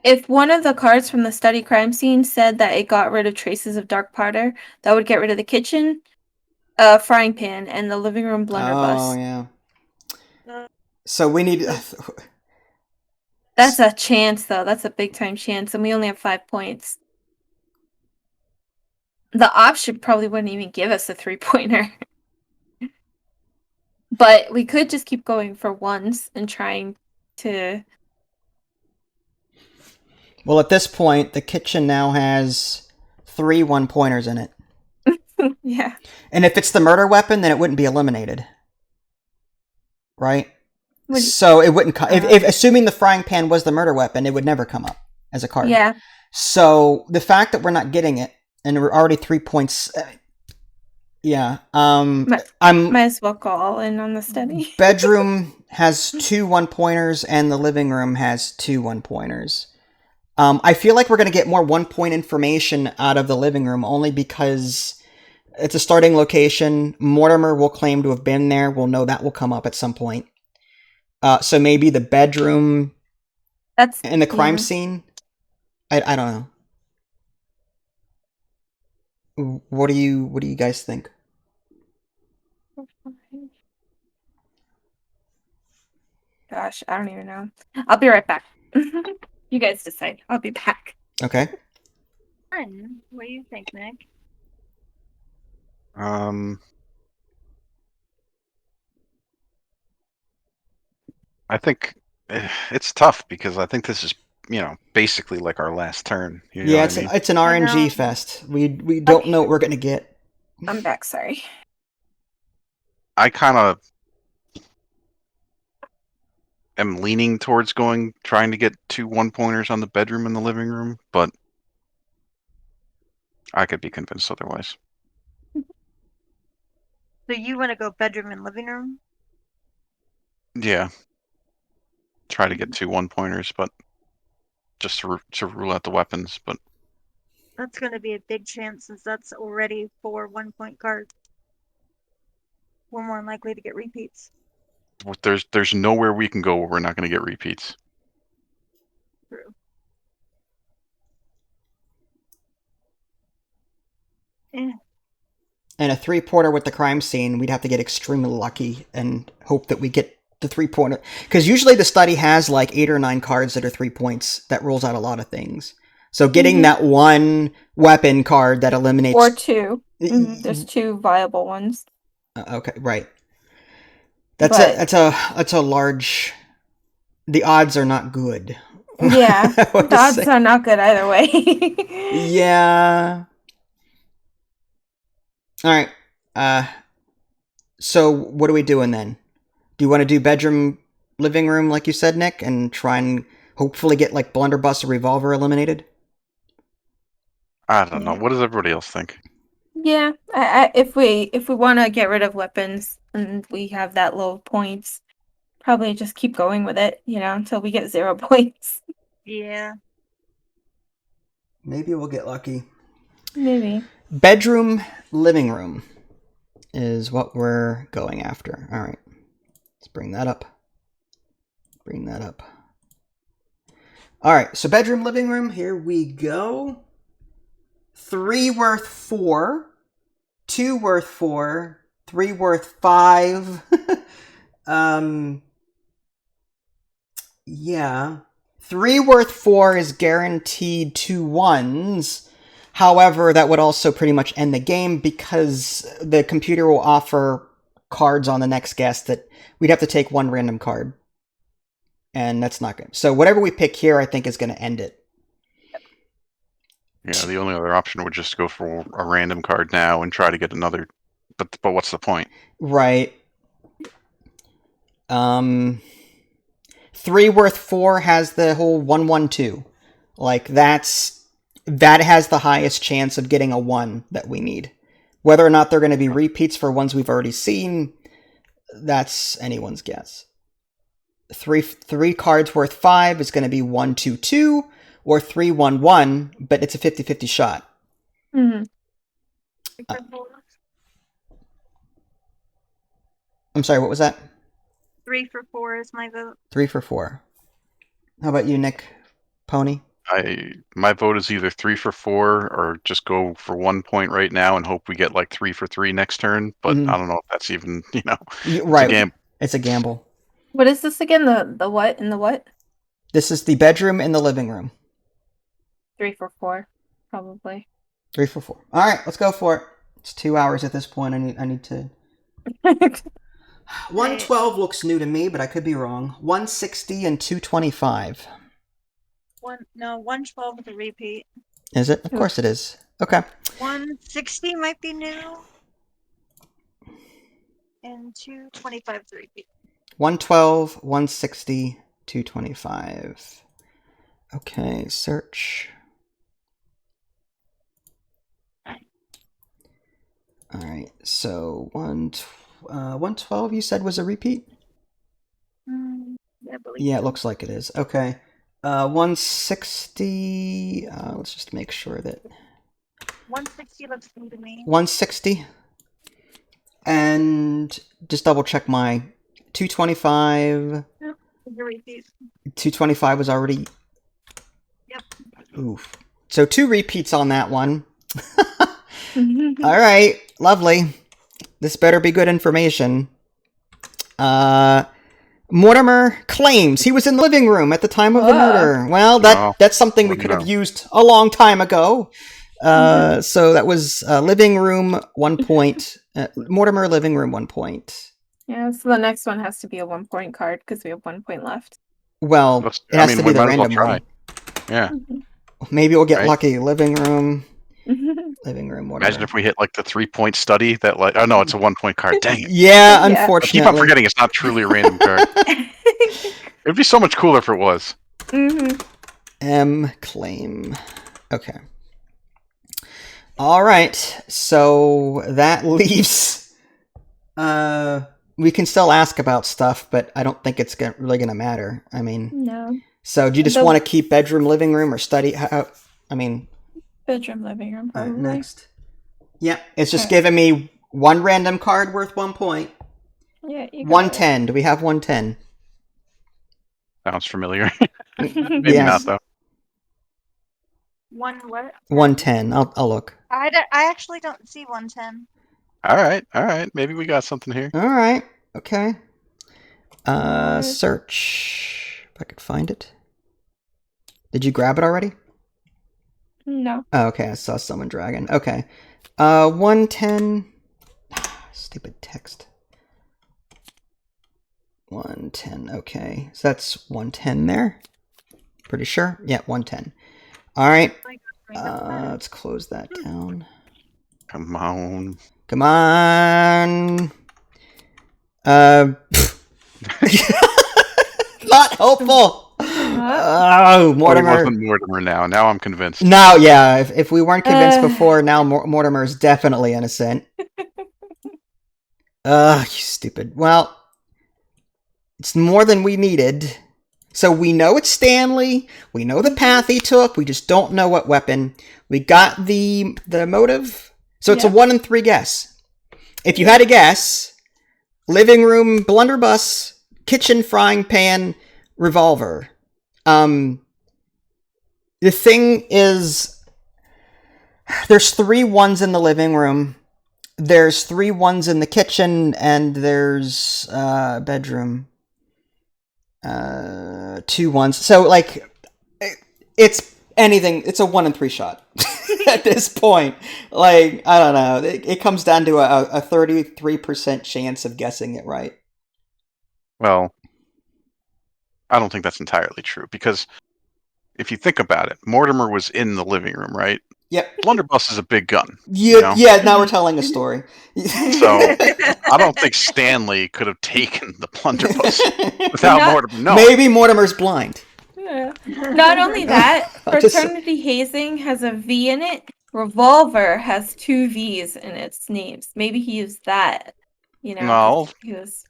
If one of the cards from the study crime scene said that it got rid of traces of dark powder, that would get rid of the kitchen, frying pan, and the living room blunderbuss. Oh, yeah. So we need... That's a chance, though. That's a big-time chance, and we only have 5 points. The option probably wouldn't even give us a 3-pointer. But we could just keep going for ones and trying to... Well, at this point, the kitchen now has 3 1-pointers in it. Yeah. And if it's the murder weapon, then it wouldn't be eliminated. Right? So it wouldn't come... if assuming the frying pan was the murder weapon, it would never come up as a card. Yeah. So the fact that we're not getting it, and we're already 3 points... Yeah. Might I'm as well go all in on the study. bedroom has 2 1-pointers and the living room has 2 1-pointers. I feel like we're going to get more 1-point information out of the living room only because it's a starting location. Mortimer will claim to have been there. We'll know that will come up at some point. So maybe the bedroom That's and the crime scene. I don't know. What do you guys think? Gosh, I don't even know. I'll be right back. You guys decide. I'll be back. Okay. Fun. What do you think, Nick? I think it's tough because I think this is, basically like our last turn. You know Yeah, what I mean? it's an I RNG know. fest. We don't Okay. know what we're gonna get. I'm back, sorry. I kind of am leaning towards trying to get 2 1-pointers on the bedroom and the living room, but I could be convinced otherwise. So you want to go bedroom and living room? Yeah. Try to get 2 1-pointers, but just to rule out the weapons, but That's going to be a big chance since that's already 4 1-point cards. We're more likely to get repeats. there's nowhere we can go where we're not going to get repeats. True. Eh. And a 3-pointer with the crime scene, we'd have to get extremely lucky and hope that we get the 3-pointer. Because usually the study has like 8 or 9 cards that are 3 points. That rules out a lot of things. So getting that one weapon card that eliminates... Or 2. There's 2 viable ones. Okay, right. That's a large... The odds are not good. Yeah, the odds are not good either way. Yeah. All right. So what are we doing then? Do you want to do bedroom, living room, like you said, Nick, and try and hopefully get like blunderbuss or revolver eliminated? I don't know. What does everybody else think? Yeah, if we want to get rid of weapons and we have that low points, probably just keep going with it, until we get 0 points. Yeah. Maybe we'll get lucky. Maybe. Bedroom, living room is what we're going after. All right. Let's bring that up. Bring that up. All right. So bedroom, living room. Here we go. 3 worth 4. 2 worth 4. 3 worth 5. Yeah. 3 worth 4 is guaranteed 2 1s. However, that would also pretty much end the game because the computer will offer cards on the next guess that we'd have to take 1 random card. And that's not good. So whatever we pick here, I think is going to end it. Yeah, the only other option would just go for a random card now and try to get another. But what's the point? Right. 3 worth 4 has the whole 1-1-2. Like that has the highest chance of getting a 1 that we need. Whether or not they're going to be repeats for ones we've already seen, that's anyone's guess. 3 cards worth 5 is going to be 1-2-2 or 3-1-1, but it's a 50-50 shot. Mm-hmm. I'm sorry, what was that? 3 for 4 is my vote. 3 for 4. How about you, Nick? Pony? My vote is either 3 for 4 or just go for 1 point right now and hope we get like 3 for 3 next turn. But I don't know if that's even, Right. It's a gamble. It's a gamble. What is this again? The what and the what? This is the bedroom and the living room. 3 for 4, probably. 3 for 4. All right, let's go for it. It's 2 hours at this point. I need to. 112 looks new to me, but I could be wrong. 160 and 225. 112 is a repeat. Is it? Of course it is. Okay. 160 might be new. And 225 is a repeat. 112, 160, 225. Okay, search. All right. So 112 you said was a repeat? I believe Yeah, it so. looks like it is. Okay. 160. Let's just make sure that 160 looks good to me. 160. And just double check my 225. Yep. The repeat. 225 was already. Yep. Oof. So 2 repeats on that one. All right. Lovely. This better be good information. Mortimer claims he was in the living room at the time of the murder. Well, that's something we could have used a long time ago. So that was living room 1 point. Mortimer living room 1 point. Yeah, so the next one has to be a 1 point card because we have 1 point left. Well, it has to be we the might as well random try. one. Yeah. Maybe we'll get Right. lucky. Living room. Living room. Mortimer. Imagine if we hit like the 3-point study that like, oh no, it's a 1 point card. Dang it. Yeah, Yeah. I keep on unfortunately. forgetting it's not truly a random card. It'd be so much cooler if it was. M claim. Okay. All right. So that leaves. We can still ask about stuff, but I don't think it's really gonna matter. I mean, No. so do you just The- want to keep bedroom, living room, or study? I mean, Bedroom, living room, all right, probably. next. Yeah, it's just Okay. giving me one random card worth 1 point. Yeah, you got 110. Do we have 110? Sounds familiar. it. Maybe Yes. not though. One what? 110. I'll look. I actually don't see 110. All right. Maybe we got something here. All right. Okay. Alright. Search. If I could find it. Did you grab it already? No. Oh, okay. I saw someone dragging. Okay. 110. Stupid text. 110. Okay. So that's 110 there. Pretty sure. Yeah, 110. All right. Let's close that down. Come on. Come on. Not helpful. Oh, It Mortimer. wasn't Mortimer now. Now I'm convinced. Now, yeah, if we weren't convinced before, now Mortimer is definitely innocent. Ugh, you stupid. Well, it's more than we needed. So we know it's Stanley. We know the path he took. We just don't know what weapon. We got the motive. So it's a 1 in 3 guess. If you had a guess, living room, blunderbuss, kitchen, frying pan, revolver. The thing is, there's 3 1s in the living room. There's 3 1s in the kitchen, and there's bedroom. 2 1s. So like, it's anything. It's a 1 in 3 shot at this point. Like, I don't know. It comes down to a 33% chance of guessing it right. Well, I don't think that's entirely true because if you think about it, Mortimer was in the living room, right? Yep. Blunderbuss is a big gun. Yeah. Now we're telling a story. So I don't think Stanley could have taken the blunderbuss without Not- Mortimer. No. Maybe Mortimer's blind. Yeah. Not only that, I'll just- fraternity hazing has a V in it. Revolver has 2 V's in its names. Maybe he used that. You know. No. He was.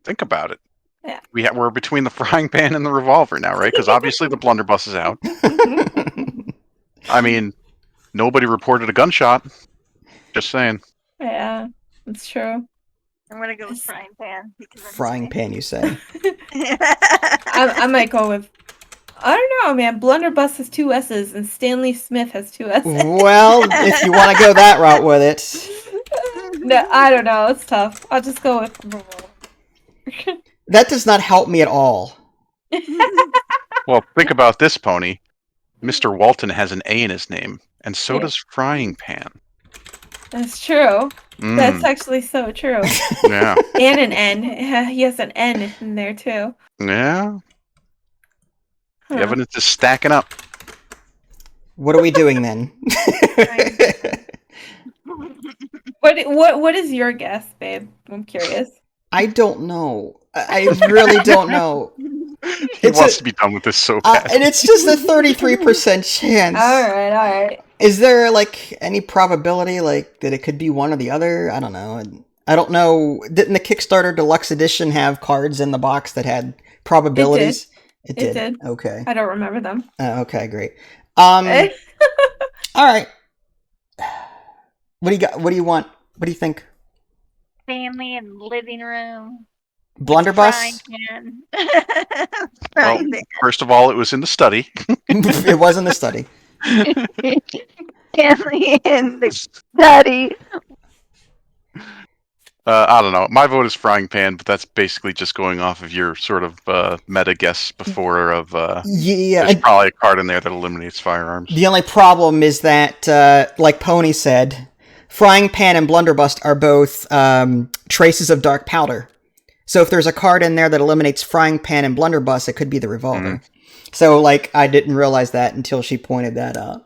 Think about it. Yeah. We're between the frying pan and the revolver now, right? Because obviously the blunderbuss is out. I mean, nobody reported a gunshot. Just saying. Yeah, that's true. I'm gonna go with frying pan. Because I'm Frying pan, you say? I might go with. I don't know, man. Blunderbuss has 2 S's and Stanley Smith has 2 S's. Well, if you want to go that route with it. No, I don't know. It's tough. I'll just go with revolver. That does not help me at all. Well, think about this, Pony. Mr. Walton has an A in his name, and so Yeah. does frying pan. That's true. Mm, That's actually so true. yeah. And an N. He has an N in there too. Yeah. The Huh. evidence is stacking up. What are we doing then? What is your guess, babe? I'm curious. I don't know. I really don't know. He It's wants a- to be done with this so bad. And it's just a 33% chance. All right. Is there like any probability like that it could be one or the other? I don't know. I don't know. Didn't the Kickstarter Deluxe Edition have cards in the box that had probabilities? It did. Okay. I don't remember them. Okay, great. All right. What do you got? What do you want? What do you think? Family and living room. Blunderbuss? Frying pan. Well, Frying pan. first of all, it was in the study. It was in the study. Family in the study. I don't know. My vote is frying pan, but that's basically just going off of your sort of meta guess before of Yeah. there's probably a card in there that eliminates firearms. The only problem is that, like Pony said, Frying Pan and Blunderbuss are both traces of dark powder. So if there's a card in there that eliminates Frying Pan and Blunderbuss, it could be the revolver. So, like, I didn't realize that until she pointed that out.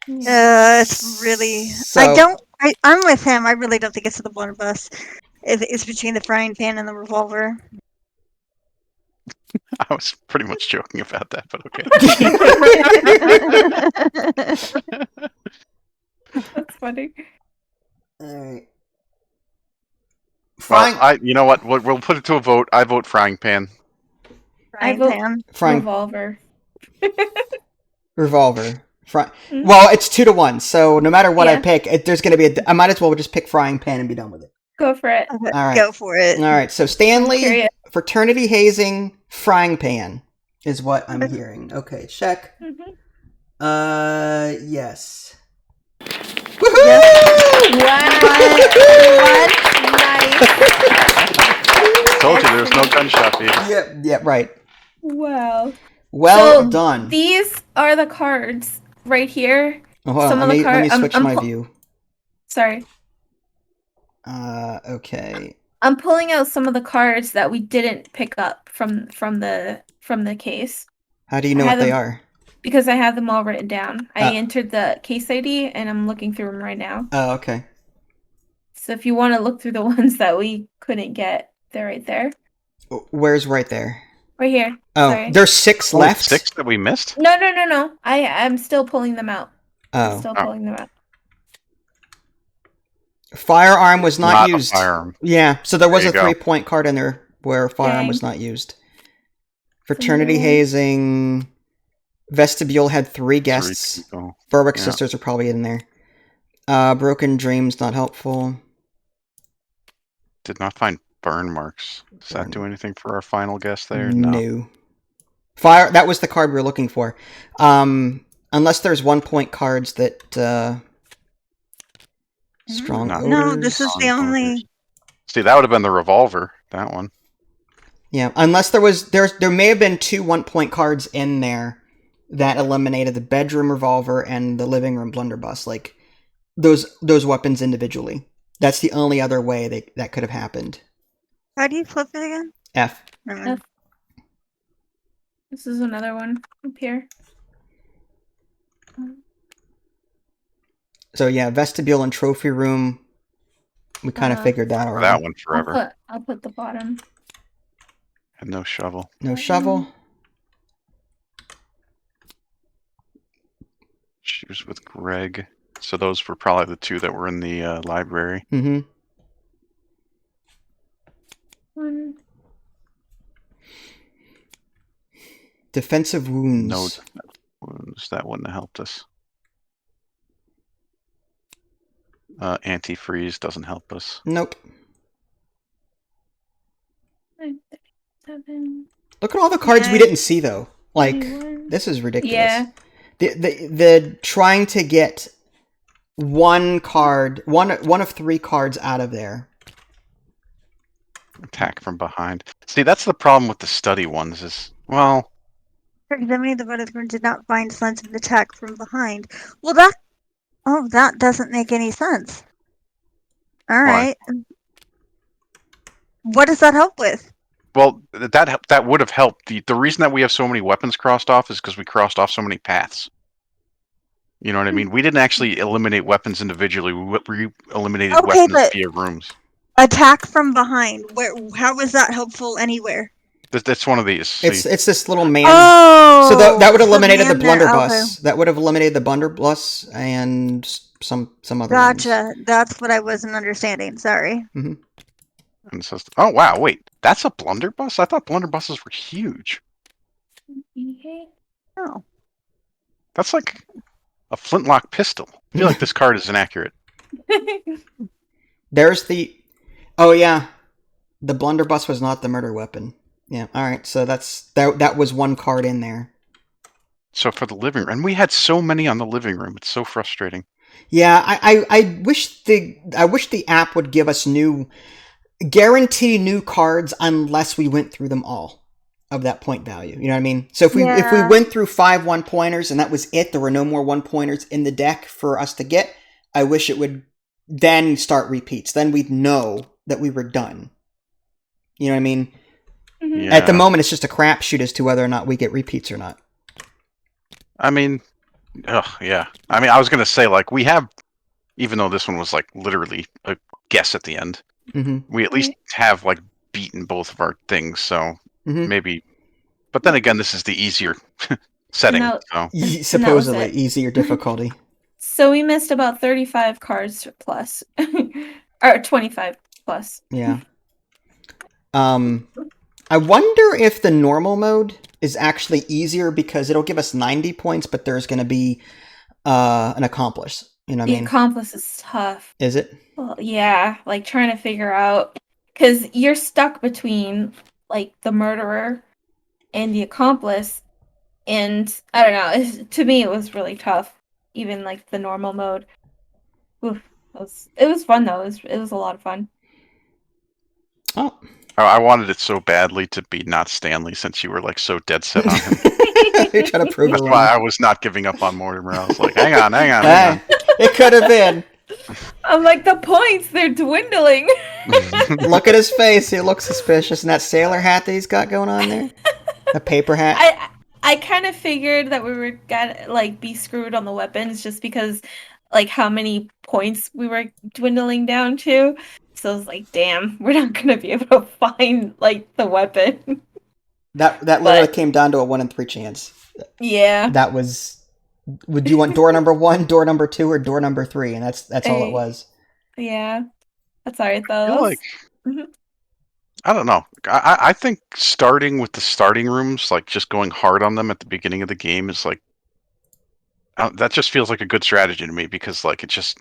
It's really. I'm with him. I really don't think it's the blunderbuss. It's between the frying pan and the revolver. I was pretty much joking about that, but okay. That's funny. Alright. Well, you know what? We'll put it to a vote. I vote frying pan. Frying vote- pan. Revolver. Revolver. Well, it's 2-1, so no matter what I pick, there's going to be I might as well just pick Frying Pan and be done with it. Go for it. Okay, All right. go for it. All right, so Stanley, Curious. Fraternity Hazing, Frying Pan is what I'm hearing. Okay, check. Yes. Woohoo! Wow. Nice. Told you there was no gunshot, baby. Yeah, right. Wow. Well So, done. These are the cards right here. Oh, hold on, some of the let me card- switch I'm my pu- view. Sorry. Okay. I'm pulling out some of the cards that we didn't pick up from the case How do you know I what have they them- are? because I have them all written down. I Ah. entered the case ID and I'm looking through them right now. Oh, okay. So if you want to look through the ones that we couldn't get, they're right there. Where's right there? Right here. Oh, Sorry. there's 6 Only left? 6 that we missed? No. I'm still pulling them out. I'm Oh. still pulling them out. Firearm was not used. A firearm. Yeah, so there was There a you go. 3-point card in there where firearm was Dang. not used. Fraternity no. Hazing. Vestibule had 3 guests. 3 people. Berwick Yeah. Sisters are probably in there. Broken Dreams, not helpful. Did not find burn marks. Does that do anything for our final guess there? No. Fire. That was the card we were looking for. Unless there's 1-point cards that. Strong No. odors. No, this is the Strong only. odors. See, that would have been the revolver. That one. Yeah, unless there may have been 2 1-point cards in there that eliminated the bedroom revolver and the living room blunderbuss, like those weapons individually. That's the only other way that could have happened. How do you flip it again? F. Never. This is another one up here. So yeah, vestibule and trophy room. We kind of figured that already. That one forever. I'll put the bottom. And no shovel. No shovel. She was with Greg. So those were probably the 2 that were in the library. Mm-hmm. One. Defensive wounds. No wounds. That wouldn't have helped us. Antifreeze doesn't help us. Nope. 7. Look at all the cards we didn't see though. Like 21. this is ridiculous. Yeah. The trying to get one card, one of 3 cards out of there. Attack from behind. See, that's the problem with the study ones is, well... For examining the voted did not find signs of attack from behind. Well, that doesn't make any sense. All right. What does that help with? Well, that would have helped. The reason that we have so many weapons crossed off is because we crossed off so many paths. You know what I mean? We didn't actually eliminate weapons individually. We eliminated weapons via rooms. Attack from behind. How is that helpful anywhere? That's one of these. See? It's this little man. Oh, So that would have eliminated the man there, blunderbuss. That would have eliminated the blunderbuss and some other Gotcha. That's what I wasn't understanding. Sorry. ones. And it says, oh wow, wait, that's a blunderbuss? I thought blunderbusses were huge. Oh. That's like a flintlock pistol. I feel like this card is inaccurate. There's the... Oh, yeah. The blunderbuss was not the murder weapon. Yeah, alright, so that was one card in there. So for the living room, and we had so many on the living room. It's so frustrating. Yeah, I wish the app would give us guarantee new cards unless we went through them all of that point value. You know what I mean? So if we went through 5 1-pointers and that was it, there were no more 1-pointers in the deck for us to get, I wish it would then start repeats. Then we'd know that we were done. You know what I mean? Yeah. At the moment, it's just a crapshoot as to whether or not we get repeats or not. I mean, yeah. I mean, I was gonna say, like, we have, even though this one was like literally a guess at the end, we at least have like beaten both of our things. So maybe, but then again, this is the easier setting. So. Supposedly easier difficulty. So we missed about 35 cards plus, or 25 plus. Yeah. I wonder if the normal mode is actually easier because it'll give us 90 points, but there's going to be an accomplice. You know what I mean? The accomplice is tough. Is it? Well, yeah, like trying to figure out, because you're stuck between like the murderer and the accomplice, and I don't know. To me, it was really tough. Even like the normal mode. Oof, it was fun though. It was a lot of fun. Oh. I wanted it so badly to be not Stanley, since you were like so dead set on him. You're trying to prove That's it why wrong. I was not giving up on Mortimer. I was like, hang on. It could have been. I'm like, the points, they're dwindling. Look at his face. He looks suspicious. And that sailor hat that he's got going on there? A paper hat? I kind of figured that we were gonna like be screwed on the weapons just because like how many points we were dwindling down to. So I was like, damn, we're not gonna be able to find like the weapon. That literally came down to a 1 in 3 chance. Yeah. That was... Would you want door number 1, door number 2, or door number 3? And that's all it was. Yeah. That's alright though. I feel like, I don't know. I think starting with the starting rooms, like just going hard on them at the beginning of the game is like, that just feels like a good strategy to me, because like it just,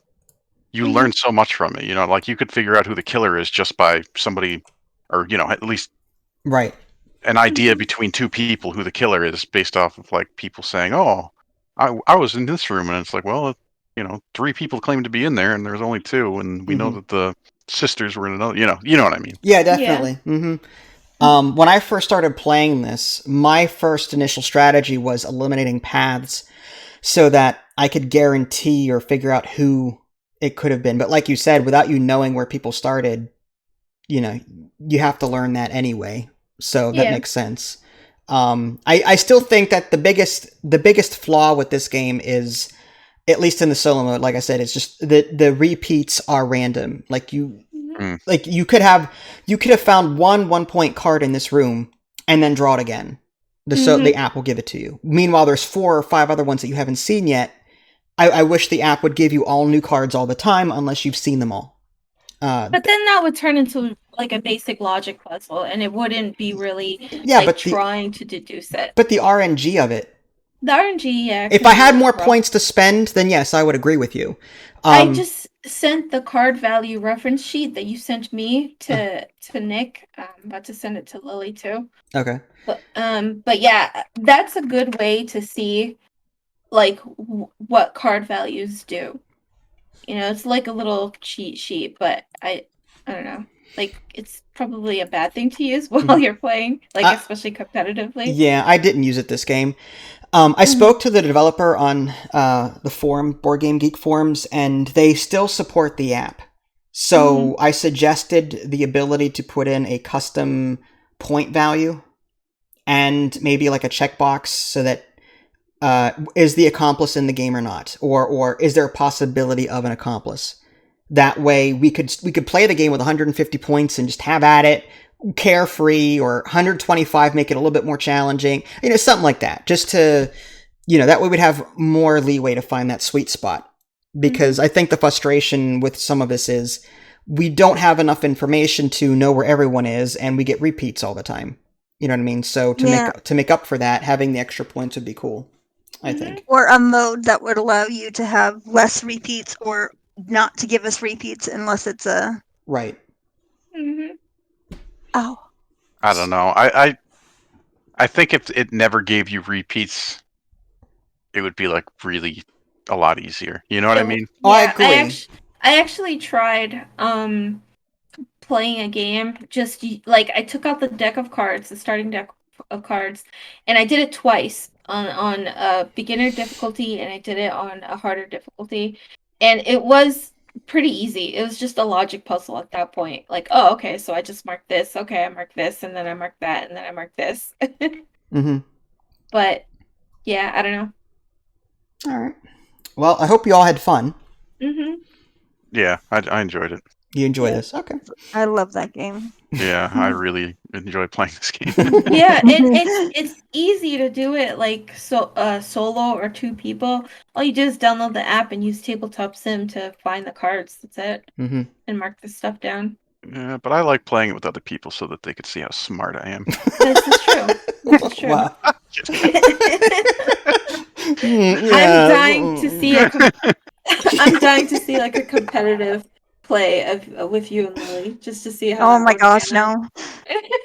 you learn so much from it. You know, like you could figure out who the killer is just by somebody, or you know, at least Right. an idea between two people who the killer is based off of like people saying, "Oh, I was in this room," and it's like, well, you know, 3 people claim to be in there, and there's only 2, and we know that the sisters were in another. You know what I mean? Yeah, definitely. Yeah. When I first started playing this, my first initial strategy was eliminating paths so that I could guarantee or figure out who it could have been. But like you said, without you knowing where people started, you know, you have to learn that anyway. So that makes sense. I still think that the biggest flaw with this game is, at least in the solo mode, like I said, it's just the repeats are random. Like you could have found one 1-point card in this room and then draw it again. The app will give it to you. Meanwhile, there's 4 or 5 other ones that you haven't seen yet. I wish the app would give you all new cards all the time, unless you've seen them all. But then that would turn into like a basic logic puzzle, and it wouldn't be really trying to deduce it. But the RNG of it. The RNG, yeah. If I had more points to spend, then yes, I would agree with you. I just sent the card value reference sheet that you sent me to Nick. I'm about to send it to Lily too. Okay. But yeah, that's a good way to see like what card values do. You know, it's like a little cheat sheet, but I don't know. Like, it's probably a bad thing to use while you're playing, like especially competitively. Yeah, I didn't use it this game. I spoke to the developer on the forum, Board Game Geek forums, and they still support the app. So I suggested the ability to put in a custom point value and maybe like a checkbox so that is the accomplice in the game or not, or is there a possibility of an accomplice? That way we could play the game with 150 points and just have at it, carefree, or 125 make it a little bit more challenging. Something like that, just to, that way we'd have more leeway to find that sweet spot. Because I think the frustration with some of this is we don't have enough information to know where everyone is, and we get repeats all the time. You know what I mean? So to make up for that, having the extra points would be cool, I think. Or a mode that would allow you to have less repeats, or not to give us repeats unless it's a... Right. Oh. I don't know. I think if it never gave you repeats, it would be like really a lot easier. You know what I mean? Oh, I agree. I actually tried playing a game. Just like I took out the deck of cards, the starting deck of cards, and I did it twice on a beginner difficulty, and I did it on a harder difficulty, and it was pretty easy. It was just a logic puzzle at that point. Like, oh, okay, so I just marked this. Okay, I marked this, and then I marked that, and then I marked this. But yeah, I don't know. All right. Well, I hope you all had fun. Yeah, I enjoyed it. You enjoy this? Okay. I love that game. Yeah, I really enjoy playing this game. Yeah, it's easy to do it like solo or 2 people. All you do is download the app and use Tabletop Sim to find the cards. That's it. And mark the stuff down. Yeah, but I like playing it with other people so that they could see how smart I am. This is true. This is true. Wow. I'm dying to see I'm dying to see like a competitive play of with you and Lily, just to see how. Oh my gosh, no.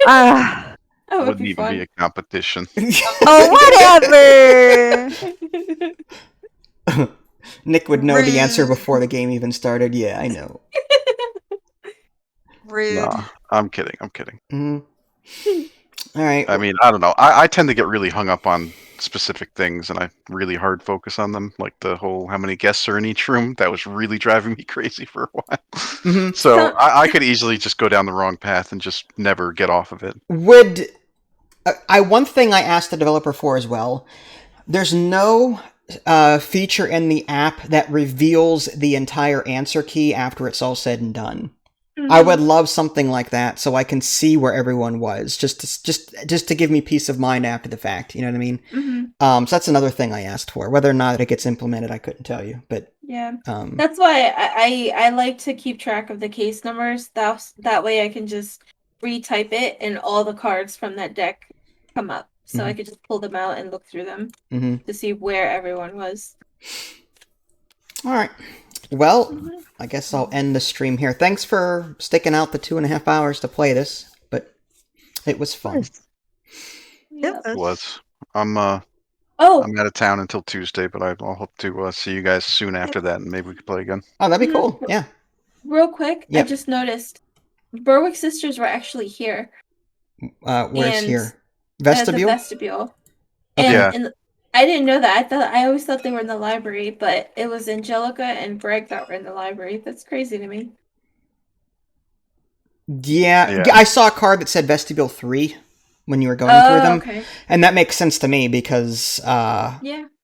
That would Wouldn't be even fun. be a competition. Oh, whatever. Nick would know the answer before the game even started. Yeah, I know. Rude. Nah, I'm kidding. All right. I mean, I don't know. I tend to get really hung up on specific things, and I really hard focus on them. Like the whole how many guests are in each room. That was really driving me crazy for a while. So I could easily just go down the wrong path and just never get off of it. One thing I asked the developer for as well, there's no feature in the app that reveals the entire answer key after it's all said and done. I would love something like that, so I can see where everyone was, just to give me peace of mind after the fact. You know what I mean? So that's another thing I asked for. Whether or not it gets implemented, I couldn't tell you. But yeah, that's why I like to keep track of the case numbers. That way I can just retype it, and all the cards from that deck come up, so I could just pull them out and look through them to see where everyone was. All right. Well, I guess I'll end the stream here. Thanks for sticking out the 2.5 hours to play this, but it was fun. It was. I'm out of town until Tuesday, but I'll hope to see you guys soon after that, and maybe we can play again. Oh, that'd be cool. Yeah. Real quick, I just noticed Berwick Sisters were actually here. Where's here? Vestibule? The vestibule. And I didn't know that. I always thought they were in the library, but it was Angelica and Greg that were in the library. That's crazy to me. Yeah. I saw a card that said Vestibule 3 when you were going through them. Okay. And that makes sense to me because yeah.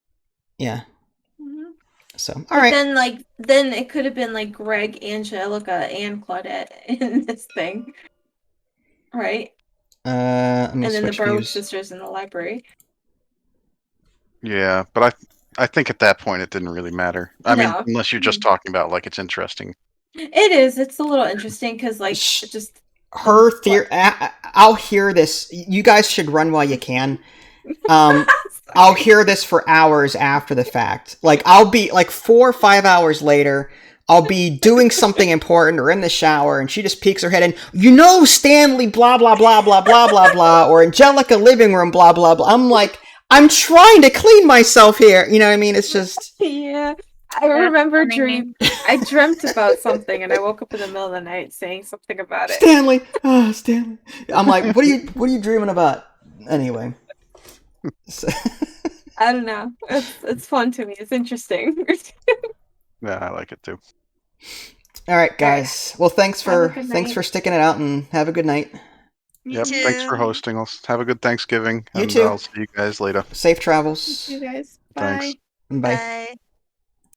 So, all right. Then it could have been like Greg, Angelica, and Claudette in this thing. Right? And then the Berwick Sisters in the library. Yeah, but I think at that point it didn't really matter. I mean, unless you're just talking about like it's interesting. It is. It's a little interesting because like it just her theory. I'll hear this. You guys should run while you can. I'll hear this for hours after the fact. Like I'll be like 4 or 5 hours later. I'll be doing something important or in the shower, and she just peeks her head in. Stanley, blah blah blah blah blah blah blah, or Angelica living room, blah blah blah. I'm like, I'm trying to clean myself here. You know what I mean? It's just... Yeah. I remember I dreamt about something, and I woke up in the middle of the night saying something about it. Stanley! Oh, Stanley. I'm like, what are you dreaming about? Anyway. So... I don't know. It's fun to me. It's interesting. Yeah, I like it too. All right, guys. Well, thanks for sticking it out, and have a good night. Yep, thanks for hosting. Have a good Thanksgiving. You too. I'll see you guys later. Safe travels. You guys. Bye. Thanks. Bye.